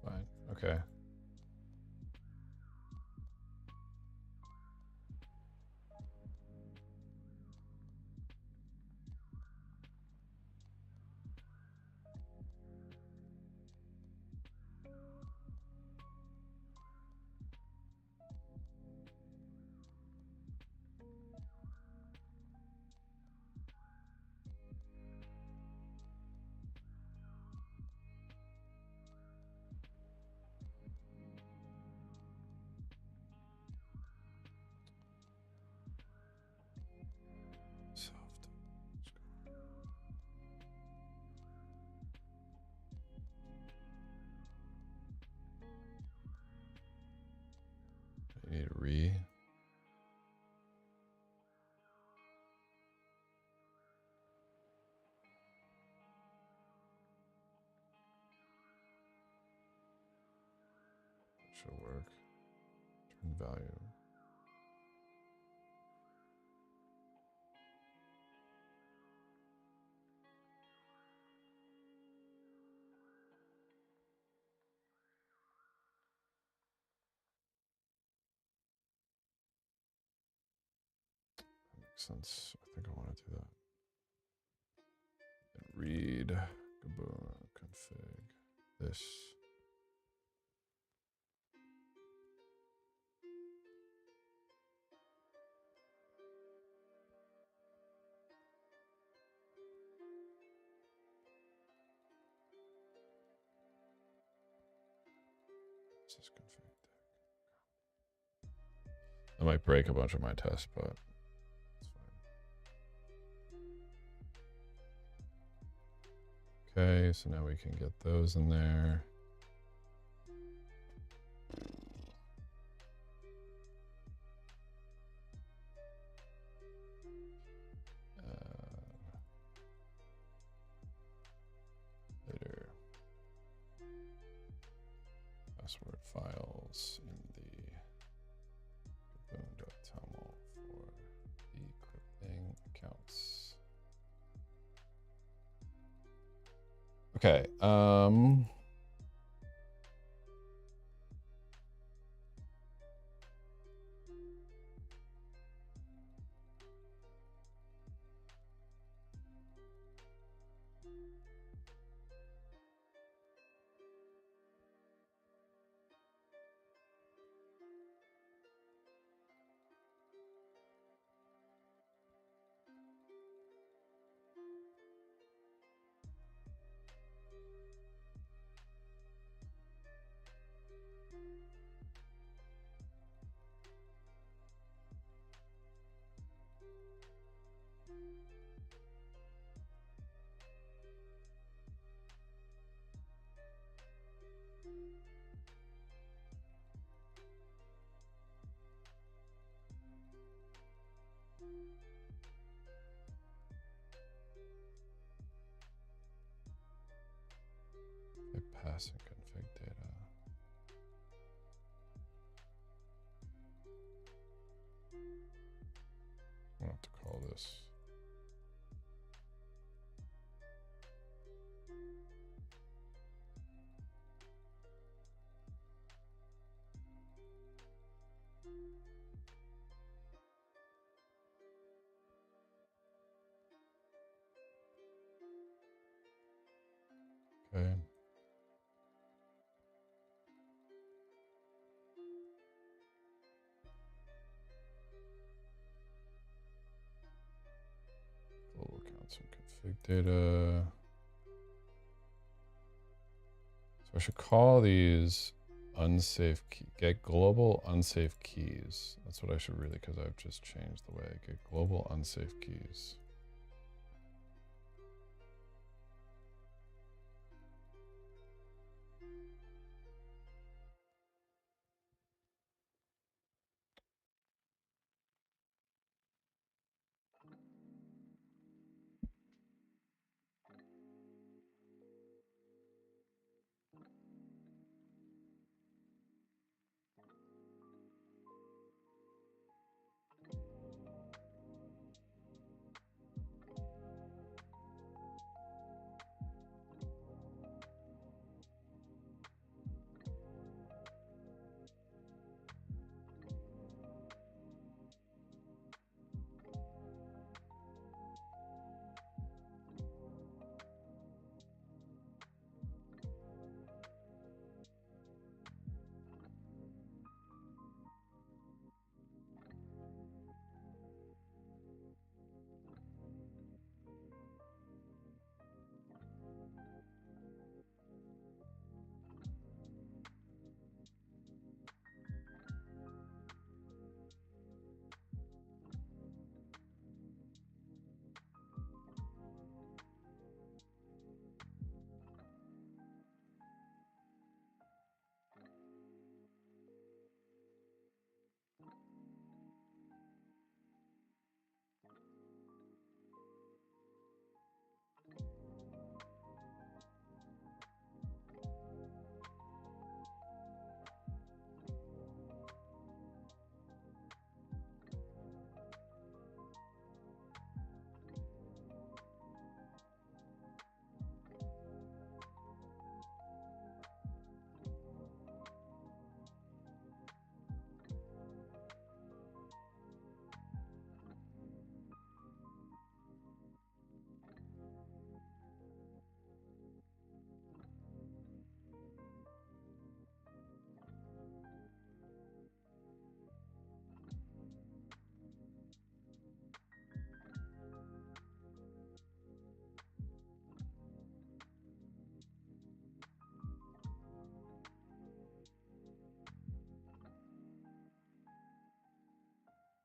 Fine. Okay. Soft. I need a re. Should work. Turn value. That makes sense. I think I want to do that. And read Gaboon config this. This is config deck. That might break a bunch of my tests, but it's fine. Okay, so now we can get those in there. Later. Password files in the Gaboon.toml for decrypting accounts. Okay, pass and config data. I'm gonna have to call this. Okay. Global accounts and config data. So I should call these unsafe key, get global unsafe keys. That's what I should really, because I've just changed the way I get global unsafe keys.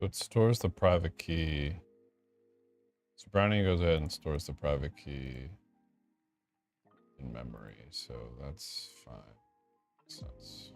it stores the private key. So Brownie goes ahead and stores the private key in memory, so that's fine. Makes sense.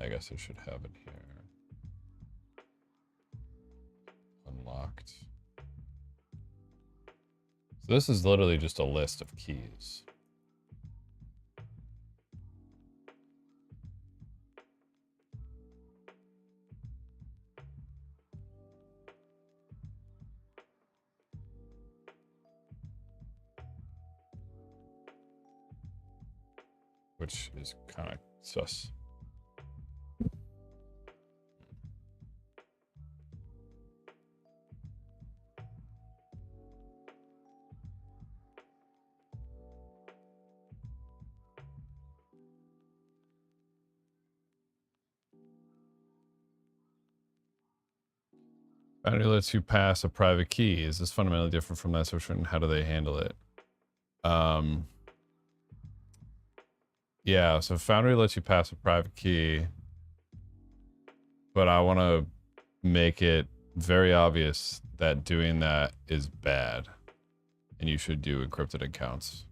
I guess I should have it here. Unlocked. So this is literally just a list of keys. Which is kind of sus. Boundary lets you pass a private key. Is this fundamentally different from that solution? And how do they handle it? Yeah, so Foundry lets you pass a private key, but I want to make it very obvious that doing that is bad, and you should do encrypted accounts.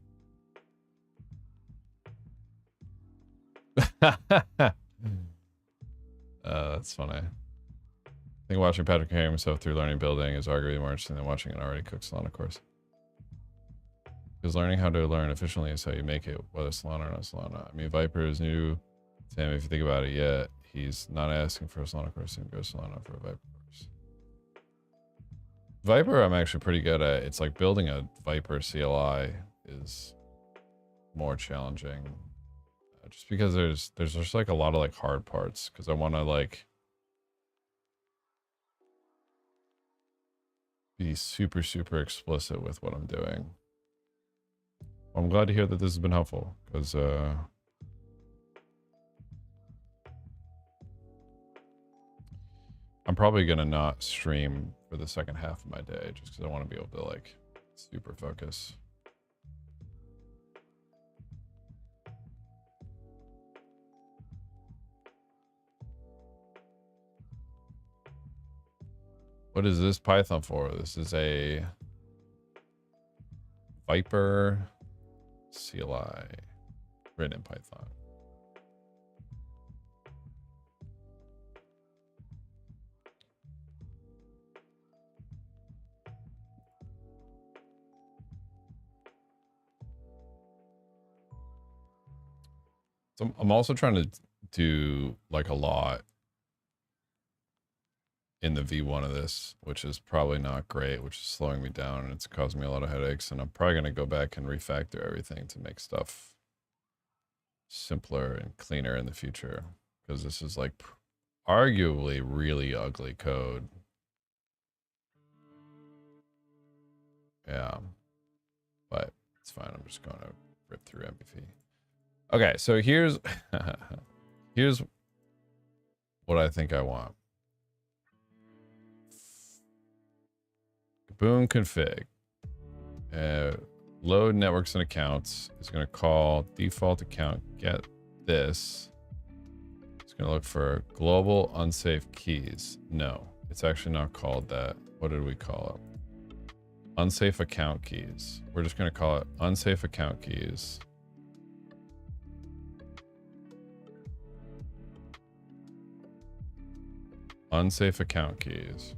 That's funny. I think watching Patrick carry himself through learning building is arguably more interesting than watching an already cooked Solana course. Because learning how to learn efficiently is how you make it, whether Solana or not Solana. I mean, Viper is new to him if you think about it yet. He's not asking for a Solana course, so he goes Solana for a Viper course. Viper, I'm actually pretty good at. It's like building a Viper CLI is more challenging. Just because there's just like a lot of like hard parts, because I want to like be super explicit with what I'm doing. I'm glad to hear that this has been helpful, because I'm probably gonna not stream for the second half of my day just because I want to be able to like super focus. What is this Python for? This is a Viper CLI written in Python. So I'm also trying to do like a lot in the V1 of this, which is probably not great, which is slowing me down and it's causing me a lot of headaches. And I'm probably going to go back and refactor everything to make stuff simpler and cleaner in the future, because this is like arguably really ugly code. Yeah, but it's fine. I'm just going to rip through MPV. Okay, so here's here's what I think I want. Gaboon config. Load networks and accounts is going to call default account get this. It's going to look for global unsafe keys. No, it's actually not called that. What did we call it? Unsafe account keys. We're just going to call it unsafe account keys. Unsafe account keys.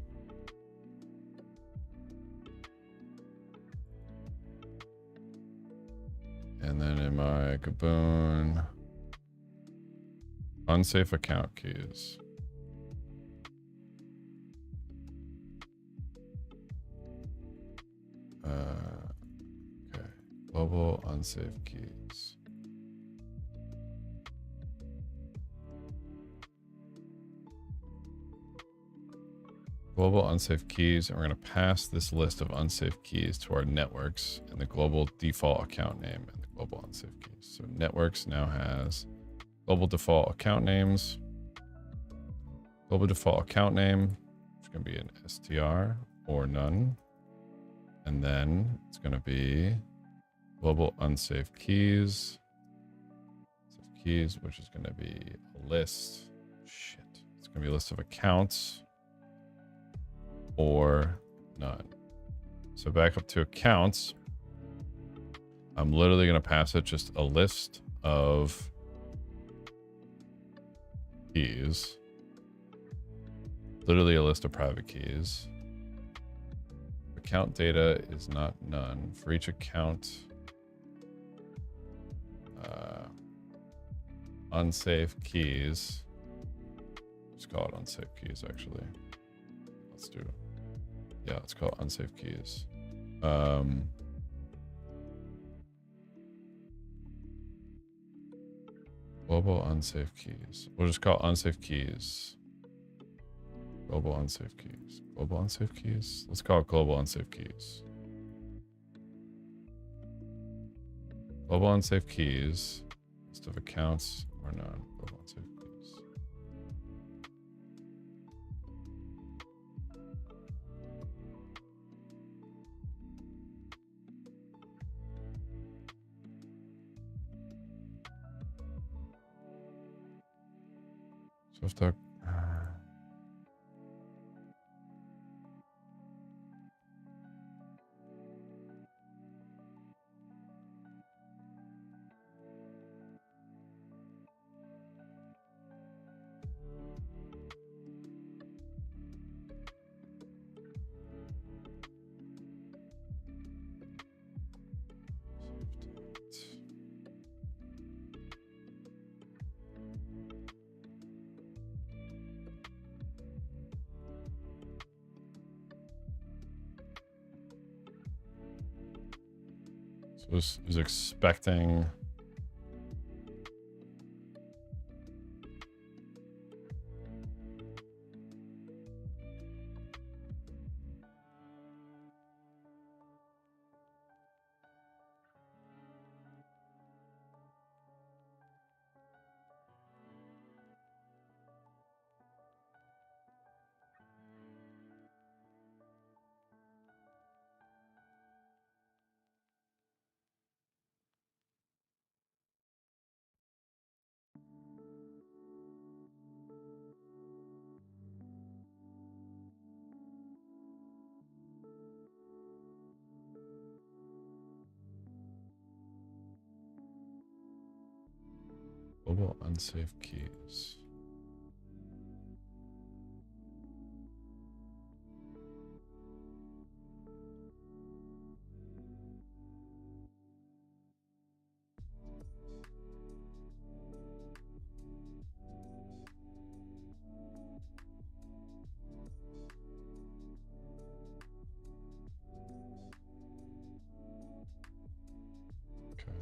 And then in my Gaboon, unsafe account keys. Okay, global unsafe keys. Global unsafe keys, and we're going to pass this list of unsafe keys to our networks and the global default account name and the global unsafe keys. So networks now has global default account names. Global default account name, it's going to be an str or none. And then it's going to be global unsafe keys. Safe keys, which is going to be a list. Shit. It's going to be a list of accounts or none. So back up to accounts. I'm literally going to pass it just a list of keys. Literally a list of private keys. Account data is not none. For each account, unsafe keys. Let's call it unsafe keys, actually. Let's do it. Yeah, let's call it unsafe keys. Global unsafe keys. We'll just call it unsafe keys. Global unsafe keys. Global unsafe keys. Let's call it global unsafe keys. Global unsafe keys. List of accounts or none. Global unsafe keys. So if the was expecting global unsafe keys. Okay.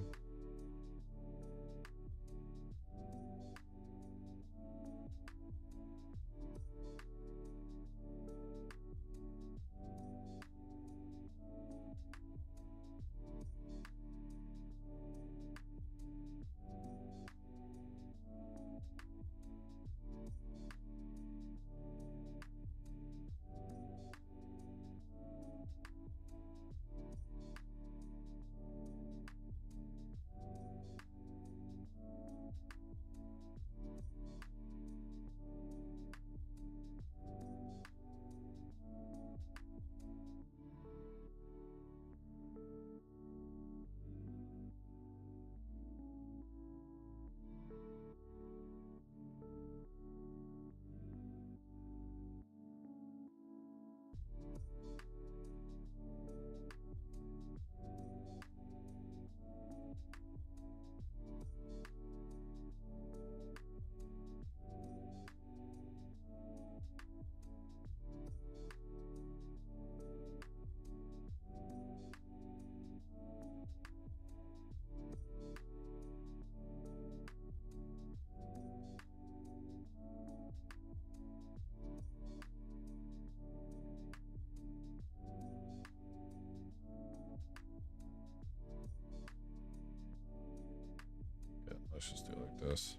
this.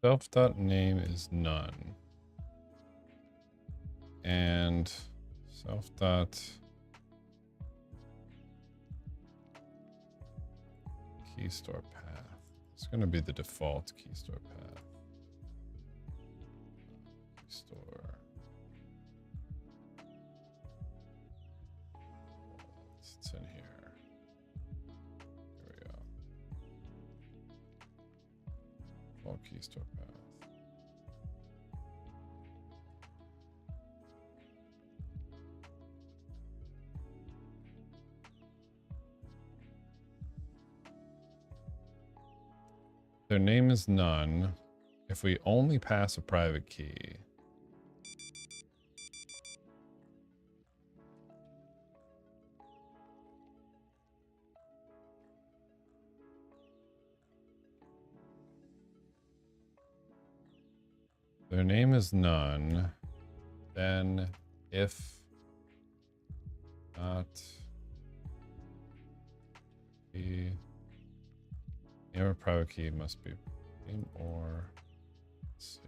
self.name is none. And self dot key store path. It's going to be the default key store path. Key store. It's in here. Here we go. Default key store path. Their name is none. If we only pass a private key. Their name is none. Then if not the name of private key must be name or safe.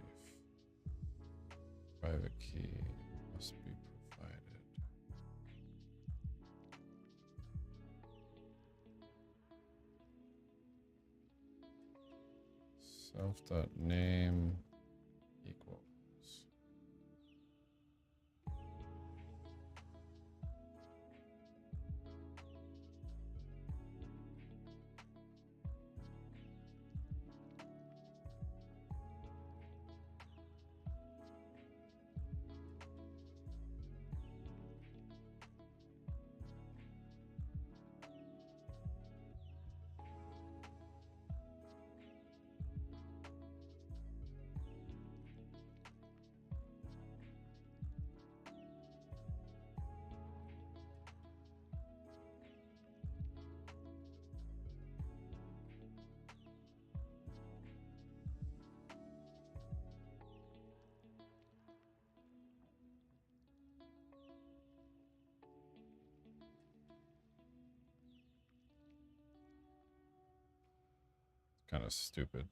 Private key must be provided. Self.name equals. Kind of stupid.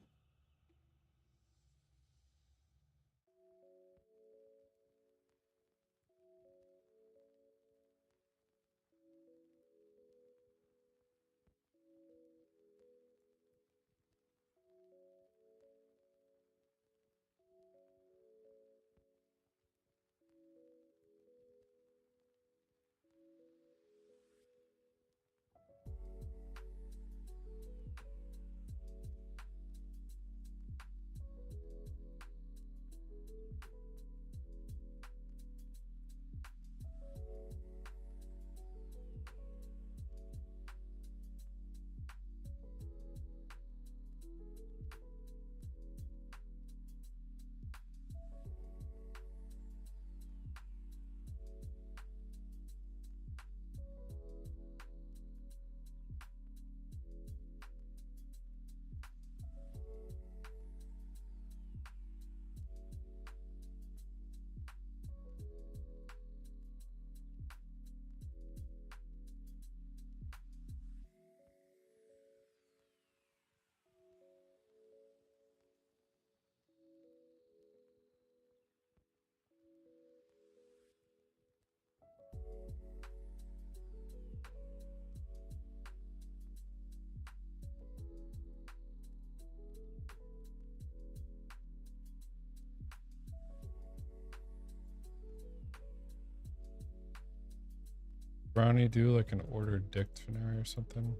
Brownie do like an ordered dictionary or something?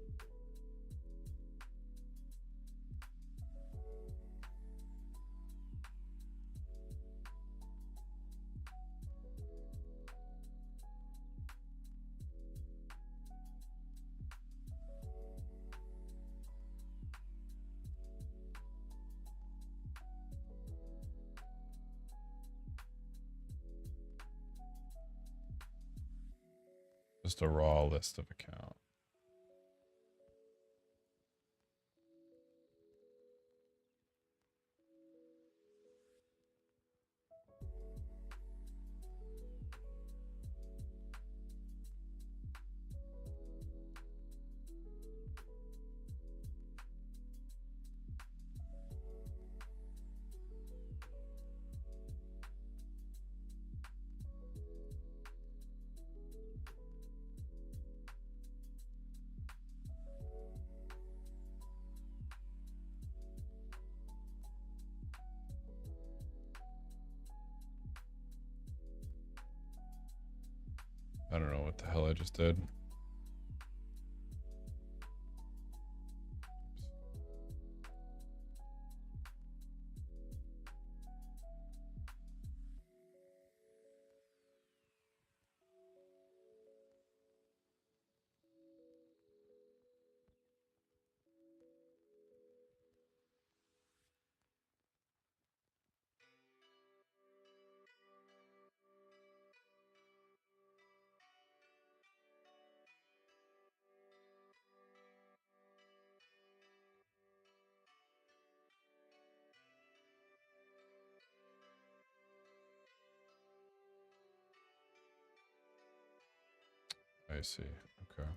Just a raw list of account. the hell I just did. I see. Okay.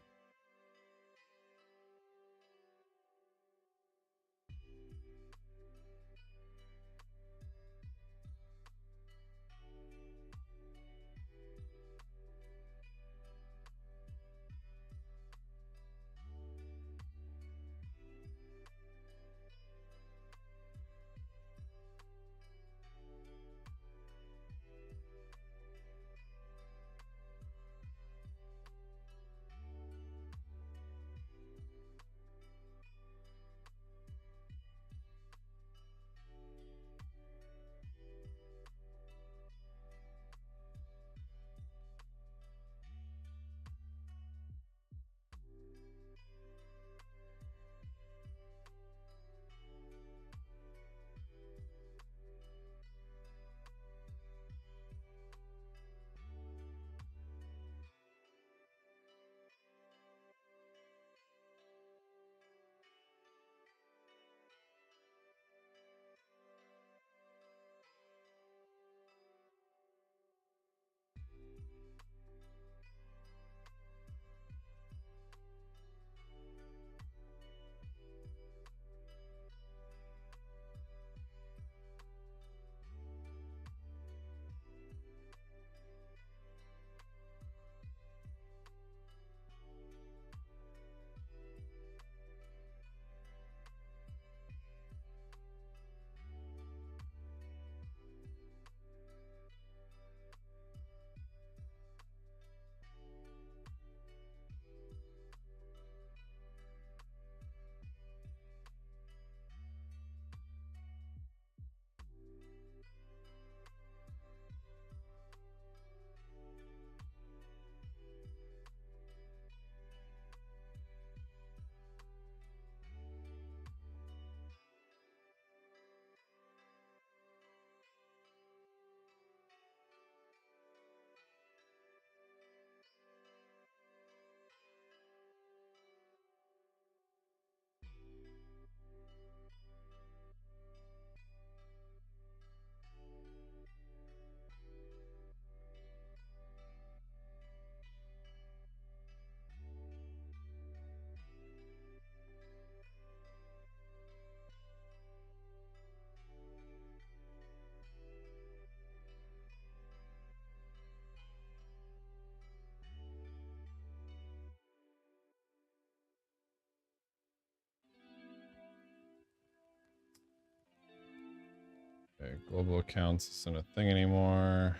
Okay, global accounts isn't a thing anymore.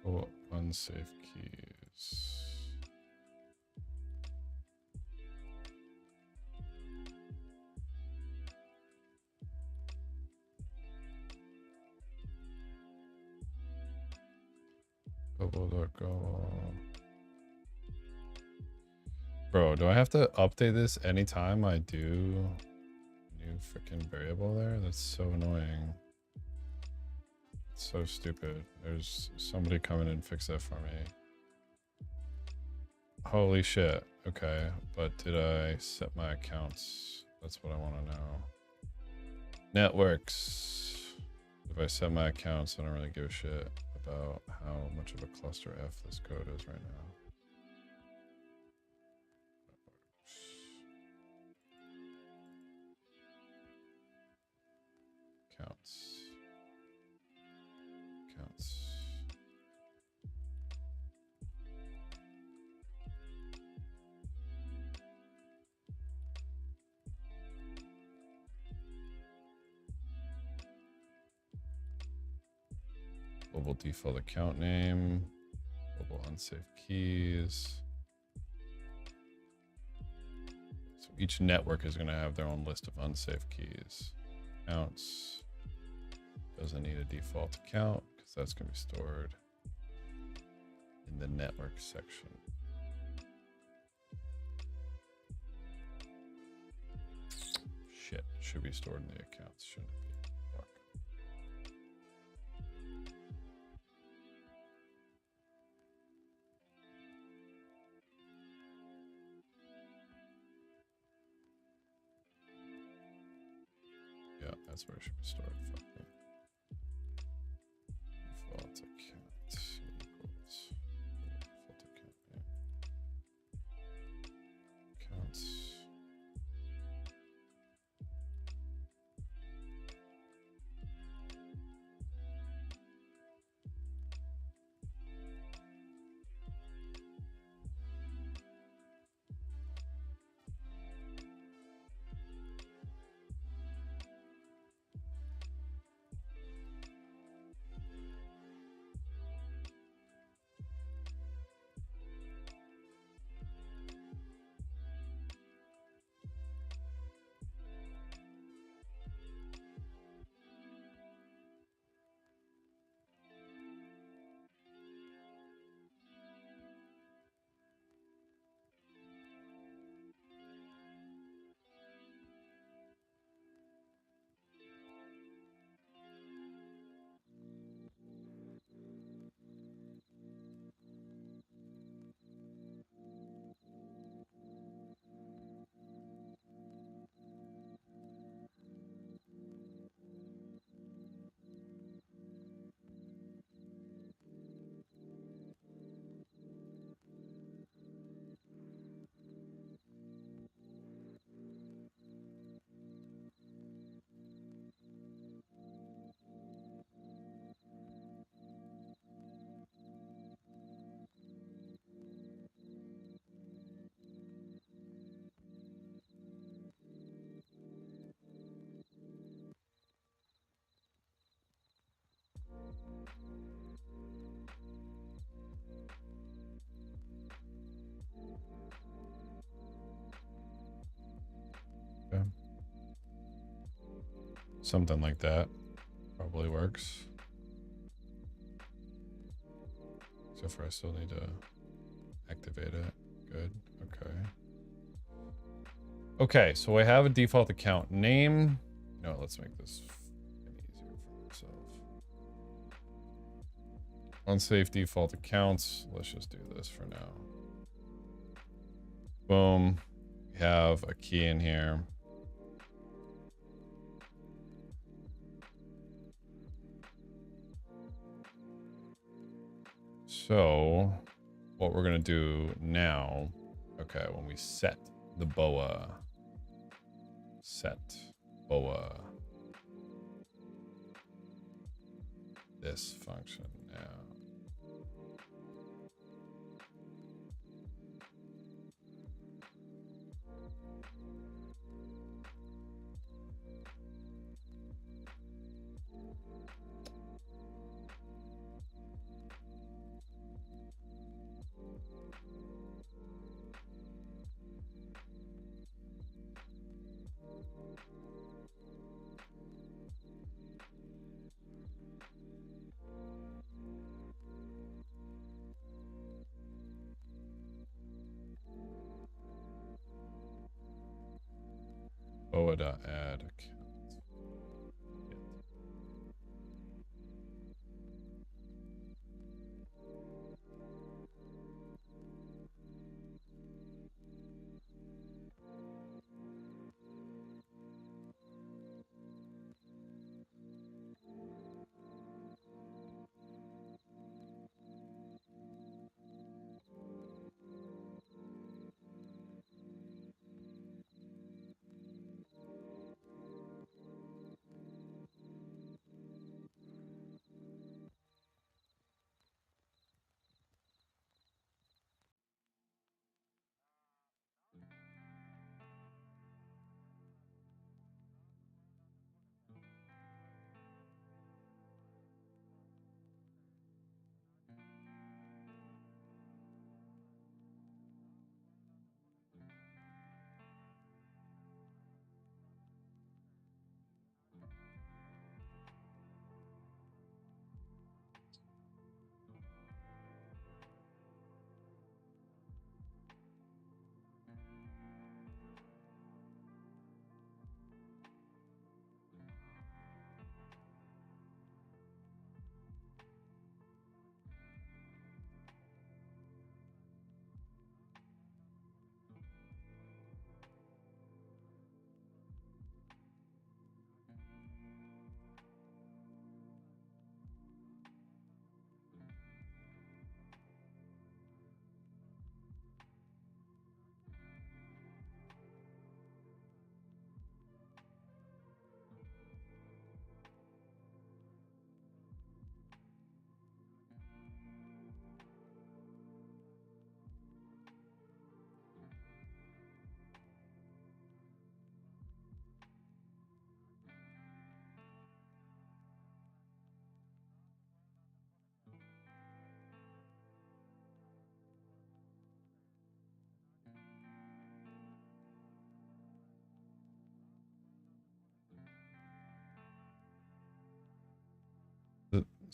Oh, unsafe keys. Global.go. Bro, do I have to update this anytime I do new freaking variable there? That's so annoying. It's so stupid. There's somebody coming and fix that for me. Holy shit. Okay, but did I set my accounts? That's what I want to know. Networks. If I set my accounts, I don't really give a shit about how much of a cluster F this code is right now. Accounts. Accounts. Global default account name. Global unsafe keys. So each network is going to have their own list of unsafe keys. Accounts doesn't need a default account because that's going to be stored in the network section. Shit, should be stored in the accounts, shouldn't it be? Fuck. Yeah, that's where it should be stored. Fuck me. Default account equals default account. Yeah. Accounts. Okay. Something like that probably works. Except for I still need to activate it. Good. Okay. Okay, so I have a default account name. No, let's make this easier for myself. Unsafe default accounts. Let's just do this for now. Boom. We have a key in here. So what we're going to do now, okay, when we set the BOA, set BOA, this function now. BOA.add account.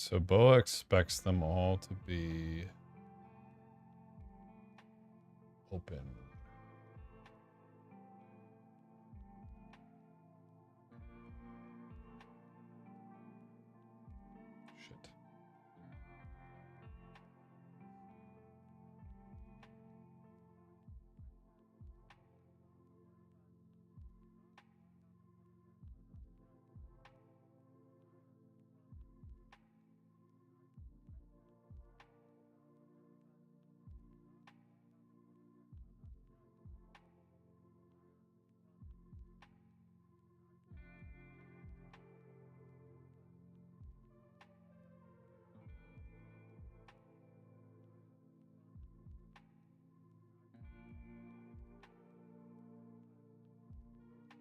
So BOA expects them all to be open. Shit.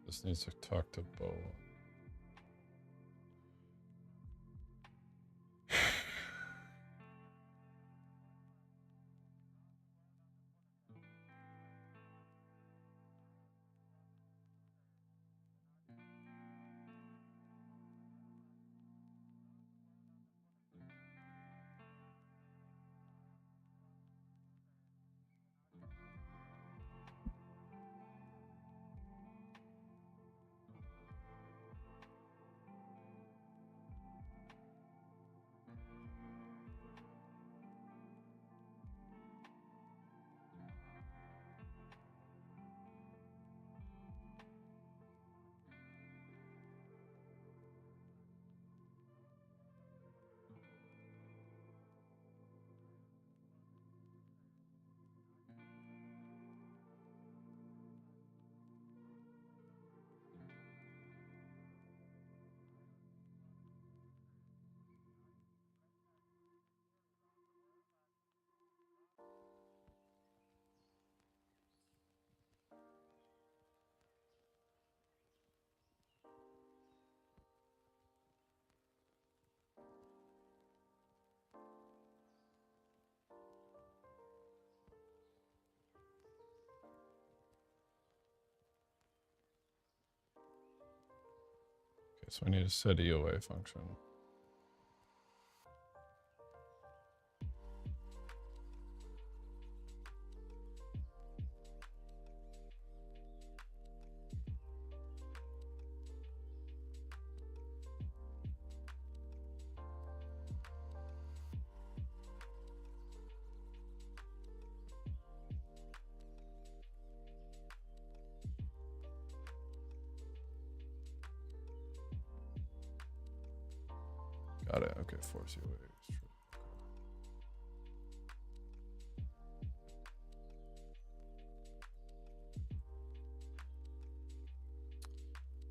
This needs to talk to BOA. Okay, so I need to set EOA function. Got it. Okay, force EOA.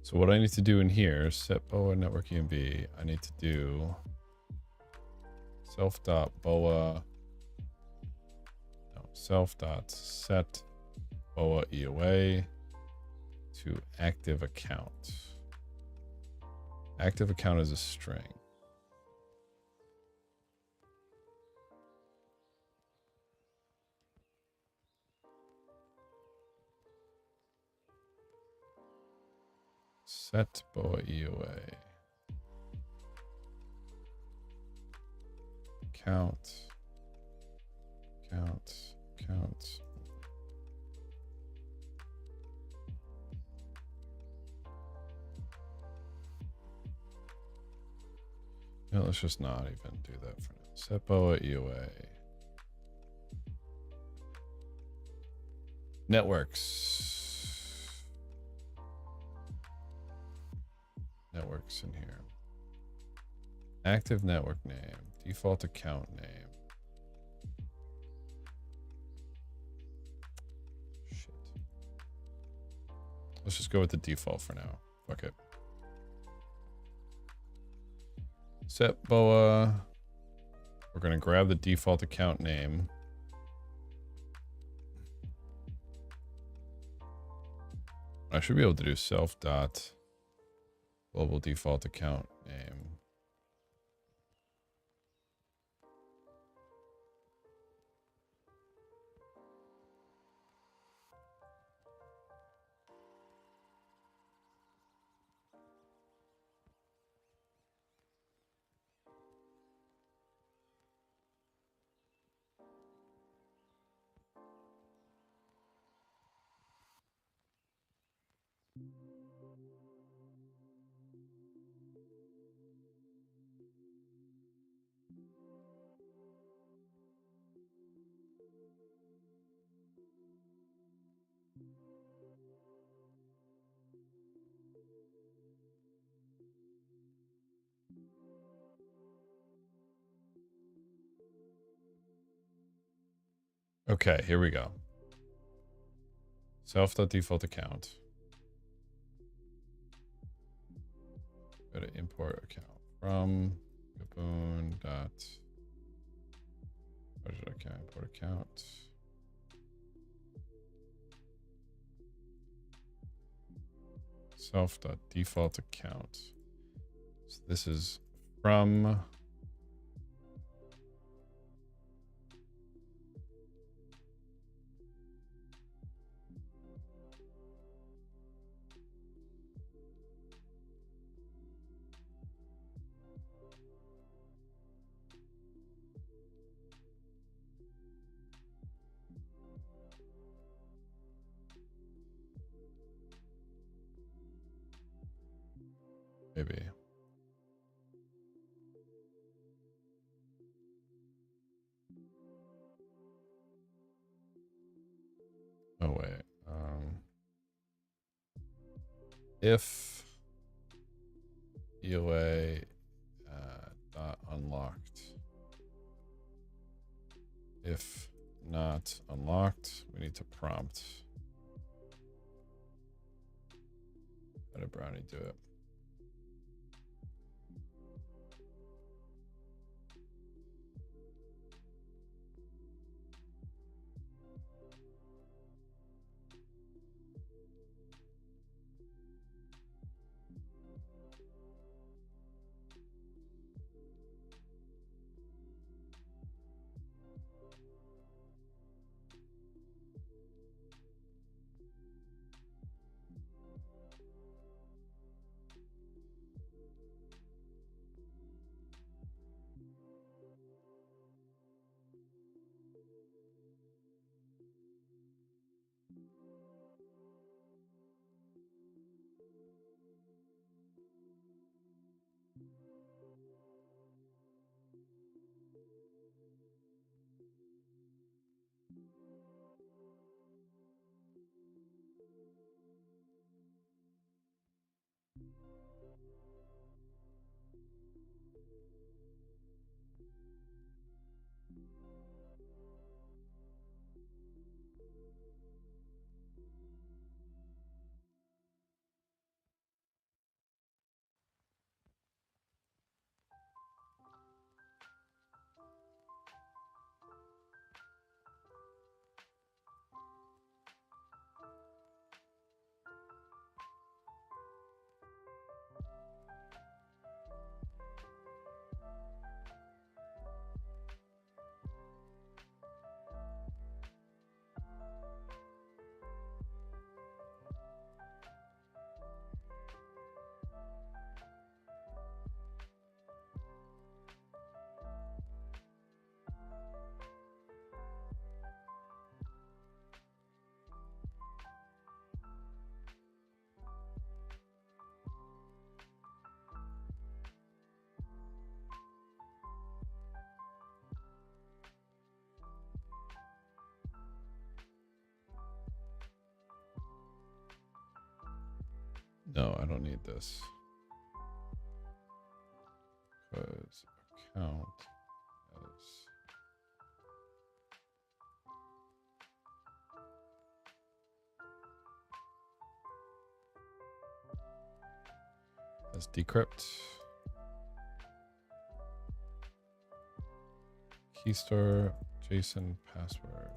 So what I need to do in here, set BOA network EMB, I need to do self.boa, no, self.set BOA EOA to active account. Active account is a string. Set BOA EOA. Count. No, let's just not even do that for now. Set BOA EOA. Networks in here. Active network name, default account name. Shit. Let's just go with the default for now. Fuck it. Set BOA. We're going to grab the default account name. I should be able to do self dot global default account name. Okay, here we go. Self.default account. Go to import account from Gaboon dot budget account, import account. Self.default account. So this is from maybe. Oh wait. If EOA dot unlocked. If not unlocked, we need to prompt. How did Brownie do it? No, I don't need this. Because account as decrypt. Key store JSON password.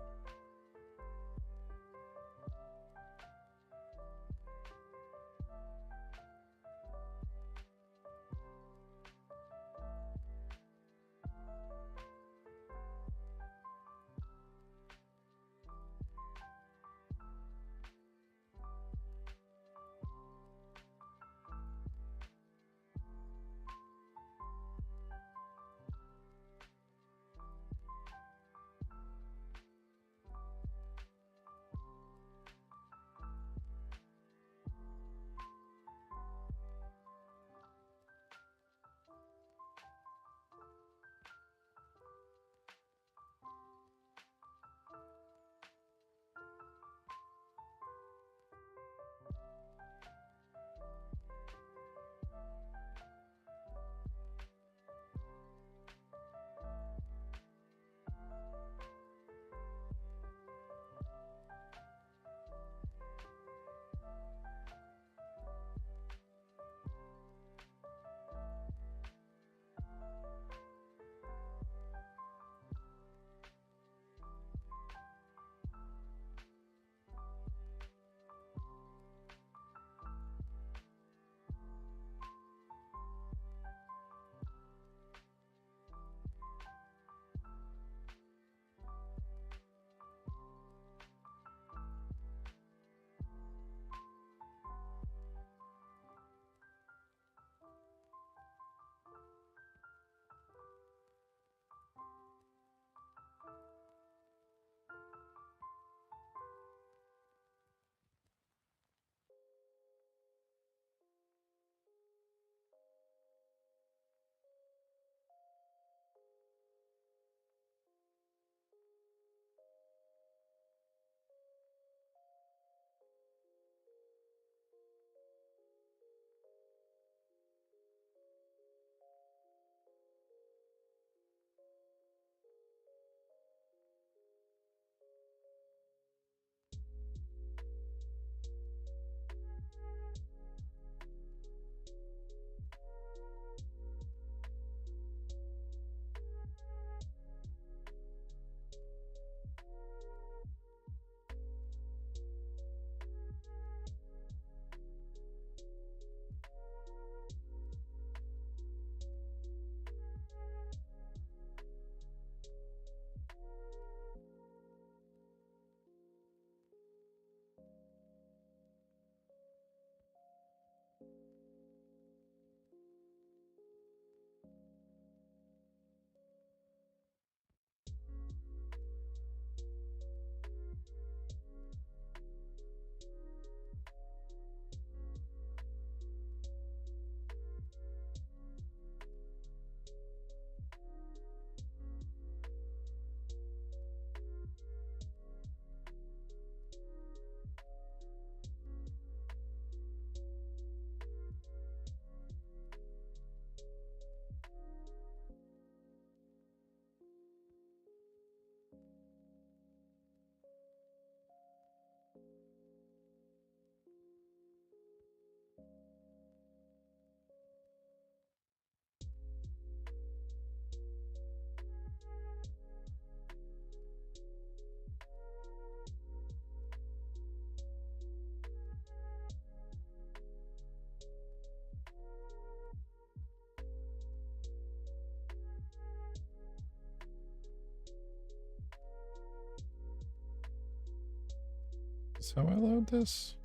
Is this how I load this?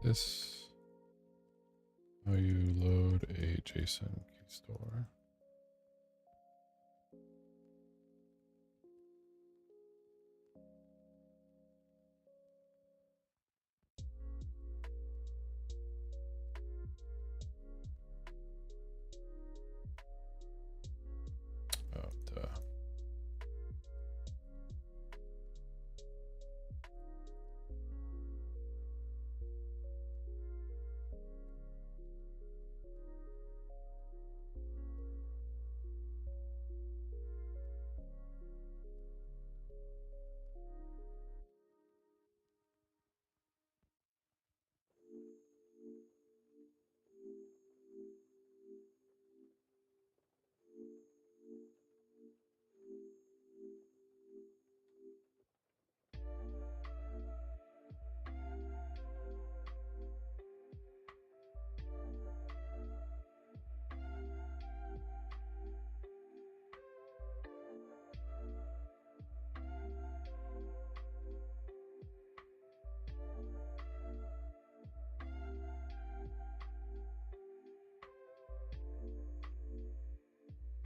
This, how you load a JSON key store. Oh, duh.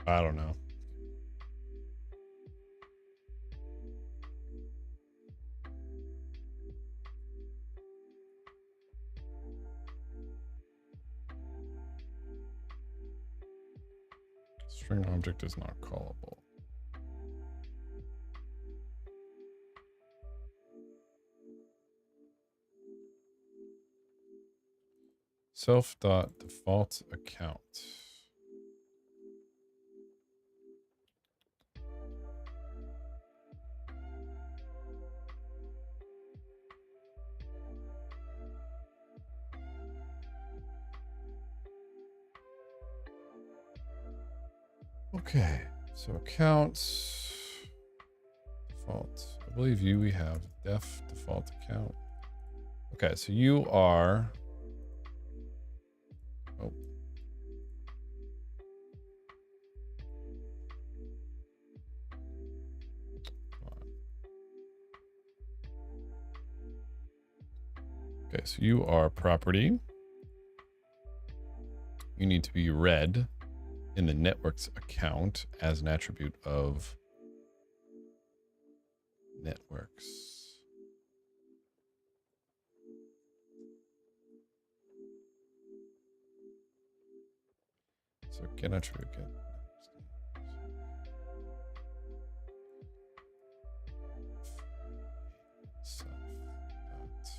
I don't know. String object is not callable. Self.default account. Okay, so accounts default. I believe we have def default account. Okay, so you are. Oh. Come on. Okay, so you are property. You need to be read in the network's account as an attribute of networks. So get attribute get. Self dot.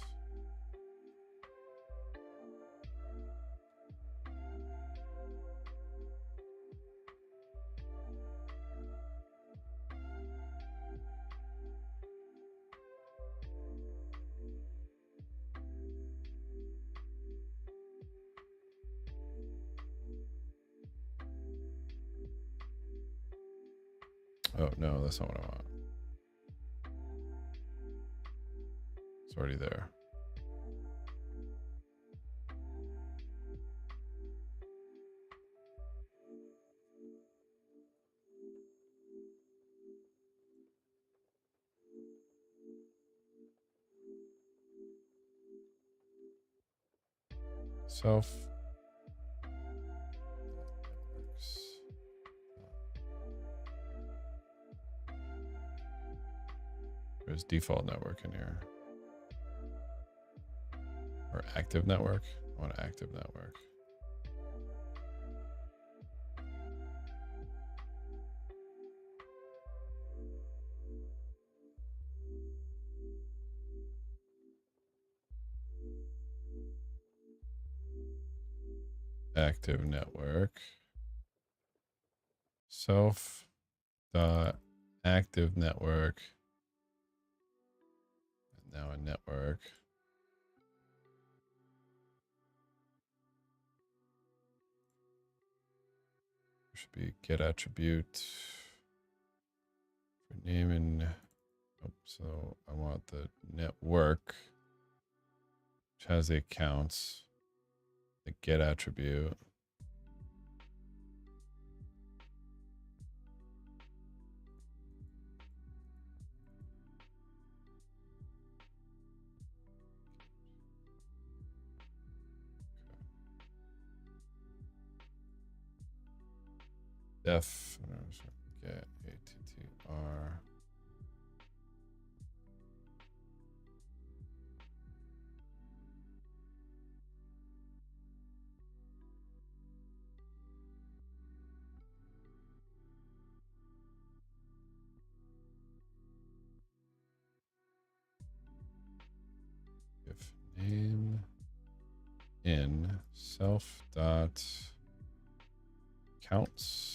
Oh no, that's not what I want. It's already there. Self networks. There's default network in here. Or active network. I want active network. Active network. Self dot active network. And now a network. Should be get attribute for name and oh, so I want the network which has the accounts, the get attribute. def get attr. If name in self dot counts.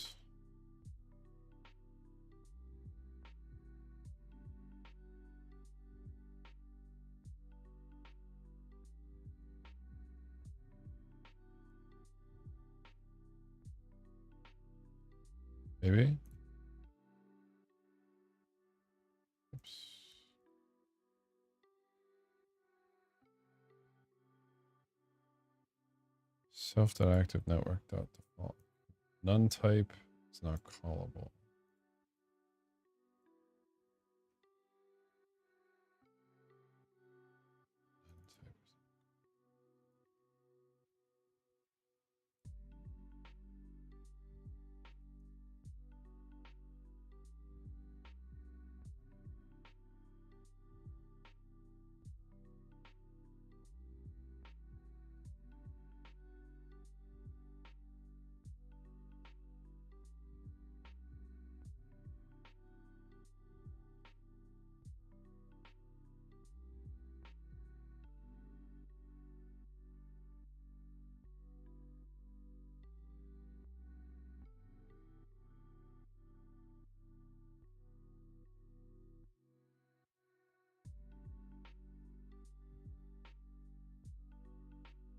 Maybe. Oops. Self.active network dot default. None type is not callable.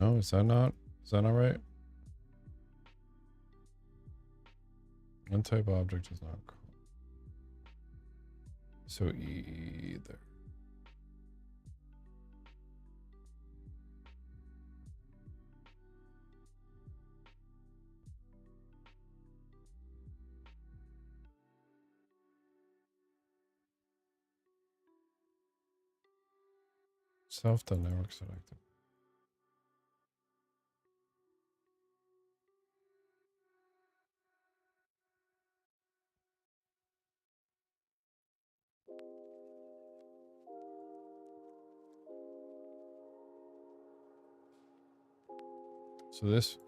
No, is that not right? One type object is not called. So either. Self.network selected. So this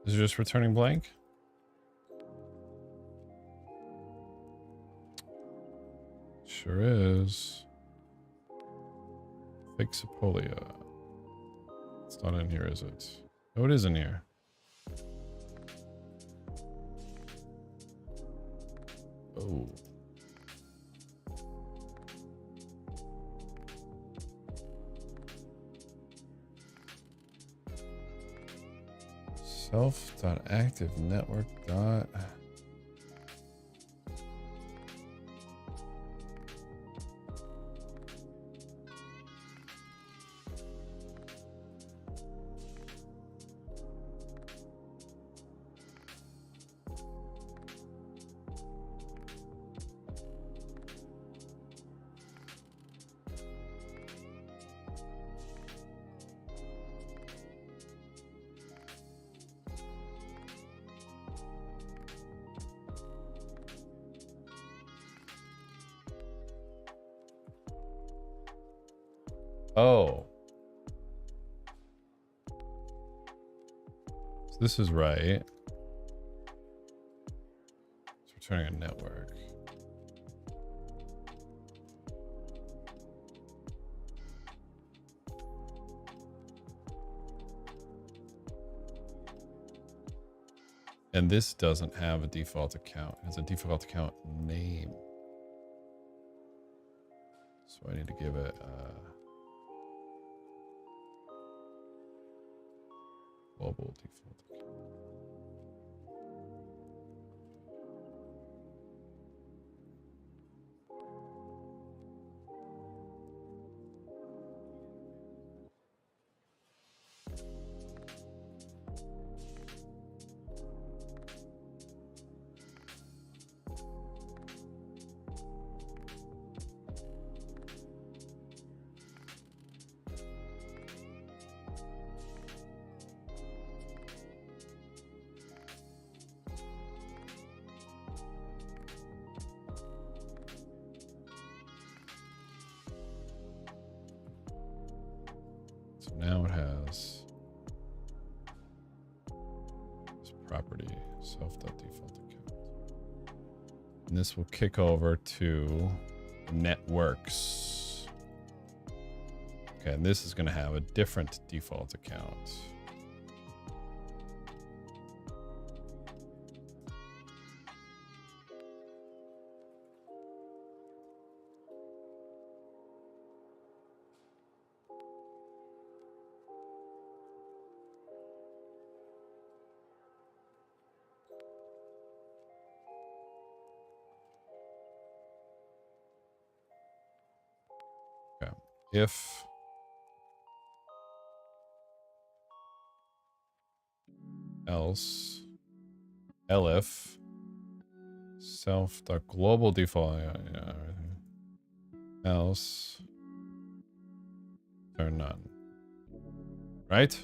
is just returning blank. Sure is. Fake Sepolia. It's not in here, is it? Oh, it is in here. Oh. Self.active network dot. Oh. So this is right. It's returning a network. And this doesn't have a default account. It has a default account name. So I need to give it global default account. So now it has this property self.default account. And this will kick over to networks. Okay, and this is going to have a different default account. Okay. If else elif self.global default else or none, right?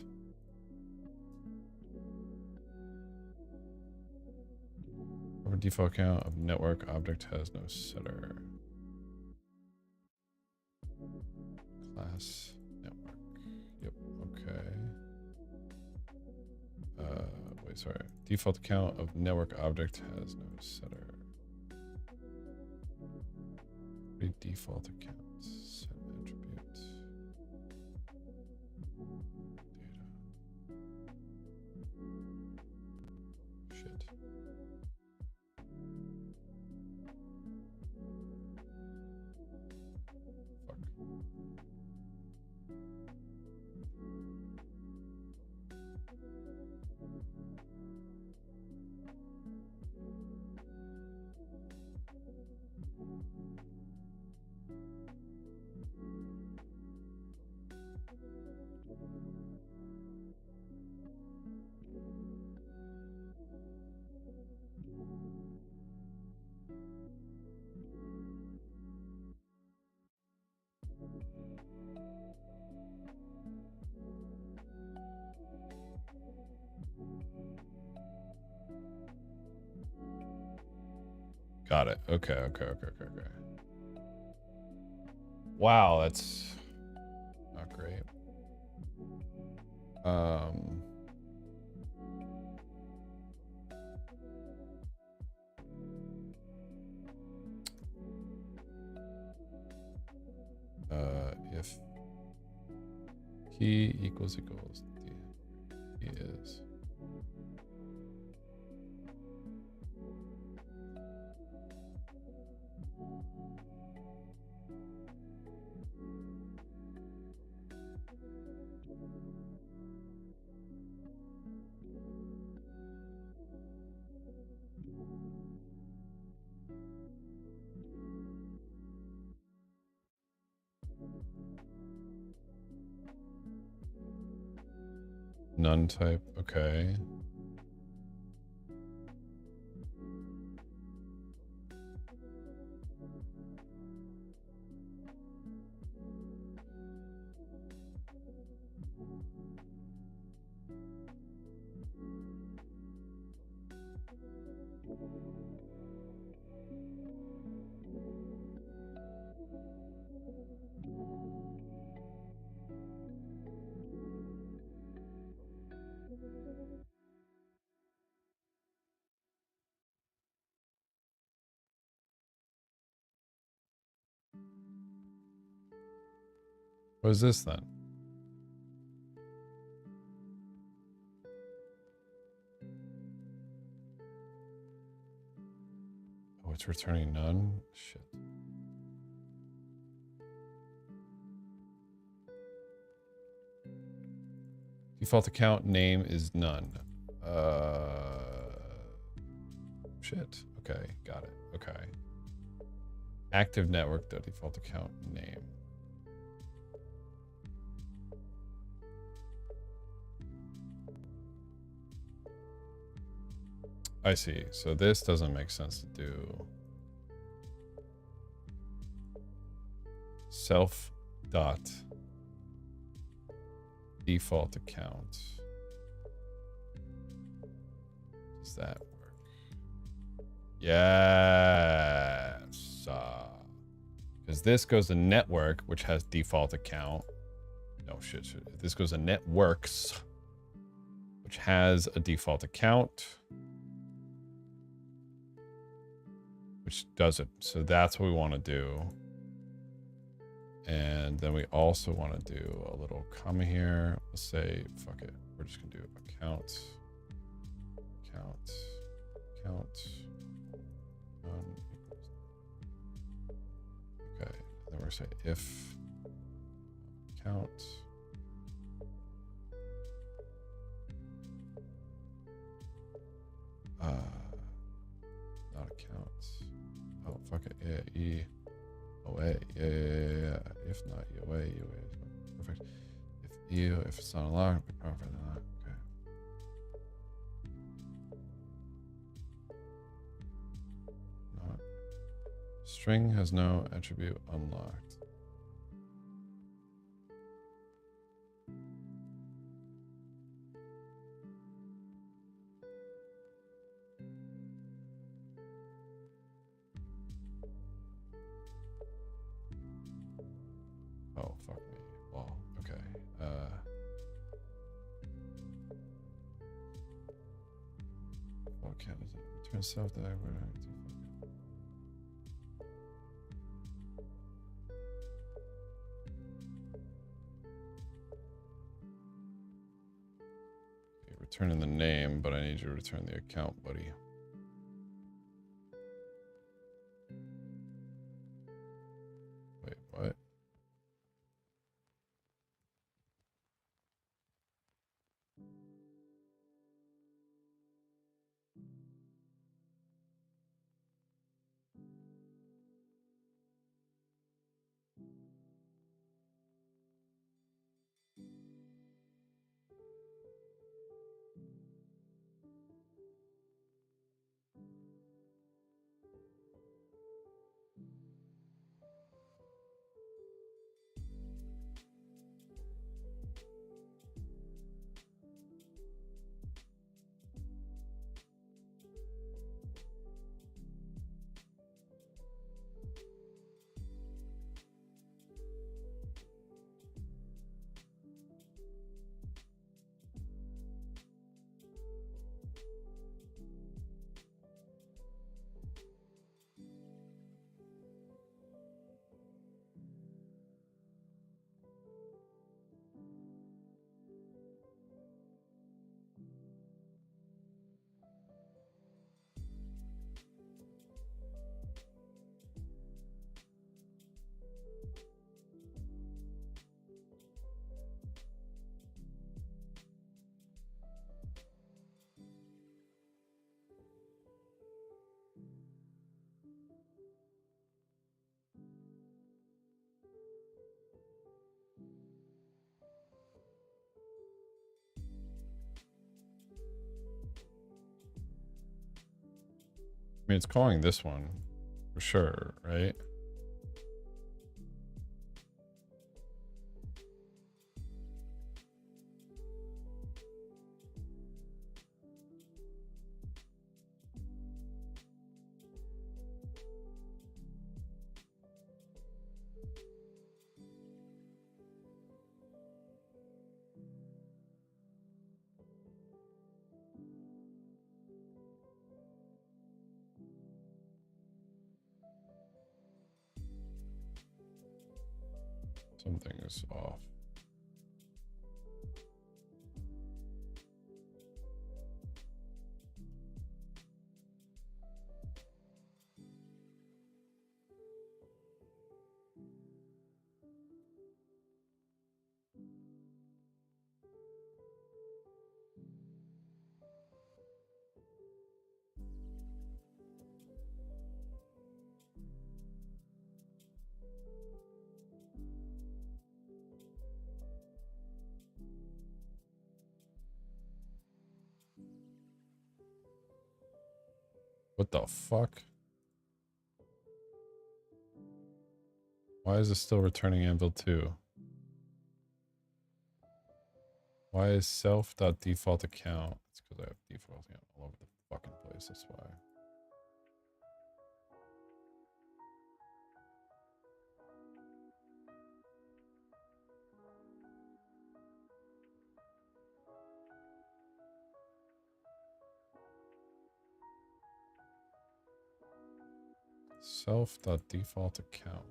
Our default account of network object has no setter. Class network. Yep. Okay. Wait, sorry. Default account of network object has no setter. Default account. Set attribute. Data. Shit. Fuck. Got it. Okay, okay, okay, okay, okay. Wow, that's not great. If key equals D is none type, okay. What is this then? Oh, it's returning none? Shit. Default account name is none. Shit. Okay, got it. Okay. Active network, the default account name. I see. So this doesn't make sense to do. Self dot default account. Does that work? Yes. Because this goes to network, which has default account. No shit. If this goes to networks, which has a default account, which does it. So that's what we want to do. And then we also want to do a little comma here. Let's say, fuck it. We're just going to do account. Okay. Then we're going to say if account. Not account. Oh, fuck it. Yeah, E. Oh, A. Yeah. If not, UA. Perfect. If EU, if it's not allowed, we probably not. Okay. Not. String has no attribute unlocked. Oh, fuck me. Well, okay. What count is it? Return self that okay, returning the name, but I need you to return the account, buddy. Wait, what? I mean, it's calling this one for sure, right? Something is off. What the fuck? Why is it still returning Anvil 2? Why is self.default account? It's because I have default account all over the fucking place, that's why. self.default account.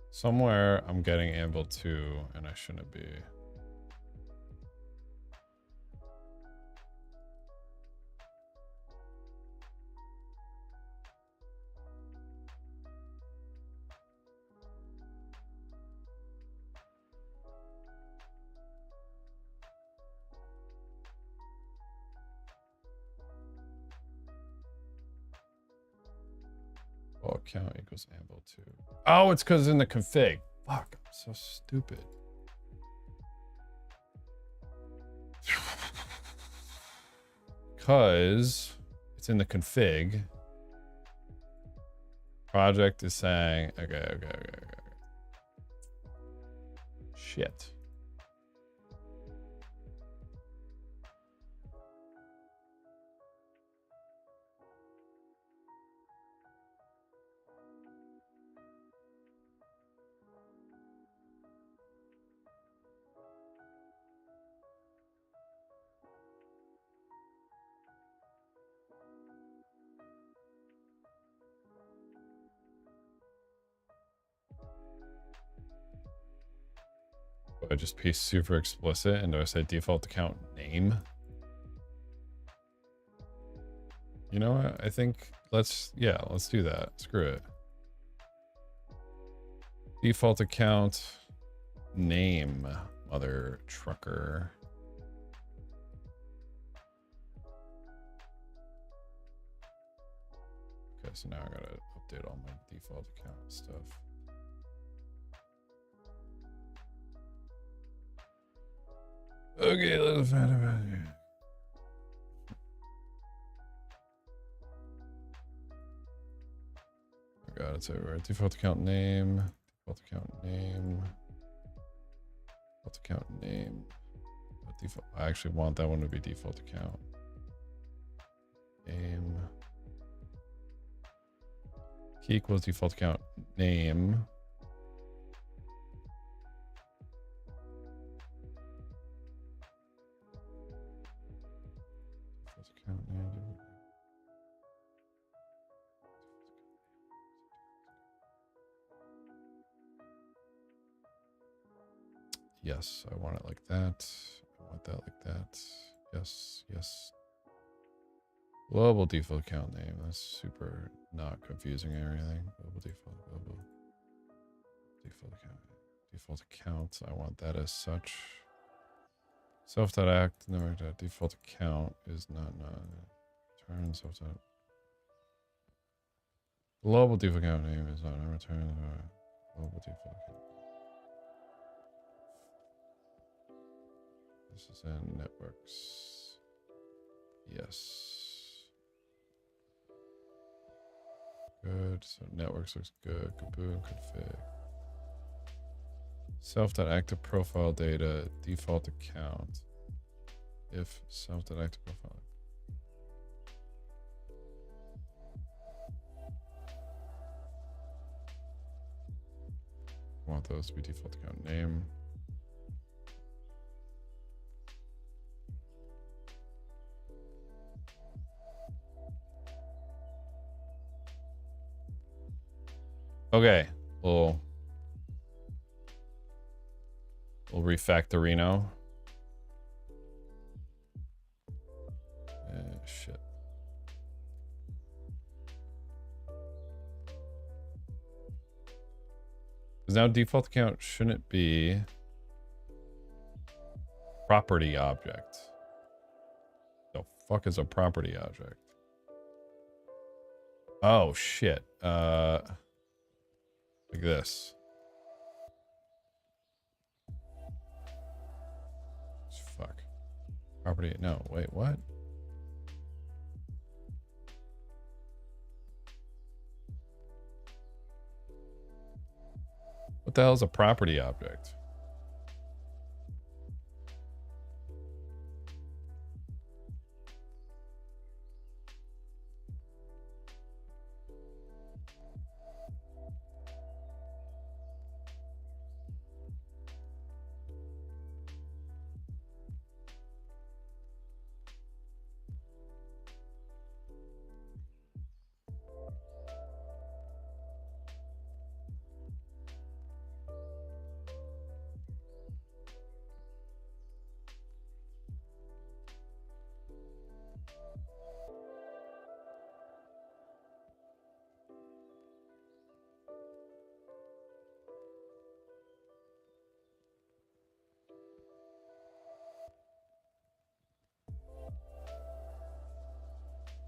Somewhere I'm getting able to, and I shouldn't be. Account equals amble 2. Oh, it's because in the config. Fuck, I'm so stupid. Because it's in the config. Project is saying, okay. Shit. Do I just be super explicit and do I say default account name? You know what? I think let's do that. Screw it. Default account name, mother trucker. Okay, so now I gotta update all my default account stuff. Okay, let's find about it. Oh god, it's everywhere. Default account name. Default account name. Default account name. Default. I actually want that one to be default account. Name. Key equals default account name. Default account name. Yes, I want it like that. I want that like that. Yes, yes. Global default account name. That's super not confusing or anything. Global default account. Default account. I want that as such. Self.act. No, default account is not return self. Global default account name is not a return. Global default account. This is in networks. Yes. Good. So networks looks good. Gaboon config. Self.active profile data default account. If self.active profile. I want those to be default account name. Okay, we'll refactorino. Shit. Because now default account shouldn't be property object. The fuck is a property object? Oh shit. Like this. Fuck. Property. No, wait, what? What the hell is a property object?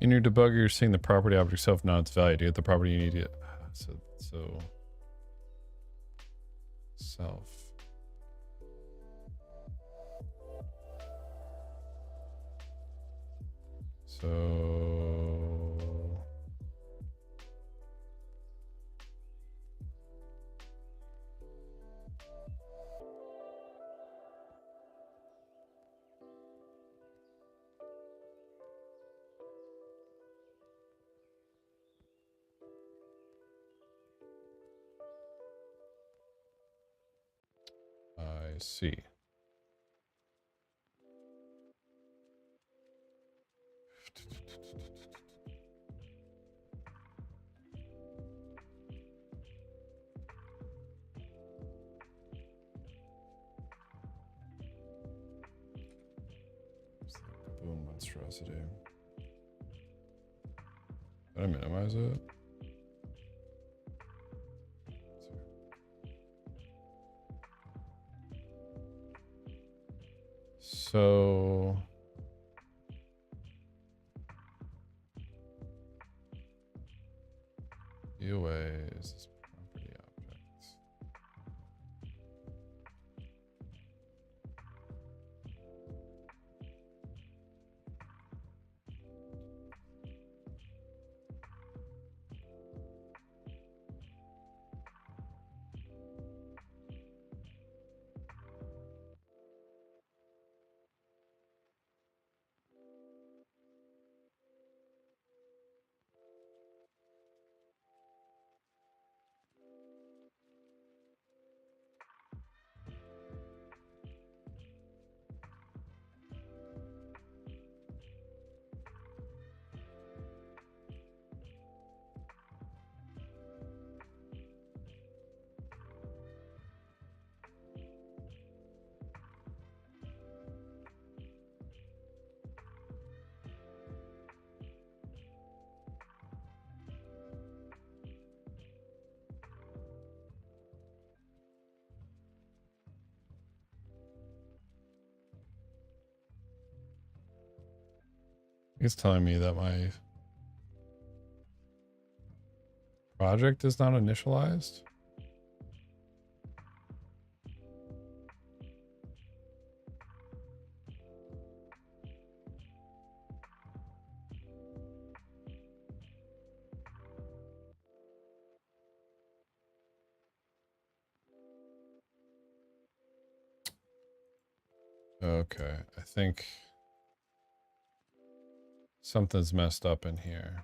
In your debugger, you're seeing the property object self, not its value. To get the property, you need to self. So I see. Gaboon monstrosity. Did I minimize it? So UA is this property object. It's telling me that my project is not initialized. Okay, I think something's messed up in here.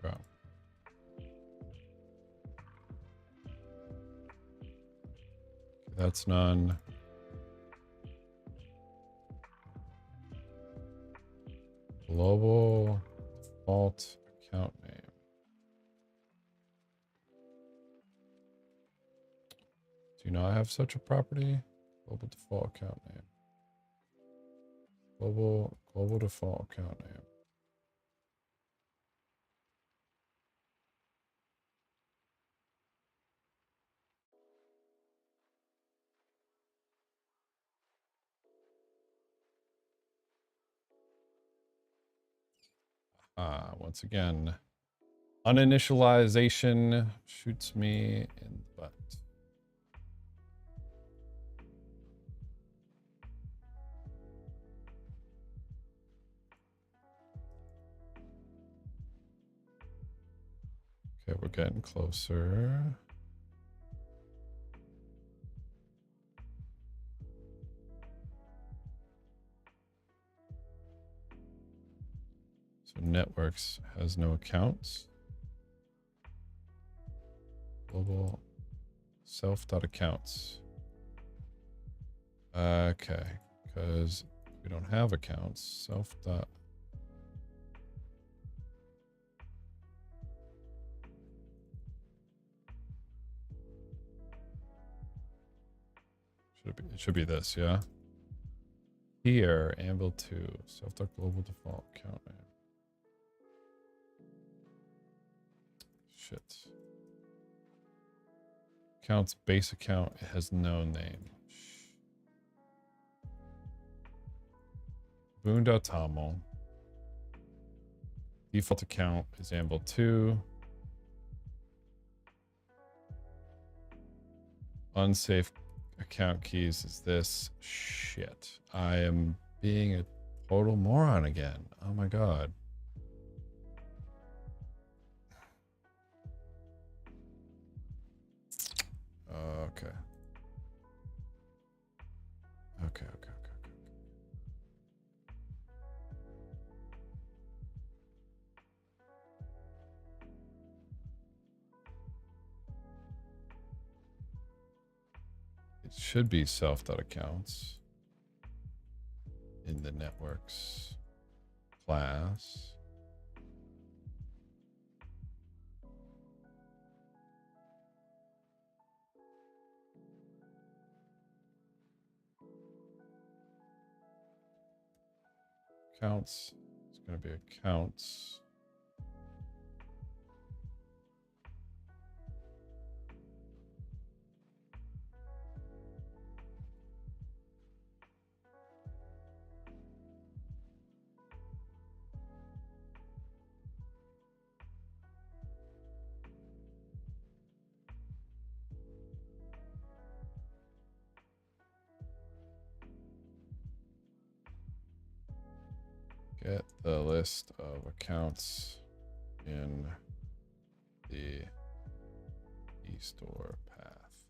Okay. That's none. Global default account name. Do you not have such a property? Global default account name. Global default account name. Once again, uninitialization shoots me in the butt. Okay, we're getting closer. So networks has no accounts. Global self.accounts. Okay, because we don't have accounts. Self. It should be this, yeah. Here, Anvil 2, self.global default account name. Shit. Accounts base account has no name. Boon.toml. Default account is Amble2. Unsafe account keys is this. Shit. I am being a total moron again. Oh my god. Okay. Okay. It should be self.accounts in the networks class. Accounts. It's going to be accounts. Get the list of accounts in the eStore path.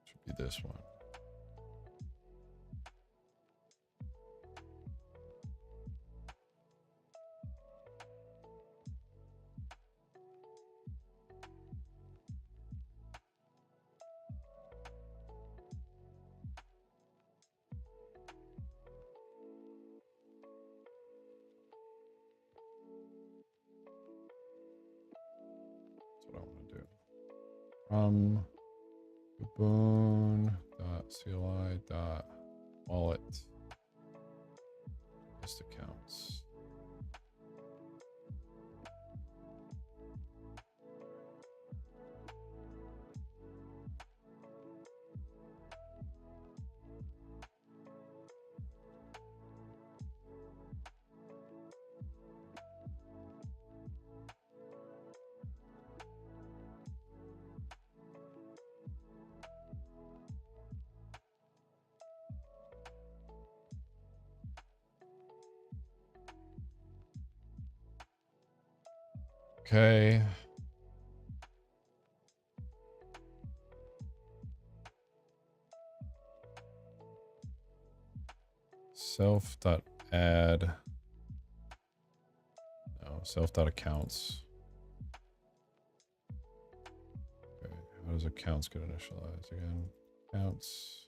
Should be this one. That's what I want to do. Gaboon.cli.wallet list accounts. Okay. Self.add. No, self.accounts. Okay, how does accounts get initialized again? Accounts.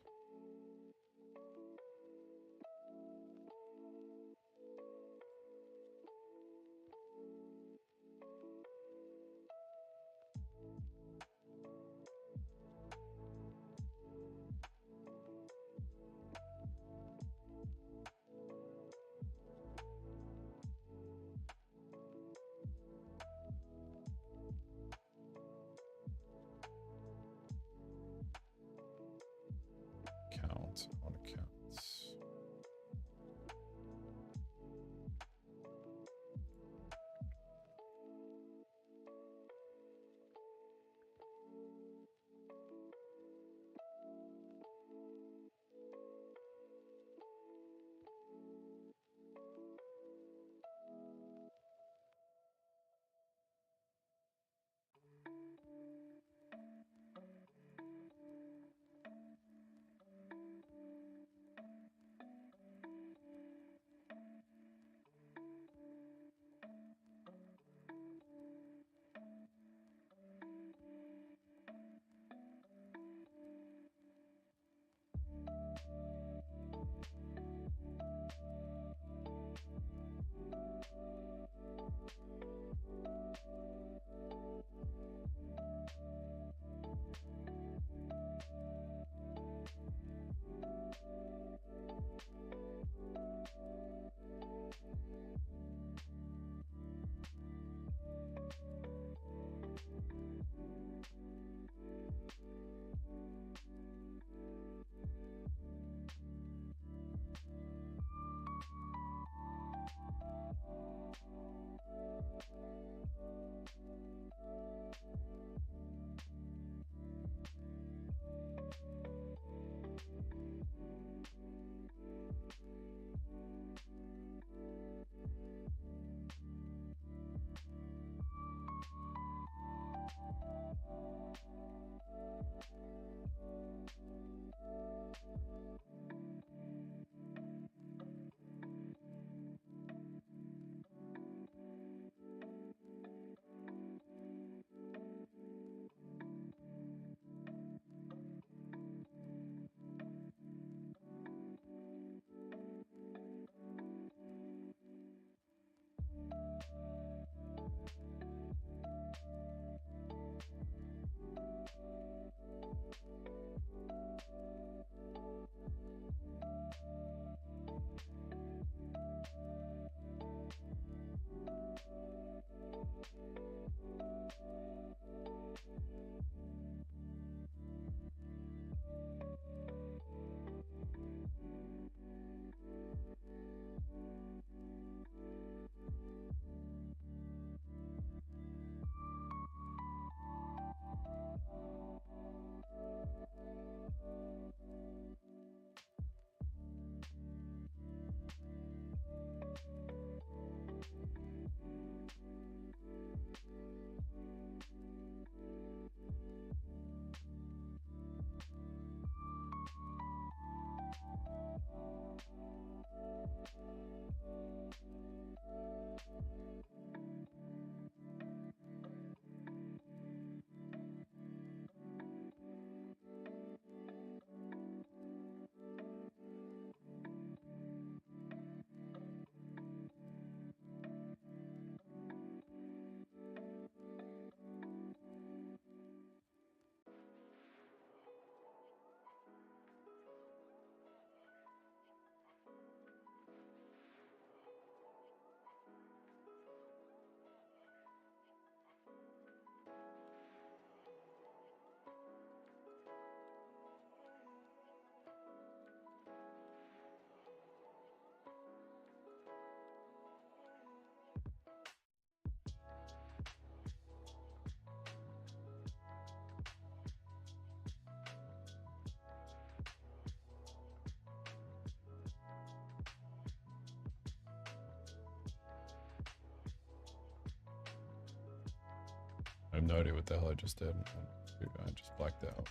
I have no idea what the hell I just did. I just blacked out.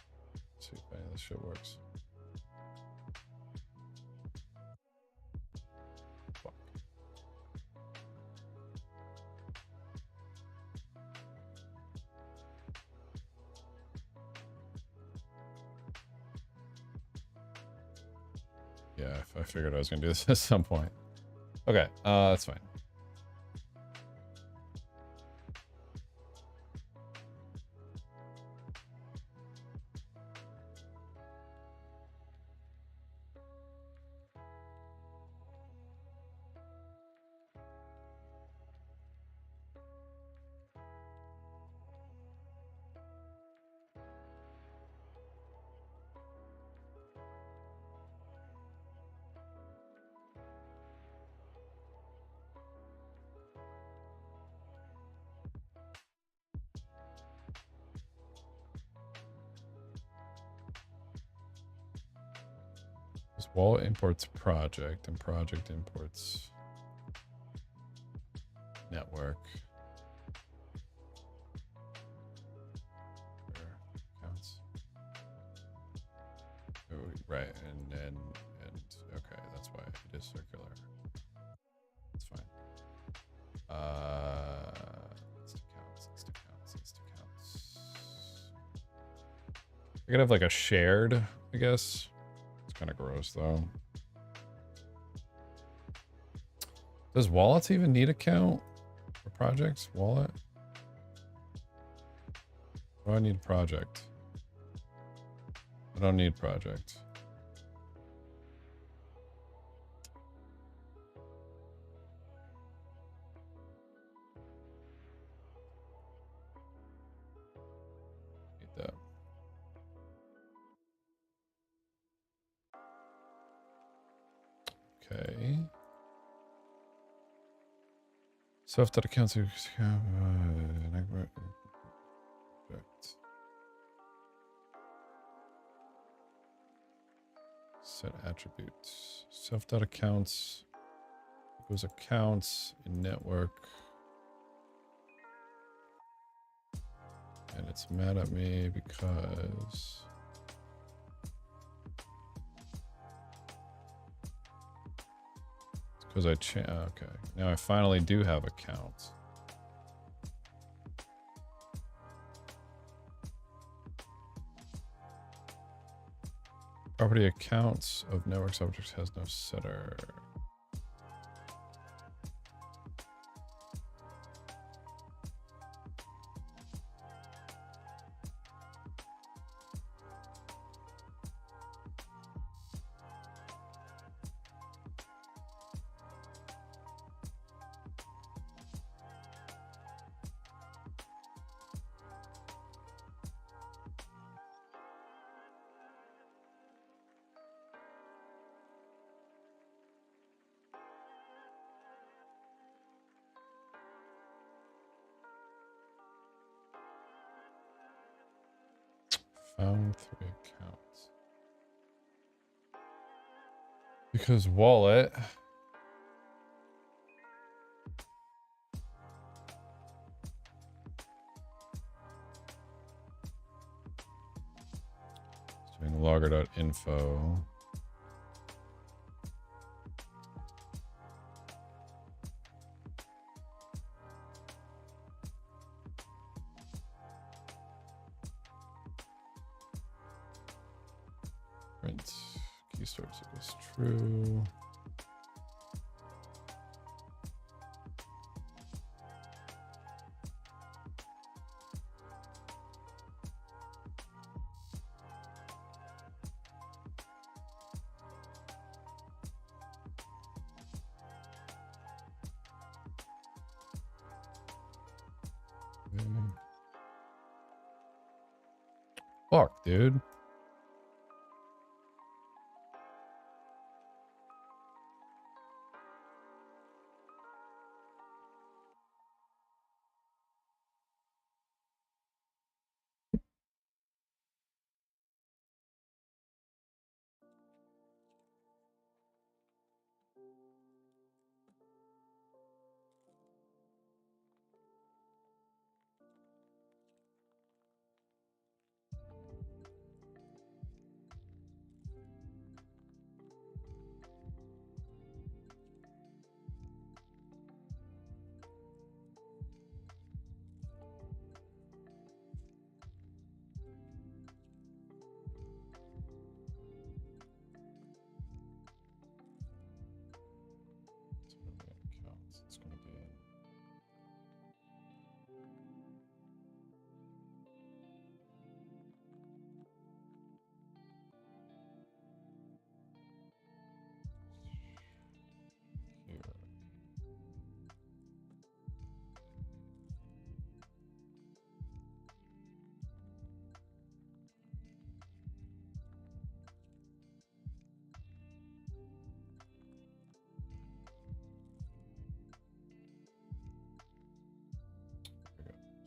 Let's see if any of this shit works. Fuck. Yeah, I figured I was gonna do this at some point. Okay, that's fine. This wallet imports project and project imports network. Counts. Oh, right, and okay, that's why it is circular. It's fine. List accounts. I could have like a shared, I guess. It's kind of gross though. Does wallets even need a count for projects? Wallet? Oh, I need project. I don't need project. Need that. Okay. Stuff that accounts. Object. Set attributes. Self.accounts equals accounts in network. And it's mad at me because I okay. Now I finally do have accounts. Property accounts of network subjects has no setter. Found 3 accounts. Because wallet. It's doing logger.info. Print key starts equals true. Fuck, dude. It's going to be here.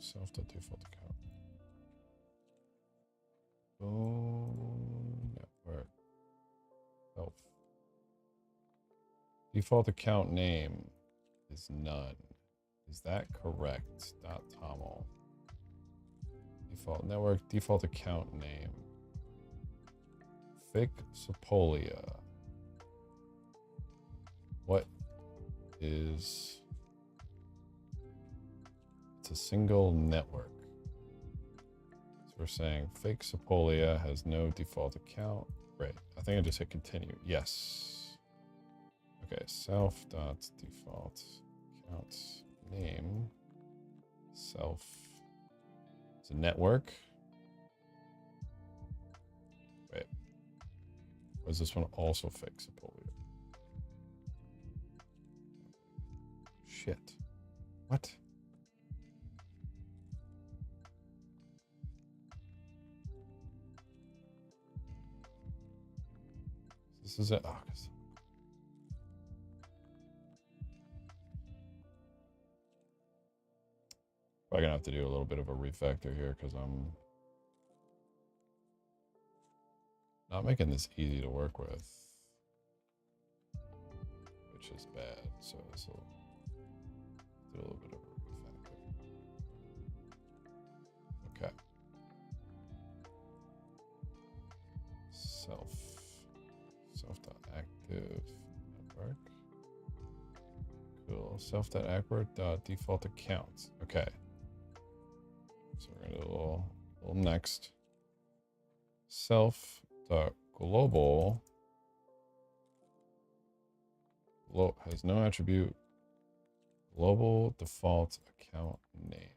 Self.default account. Oh, network. Self. Default account name is none. Is that correct? .toml. Default network, default account name. Fic Sepolia. What is... It's a single network. So we're saying fake Sepolia has no default account. Right. I think I just hit continue. Yes. Okay. Self.default account name. Self. It's a network. Wait. Was this one also fake Sepolia? Shit. What? This is it. Oh, Probably gonna have to do a little bit of a refactor here because I'm not making this easy to work with, which is bad. So this will do a little bit of a refactor. Okay. Self.active network. Cool. Self.active.default accounts. Okay. So we're gonna do a little next. Self.global has no attribute. Global default account name.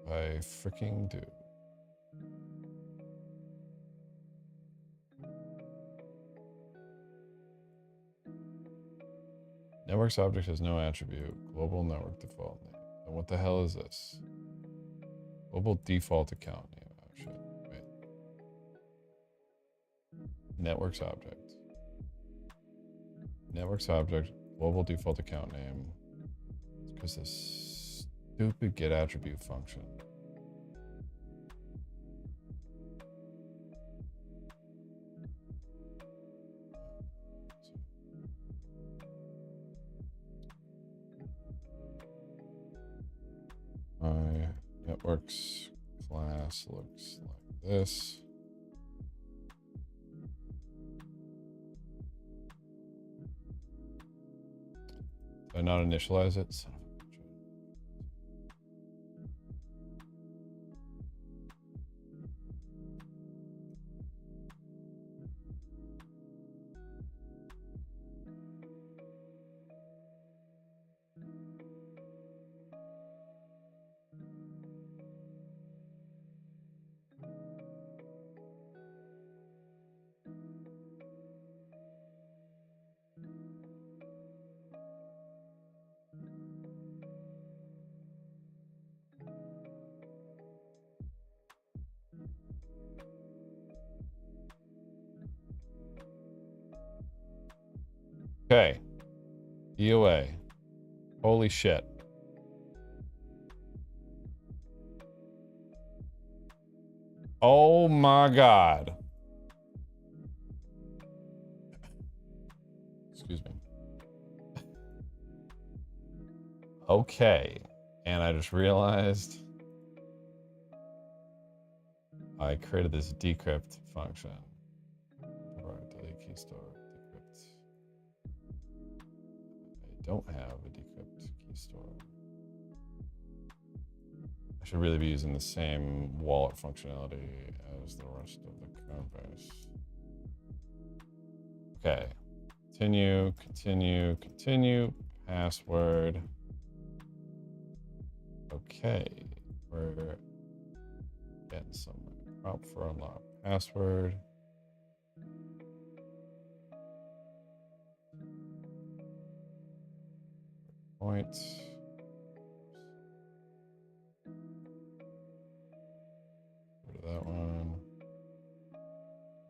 I freaking do. Networks object has no attribute. Global network default name. And what the hell is this? Global default account name. Oh shit. Wait. Networks object. Networks object. Global default account name. It's because this stupid get attribute function. My networks class looks like this. Did I not initialize it? Son of a bitch. Okay. EOA. Holy shit. Oh my god. Excuse me. Okay. And I just realized I created this decrypt function. Delete key store, decrypt. I don't have a decrypt key store. I should really be using the same wallet functionality as the rest of the code base. Okay. Continue, password. Okay. We're getting somewhere. Prompt for unlock password. Point. Go to that one.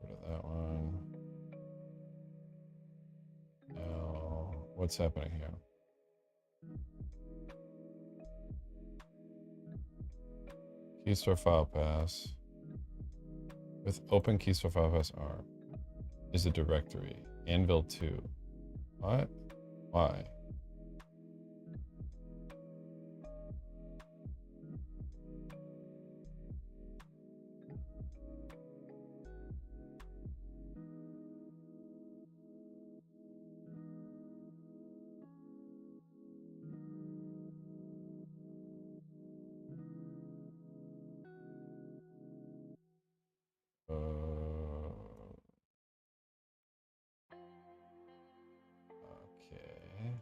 Go to that one. Now, what's happening here? Keystore file pass with open keystore file pass arm is a directory. Anvil 2. What? Why? Okay.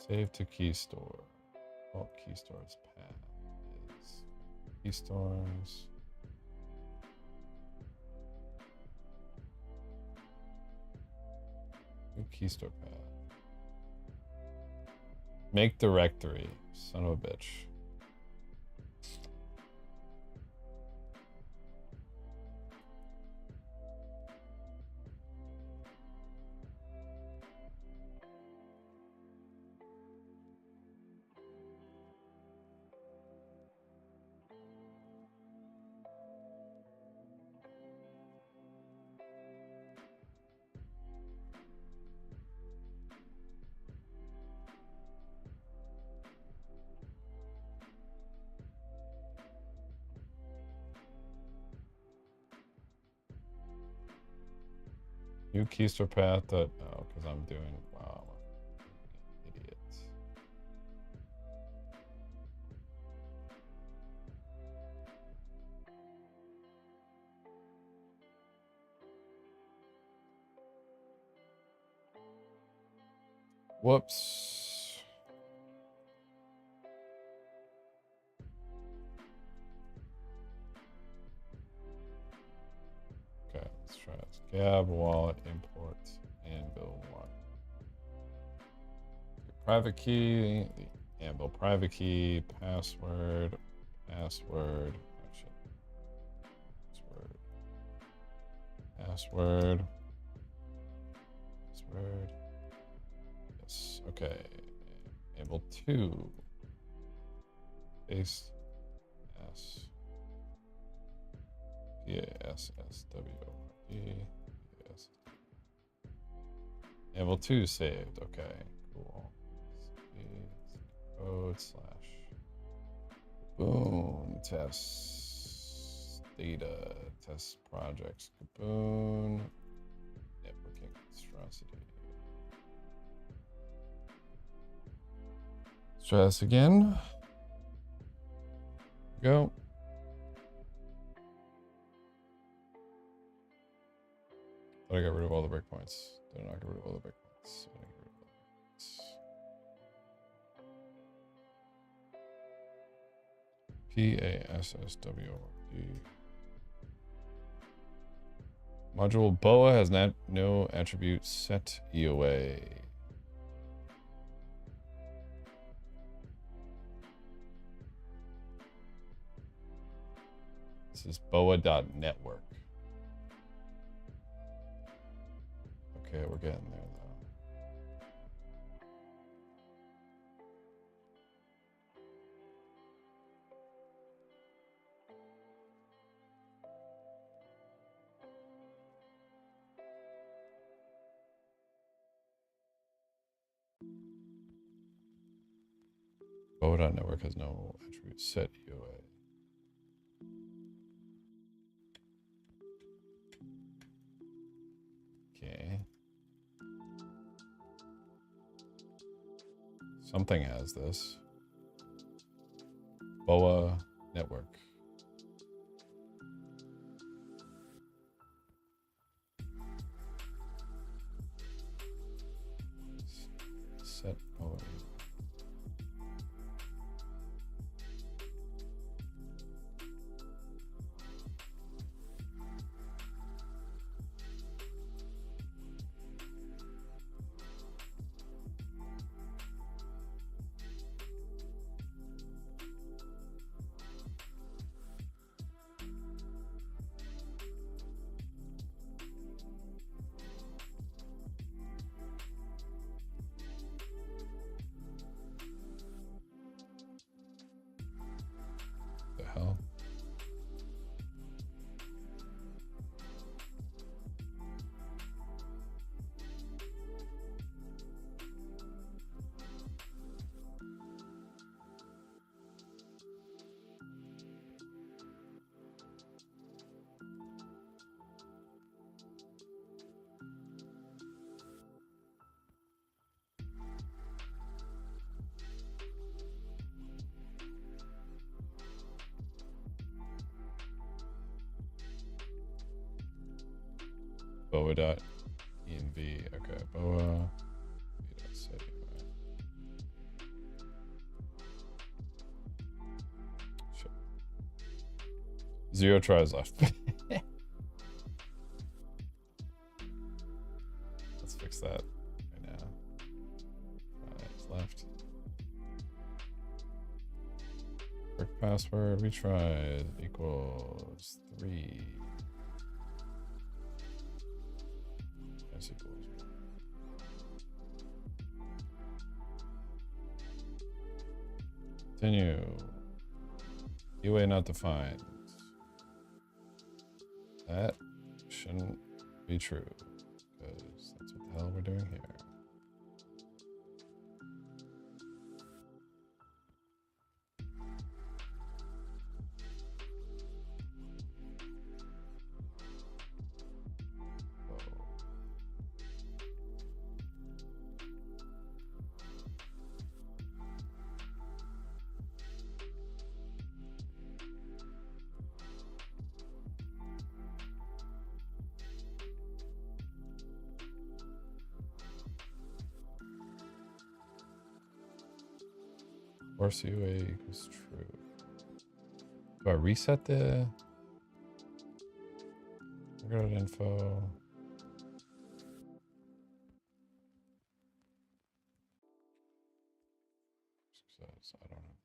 Save to key store. Oh, key store's path is key stores. New key store path. Make directory. Son of a bitch. New keystore path that, oh, because I'm doing, wow, I'm an idiot. Whoops. Okay, let's try this. Gab wallet import Anvil one. Private key, the Anvil private key, password, oh shit. Password. Yes, okay. Anvil 2. Paste S. PASSWORD. Anvil 2 saved. Okay, cool. Code slash Gaboon test data test projects Gaboon networking monstrosity. Let's try this again. Go. Thought I got rid of all the breakpoints. Did I not get rid of all the breakpoints? PASSWORD. Module BOA has no attribute set EOA. This is boa.network. Okay, we're getting there though. Boa.network has no attribute set EOA. Okay. Something has this. Boa network. Set Boa. The hell? Boa.env. Okay, Boa. Shit. 0 tries left. Let's fix that right now. 5 left. Quick password retry equals 3. That's equals 1. Continue. UA not defined. That shouldn't be true, because that's what the hell we're doing here. Force UA equals true. Do I reset the record info? Success, I don't know.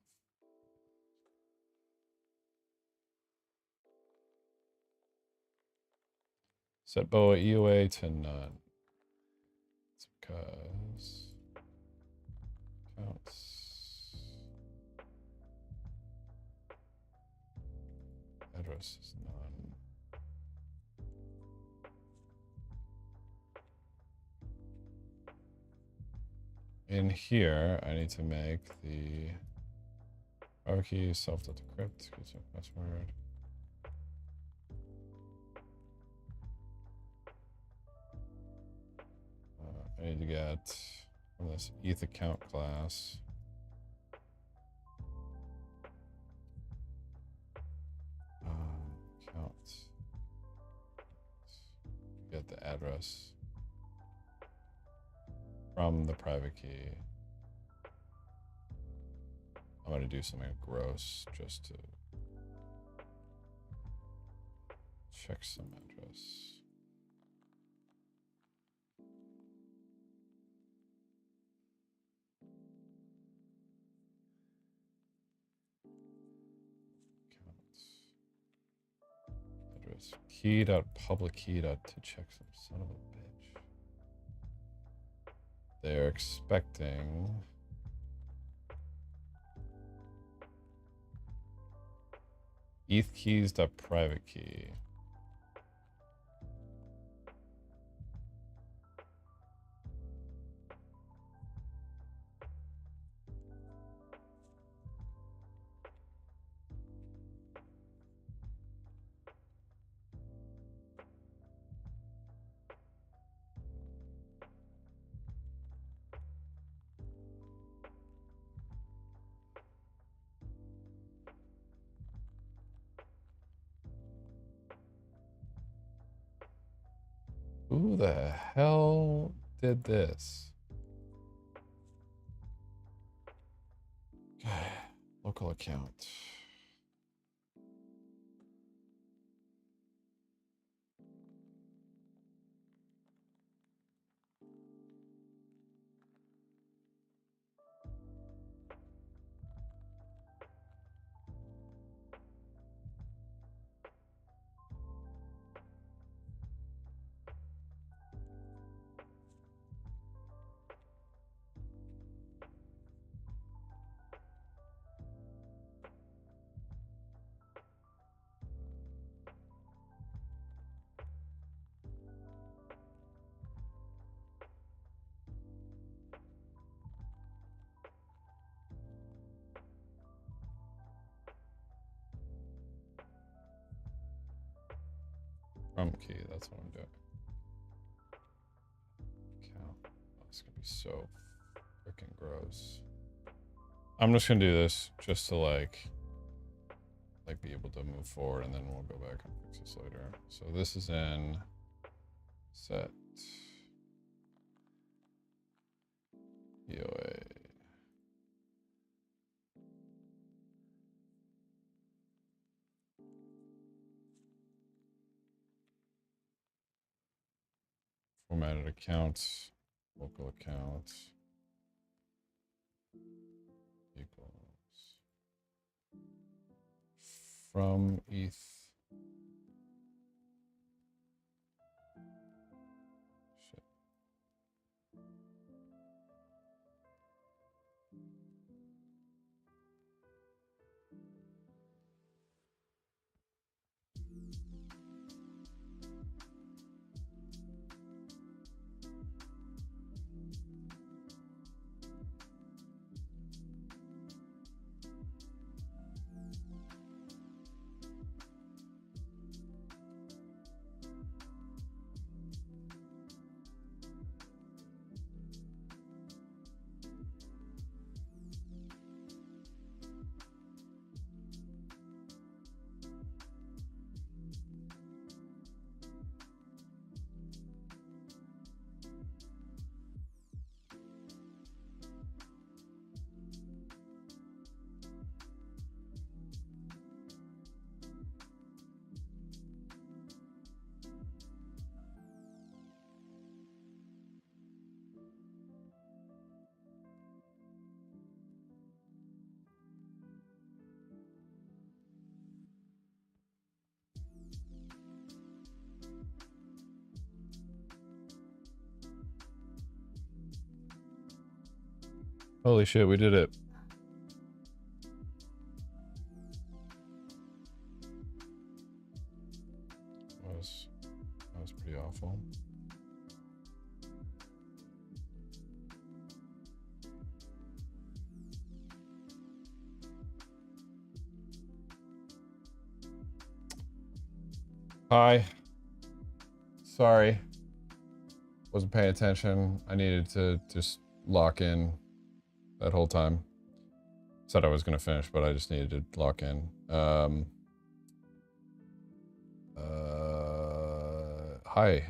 Set BOA EUA to none. It's because counts. Address is none. In here, I need to make the private key self.decrypt, get your password. I need to get from this ETH account class. Account. Get the address from the private key. I'm going to do something gross just to check some address. Address key.public key to check some son of a bitch. They're expecting ETH keys.private key. Who the hell did this? Local account. From key, that's what I'm doing. Count. Oh, it's gonna be so freaking gross. I'm just gonna do this just to like be able to move forward, and then we'll go back and fix this later. So this is in set EOA. Formatted accounts, local accounts equals from ETH. Shit. Holy shit, we did it. That was pretty awful. Hi. Sorry. Wasn't paying attention. I needed to just lock in that whole time. Said I was going to finish, but I just needed to lock in. Hi.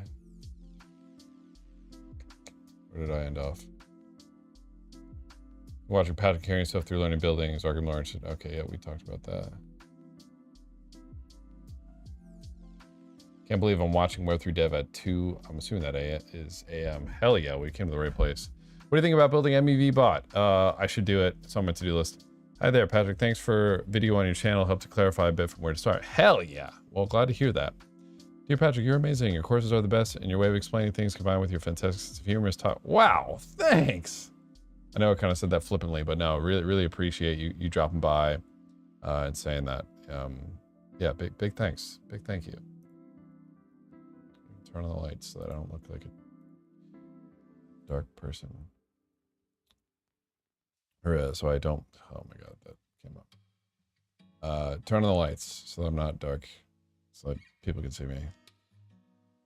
Where did I end off? Watching Patrick carrying stuff through learning buildings. Arkham Lawrence. Okay, yeah, we talked about that. Can't believe I'm watching Web3 Dev at 2. I'm assuming that is AM. Hell yeah, we came to the right place. What do you think about building MEV bot? I should do it. It's on my to-do list. Hi there, Patrick. Thanks for video on your channel. Helped to clarify a bit from where to start. Hell yeah. Well, glad to hear that. Dear Patrick, you're amazing. Your courses are the best, and your way of explaining things combined with your fantastic sense of humor is top. Wow, thanks. I know I kind of said that flippantly, but no, really appreciate you dropping by and saying that. Yeah, big thanks. Big thank you. Turn on the lights so that I don't look like a dark person. Or so I don't. Oh my god, that came up. Turn on the lights so that I'm not dark, so that people can see me.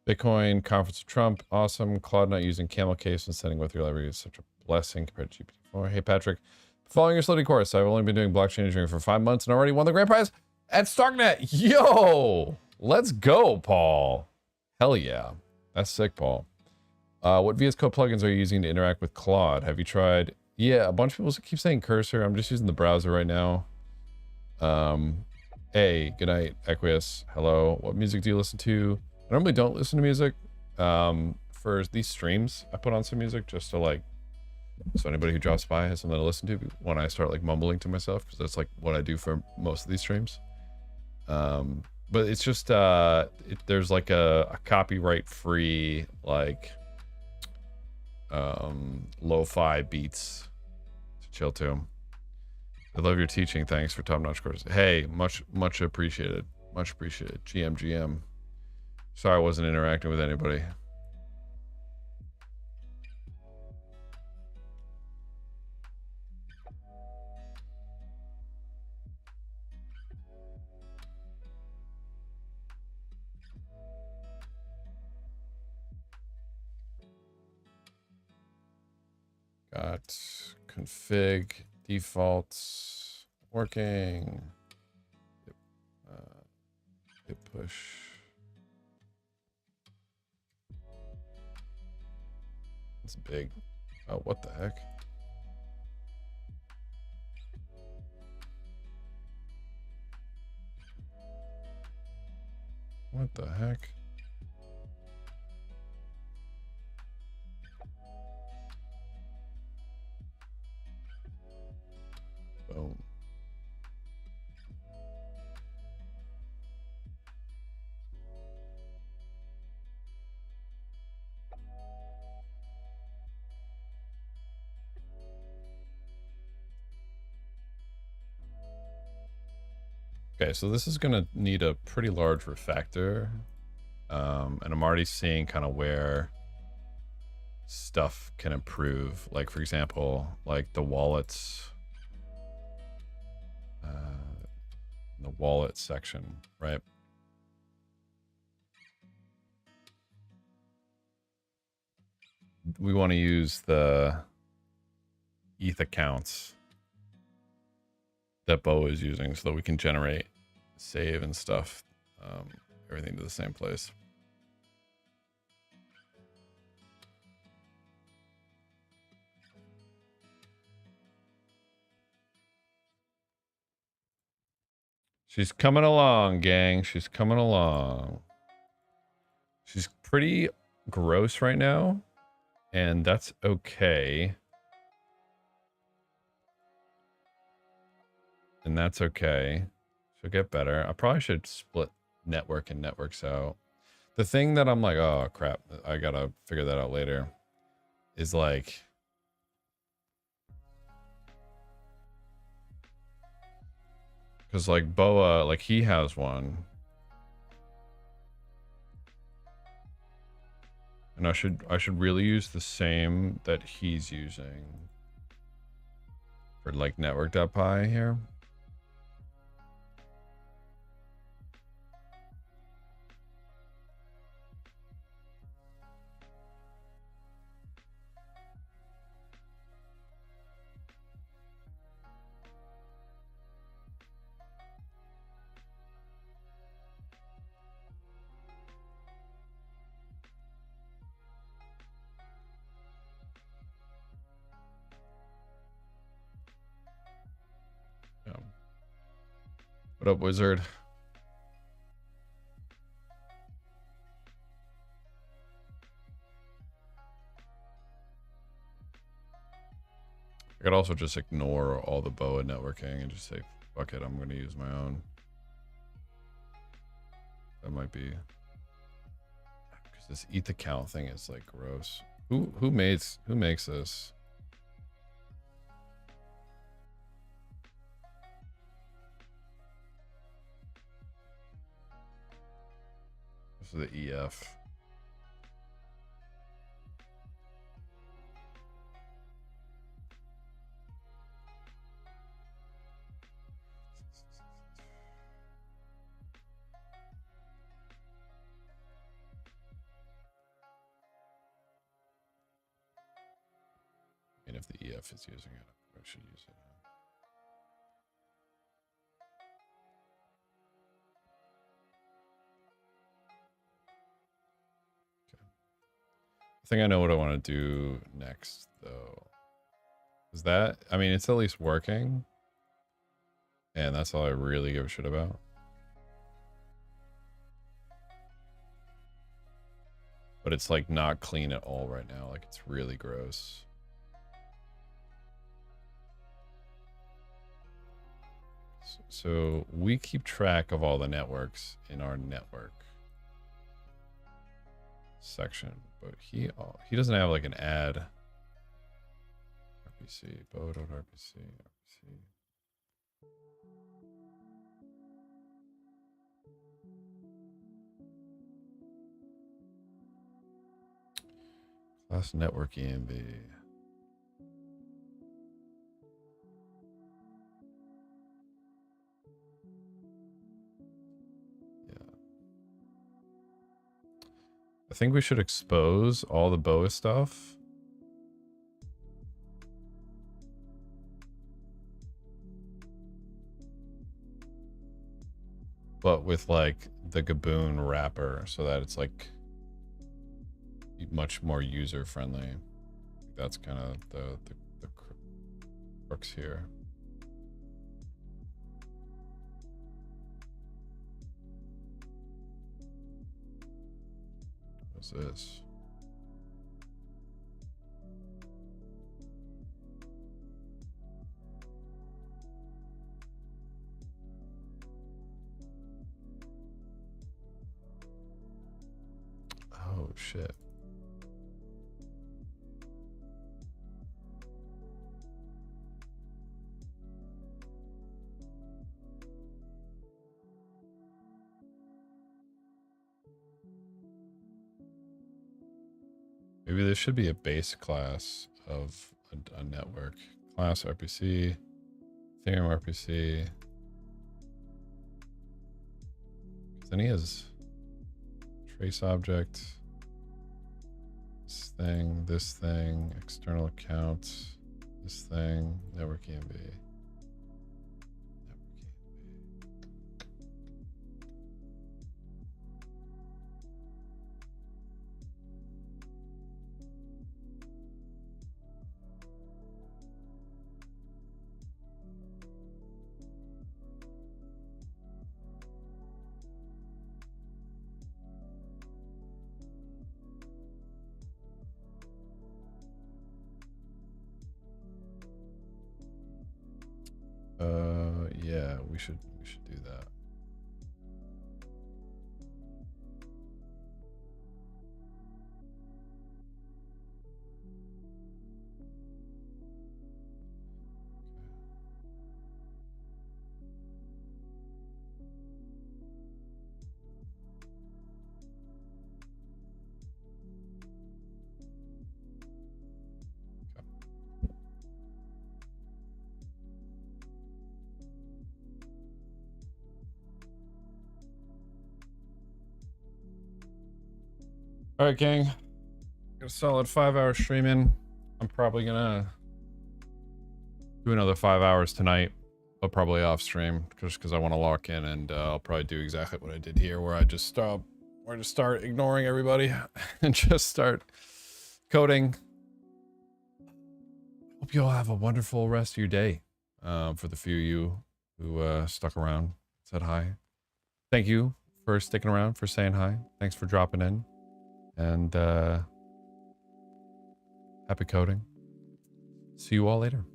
Bitcoin conference of Trump, awesome. Claude not using camel case and sending with your library is such a blessing compared to GPT-4. Hey Patrick, following your Solidity course, I've only been doing blockchain engineering for 5 months and already won the grand prize at Starknet. Yo, let's go, Paul. Hell yeah, that's sick, Paul. What VS Code plugins are you using to interact with Claude? Have you tried? Yeah, a bunch of people keep saying cursor. I'm just using the browser right now. Hey, good night, Equius. Hello. What music do you listen to? I normally don't listen to music. For these streams, I put on some music just to like, so anybody who drops by has something to listen to when I start like mumbling to myself, because that's like what I do for most of these streams. But it's just, there's like a copyright free, like, lo-fi beats to chill to. I love your teaching. Thanks for top-notch courses. Hey, much appreciated. Much appreciated. GM. Sorry I wasn't interacting with anybody. Got config defaults working. Git push. It's big. Oh, what the heck? What the heck? Boom. Okay, so this is gonna need a pretty large refactor. And I'm already seeing kind of where stuff can improve. Like for example, like the wallets, the wallet section, right? We want to use the ETH accounts that Bo is using so that we can generate, save and stuff, everything to the same place. She's coming along, gang. She's coming along. She's pretty gross right now, and that's okay. And that's okay. She'll get better. I probably should split network and networks out. The thing that I'm like, oh crap, I gotta figure that out later, is like, because like Boa, like he has one. And I should really use the same that he's using for like network.py here. Yeah. What up, wizard? I could also just ignore all the Boa networking and just say, fuck it, I'm going to use my own. That might be, because this ETH account thing is like gross. Who makes this? This is the EF. And if the EF is using it, I should use it. Okay. I think I know what I want to do next, though. Is that, I mean, it's at least working. And that's all I really give a shit about. But it's like not clean at all right now. Like it's really gross. So we keep track of all the networks in our network section, but he doesn't have like an add RPC, bo.rpc, RPC. Class network EMB. I think we should expose all the BOA stuff. But with like the Gaboon wrapper so that it's like much more user friendly. That's kind of the crux here. What's this? Oh shit. Maybe there should be a base class of a network. Class RPC, Ethereum RPC. Then he has trace object, this thing, external account, this thing, network EMB. Yeah, we should do that. All right, gang. Got a solid 5-hour stream in. I'm probably gonna do another 5 hours tonight, but probably off stream just because I want to lock in, and I'll probably do exactly what I did here, where I just start ignoring everybody and just start coding. Hope you all have a wonderful rest of your day. For the few of you who stuck around, said hi. Thank you for sticking around, for saying hi. Thanks for dropping in. And happy coding. See you all later.